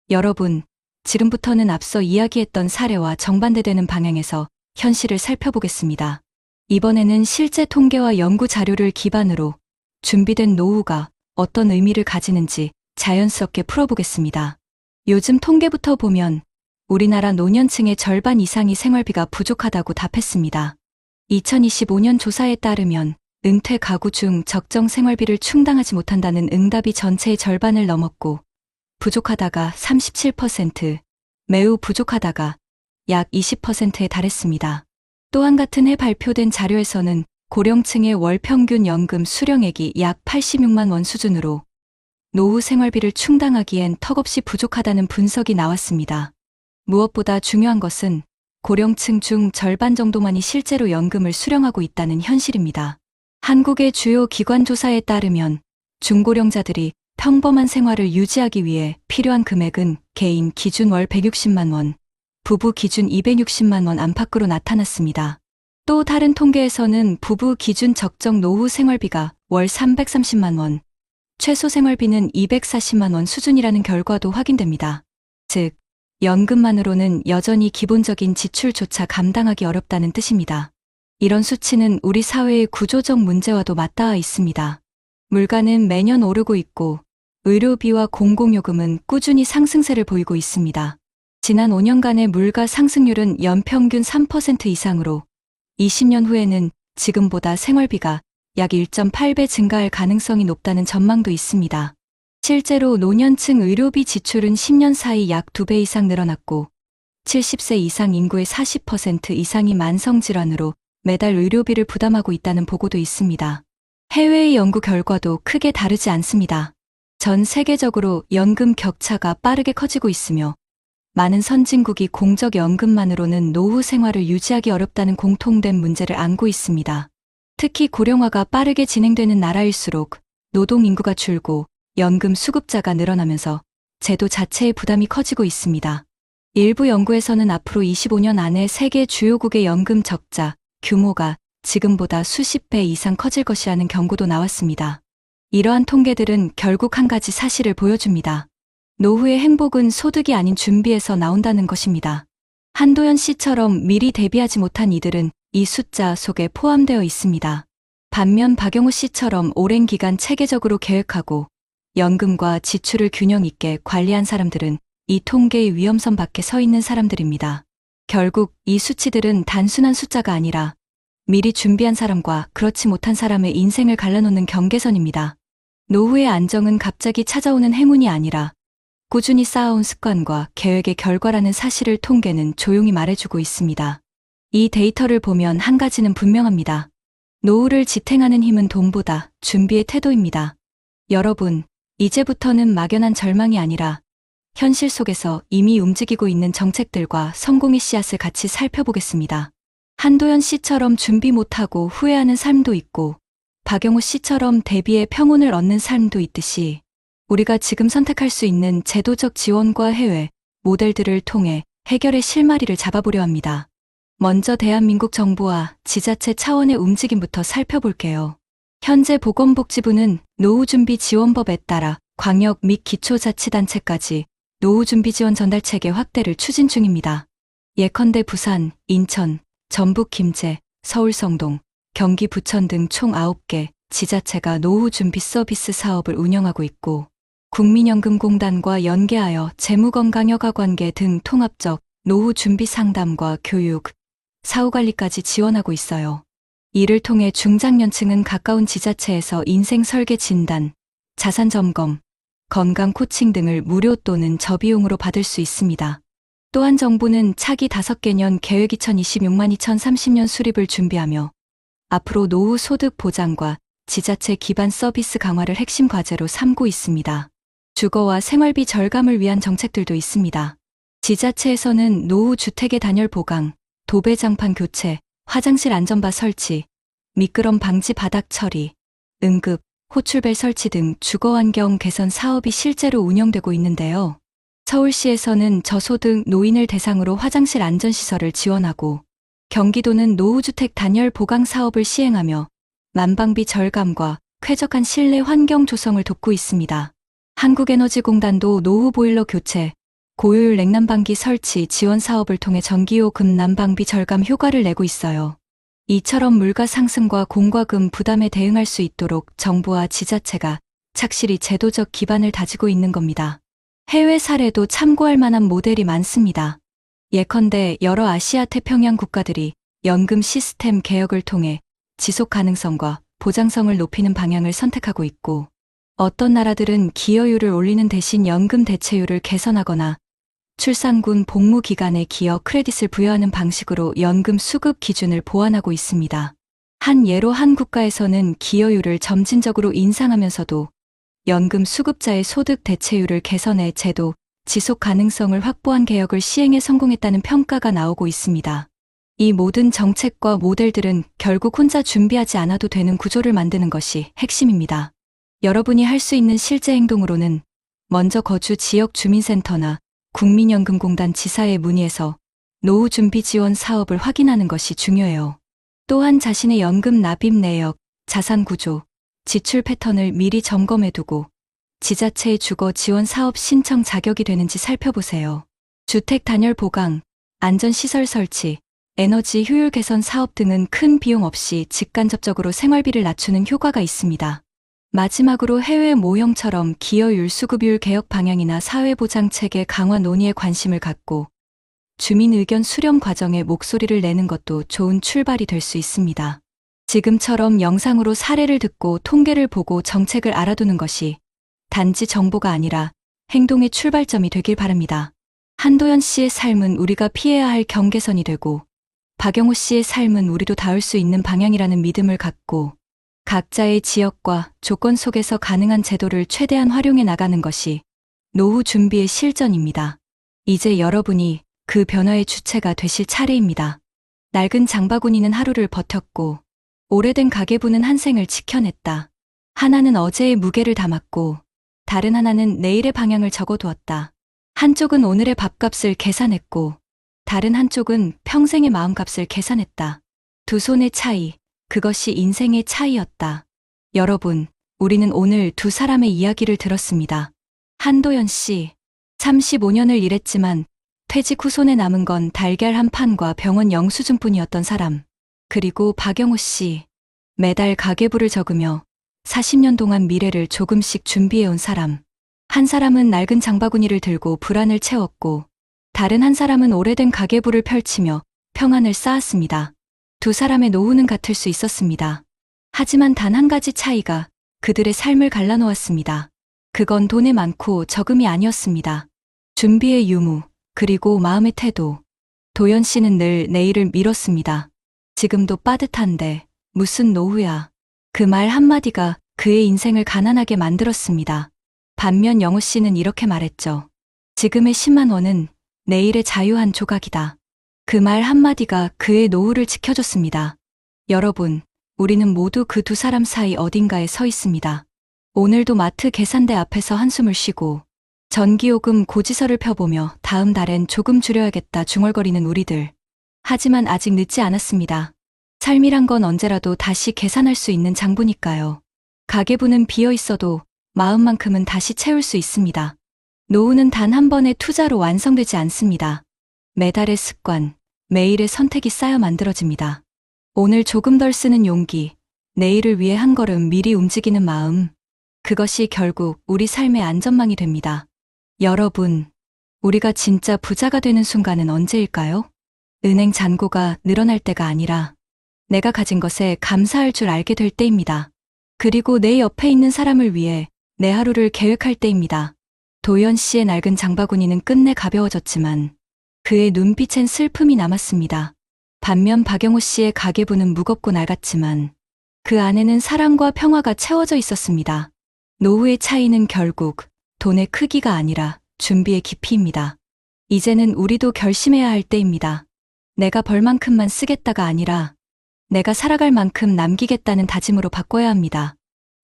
여러분, 지금부터는 앞서 이야기했던 사례와 정반대되는 방향에서 현실을 살펴보겠습니다. 이번에는 실제 통계와 연구 자료를 기반으로 준비된 노후가 어떤 의미를 가지는지 자연스럽게 풀어보겠습니다. 요즘 통계부터 보면 우리나라 노년층의 절반 이상이 생활비가 부족하다고 답했습니다. 2025년 조사에 따르면 은퇴 가구 중 적정 생활비를 충당하지 못한다는 응답이 전체의 절반을 넘었고 부족하다가 37%, 매우 부족하다가 약 20%에 달했습니다. 또한 같은 해 발표된 자료에서는 고령층의 월 평균 연금 수령액이 약 86만 원 수준으로 노후 생활비를 충당하기엔 턱없이 부족하다는 분석이 나왔습니다. 무엇보다 중요한 것은 고령층 중 절반 정도만이 실제로 연금을 수령하고 있다는 현실입니다. 한국의 주요 기관 조사에 따르면 중고령자들이 평범한 생활을 유지하기 위해 필요한 금액은 개인 기준 월 160만 원, 부부 기준 260만 원 안팎으로 나타났습니다. 또 다른 통계에서는 부부 기준 적정 노후 생활비가 월 330만 원, 최소 생활비는 240만 원 수준이라는 결과도 확인됩니다. 즉, 연금만으로는 여전히 기본적인 지출조차 감당하기 어렵다는 뜻입니다. 이런 수치는 우리 사회의 구조적 문제와도 맞닿아 있습니다. 물가는 매년 오르고 있고 의료비와 공공요금은 꾸준히 상승세를 보이고 있습니다. 지난 5년간의 물가 상승률은 연평균 3% 이상으로 20년 후에는 지금보다 생활비가 약 1.8배 증가할 가능성이 높다는 전망도 있습니다. 실제로 노년층 의료비 지출은 10년 사이 약 2배 이상 늘어났고 70세 이상 인구의 40% 이상이 만성질환으로 매달 의료비를 부담하고 있다는 보고도 있습니다. 해외의 연구 결과도 크게 다르지 않습니다. 전 세계적으로 연금 격차가 빠르게 커지고 있으며 많은 선진국이 공적 연금만으로는 노후 생활을 유지하기 어렵다는 공통된 문제를 안고 있습니다. 특히 고령화가 빠르게 진행되는 나라일수록 노동 인구가 줄고 연금 수급자가 늘어나면서 제도 자체의 부담이 커지고 있습니다. 일부 연구에서는 앞으로 25년 안에 세계 주요국의 연금 적자 규모가 지금보다 수십 배 이상 커질 것이라는 경고도 나왔습니다. 이러한 통계들은 결국 한 가지 사실을 보여줍니다. 노후의 행복은 소득이 아닌 준비에서 나온다는 것입니다. 한도연 씨처럼 미리 대비하지 못한 이들은 이 숫자 속에 포함되어 있습니다. 반면 박영우 씨처럼 오랜 기간 체계적으로 계획하고 연금과 지출을 균형 있게 관리한 사람들은 이 통계의 위험선 밖에 서 있는 사람들입니다. 결국 이 수치들은 단순한 숫자가 아니라 미리 준비한 사람과 그렇지 못한 사람의 인생을 갈라놓는 경계선입니다. 노후의 안정은 갑자기 찾아오는 행운이 아니라 꾸준히 쌓아온 습관과 계획의 결과라는 사실을 통계는 조용히 말해주고 있습니다. 이 데이터를 보면 한 가지는 분명합니다. 노후를 지탱하는 힘은 돈보다 준비의 태도입니다. 여러분, 이제부터는 막연한 절망이 아니라 현실 속에서 이미 움직이고 있는 정책들과 성공의 씨앗을 같이 살펴보겠습니다. 한도연 씨처럼 준비 못하고 후회하는 삶도 있고 박영우 씨처럼 대비해 평온을 얻는 삶도 있듯이 우리가 지금 선택할 수 있는 제도적 지원과 해외 모델들을 통해 해결의 실마리를 잡아보려 합니다. 먼저 대한민국 정부와 지자체 차원의 움직임부터 살펴볼게요. 현재 보건복지부는 노후준비지원법에 따라 광역 및 기초자치단체까지 노후준비지원 전달체계 확대를 추진 중입니다. 예컨대 부산, 인천, 전북 김제, 서울 성동, 경기 부천 등 총 9개 지자체가 노후준비 서비스 사업을 운영하고 있고 국민연금공단과 연계하여 재무건강여가관계 등 통합적 노후준비 상담과 교육, 사후관리까지 지원하고 있어요. 이를 통해 중장년층은 가까운 지자체에서 인생 설계 진단, 자산 점검, 건강 코칭 등을 무료 또는 저비용으로 받을 수 있습니다. 또한 정부는 차기 5개년 계획 2026만 2030년 수립을 준비하며 앞으로 노후 소득 보장과 지자체 기반 서비스 강화를 핵심 과제로 삼고 있습니다. 주거와 생활비 절감을 위한 정책들도 있습니다. 지자체에서는 노후 주택의 단열 보강, 도배장판 교체, 화장실 안전바 설치, 미끄럼 방지 바닥 처리, 응급, 호출벨 설치 등 주거환경 개선 사업이 실제로 운영되고 있는데요. 서울시에서는 저소득 노인을 대상으로 화장실 안전시설을 지원하고 경기도는 노후주택 단열 보강 사업을 시행하며 난방비 절감과 쾌적한 실내 환경 조성을 돕고 있습니다. 한국에너지공단도 노후 보일러 교체, 고효율 냉난방기 설치 지원 사업을 통해 전기요금 난방비 절감 효과를 내고 있어요. 이처럼 물가 상승과 공과금 부담에 대응할 수 있도록 정부와 지자체가 착실히 제도적 기반을 다지고 있는 겁니다. 해외 사례도 참고할 만한 모델이 많습니다. 예컨대 여러 아시아 태평양 국가들이 연금 시스템 개혁을 통해 지속 가능성과 보장성을 높이는 방향을 선택하고 있고 어떤 나라들은 기여율을 올리는 대신 연금 대체율을 개선하거나 출산군 복무 기간에 기여 크레딧을 부여하는 방식으로 연금 수급 기준을 보완하고 있습니다. 한 예로 한 국가에서는 기여율을 점진적으로 인상하면서도 연금 수급자의 소득 대체율을 개선해 제도 지속 가능성을 확보한 개혁을 시행에 성공했다는 평가가 나오고 있습니다. 이 모든 정책과 모델들은 결국 혼자 준비하지 않아도 되는 구조를 만드는 것이 핵심입니다. 여러분이 할 수 있는 실제 행동으로는 먼저 거주 지역 주민센터나 국민연금공단 지사에 문의해서 노후 준비 지원 사업을 확인하는 것이 중요해요. 또한 자신의 연금 납입 내역, 자산 구조, 지출 패턴을 미리 점검해두고 지자체의 주거 지원 사업 신청 자격이 되는지 살펴보세요. 주택 단열 보강, 안전시설 설치, 에너지 효율 개선 사업 등은 큰 비용 없이 직간접적으로 생활비를 낮추는 효과가 있습니다. 마지막으로 해외 모형처럼 기여율 수급율 개혁 방향이나 사회보장체계 강화 논의에 관심을 갖고 주민 의견 수렴 과정에 목소리를 내는 것도 좋은 출발이 될 수 있습니다. 지금처럼 영상으로 사례를 듣고 통계를 보고 정책을 알아두는 것이 단지 정보가 아니라 행동의 출발점이 되길 바랍니다. 한도연 씨의 삶은 우리가 피해야 할 경계선이 되고 박영호 씨의 삶은 우리도 닿을 수 있는 방향이라는 믿음을 갖고 각자의 지역과 조건 속에서 가능한 제도를 최대한 활용해 나가는 것이 노후 준비의 실전입니다. 이제 여러분이 그 변화의 주체가 되실 차례입니다. 낡은 장바구니는 하루를 버텼고 오래된 가계부는 한 생을 지켜냈다. 하나는 어제의 무게를 담았고 다른 하나는 내일의 방향을 적어두었다. 한쪽은 오늘의 밥값을 계산했고 다른 한쪽은 평생의 마음값을 계산했다. 두 손의 차이, 그것이 인생의 차이였다. 여러분, 우리는 오늘 두 사람의 이야기를 들었습니다. 한도연 씨, 35년을 일했지만 퇴직 후 손에 남은 건 달걀 한 판과 병원 영수증뿐이었던 사람. 그리고 박영호 씨, 매달 가계부를 적으며 40년 동안 미래를 조금씩 준비해온 사람. 한 사람은 낡은 장바구니를 들고 불안을 채웠고 다른 한 사람은 오래된 가계부를 펼치며 평안을 쌓았습니다. 두 사람의 노후는 같을 수 있었습니다. 하지만 단 한 가지 차이가 그들의 삶을 갈라놓았습니다. 그건 돈의 많고 적음이 아니었습니다. 준비의 유무, 그리고 마음의 태도. 도연 씨는 늘 내일을 미뤘습니다. 지금도 빠듯한데 무슨 노후야. 그 말 한마디가 그의 인생을 가난하게 만들었습니다. 반면 영호 씨는 이렇게 말했죠. 지금의 10만 원은 내일의 자유 한 조각이다. 그 말 한마디가 그의 노후를 지켜줬습니다. 여러분, 우리는 모두 그 두 사람 사이 어딘가에 서 있습니다. 오늘도 마트 계산대 앞에서 한숨을 쉬고 전기요금 고지서를 펴보며 다음 달엔 조금 줄여야겠다 중얼거리는 우리들. 하지만 아직 늦지 않았습니다. 삶이란 건 언제라도 다시 계산할 수 있는 장부니까요. 가계부는 비어 있어도 마음만큼은 다시 채울 수 있습니다. 노후는 단 한 번의 투자로 완성되지 않습니다. 매달의 습관, 매일의 선택이 쌓여 만들어집니다. 오늘 조금 덜 쓰는 용기, 내일을 위해 한 걸음 미리 움직이는 마음, 그것이 결국 우리 삶의 안전망이 됩니다. 여러분, 우리가 진짜 부자가 되는 순간은 언제일까요? 은행 잔고가 늘어날 때가 아니라 내가 가진 것에 감사할 줄 알게 될 때입니다. 그리고 내 옆에 있는 사람을 위해 내 하루를 계획할 때입니다. 도연 씨의 낡은 장바구니는 끝내 가벼워졌지만 그의 눈빛엔 슬픔이 남았습니다. 반면 박영호 씨의 가계부는 무겁고 낡았지만 그 안에는 사랑과 평화가 채워져 있었습니다. 노후의 차이는 결국 돈의 크기가 아니라 준비의 깊이입니다. 이제는 우리도 결심해야 할 때입니다. 내가 벌 만큼만 쓰겠다가 아니라 내가 살아갈 만큼 남기겠다는 다짐으로 바꿔야 합니다.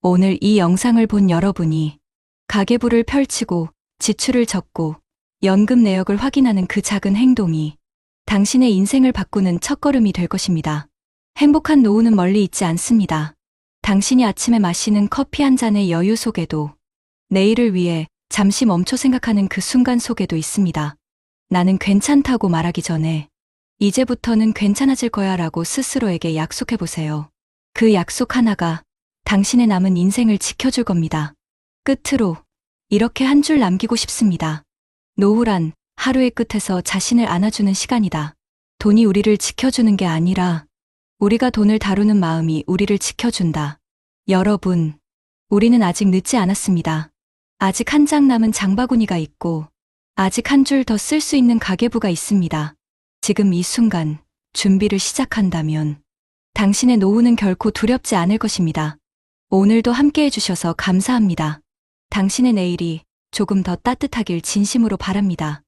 오늘 이 영상을 본 여러분이 가계부를 펼치고 지출을 적고 연금 내역을 확인하는 그 작은 행동이 당신의 인생을 바꾸는 첫걸음이 될 것입니다. 행복한 노후는 멀리 있지 않습니다. 당신이 아침에 마시는 커피 한 잔의 여유 속에도, 내일을 위해 잠시 멈춰 생각하는 그 순간 속에도 있습니다. 나는 괜찮다고 말하기 전에 이제부터는 괜찮아질 거야 라고 스스로에게 약속해보세요. 그 약속 하나가 당신의 남은 인생을 지켜줄 겁니다. 끝으로 이렇게 한 줄 남기고 싶습니다. 노후란 하루의 끝에서 자신을 안아주는 시간이다. 돈이 우리를 지켜주는 게 아니라 우리가 돈을 다루는 마음이 우리를 지켜준다. 여러분, 우리는 아직 늦지 않았습니다. 아직 한 장 남은 장바구니가 있고 아직 한 줄 더 쓸 수 있는 가계부가 있습니다. 지금 이 순간 준비를 시작한다면 당신의 노후는 결코 두렵지 않을 것입니다. 오늘도 함께 해주셔서 감사합니다. 당신의 내일이 조금 더 따뜻하길 진심으로 바랍니다.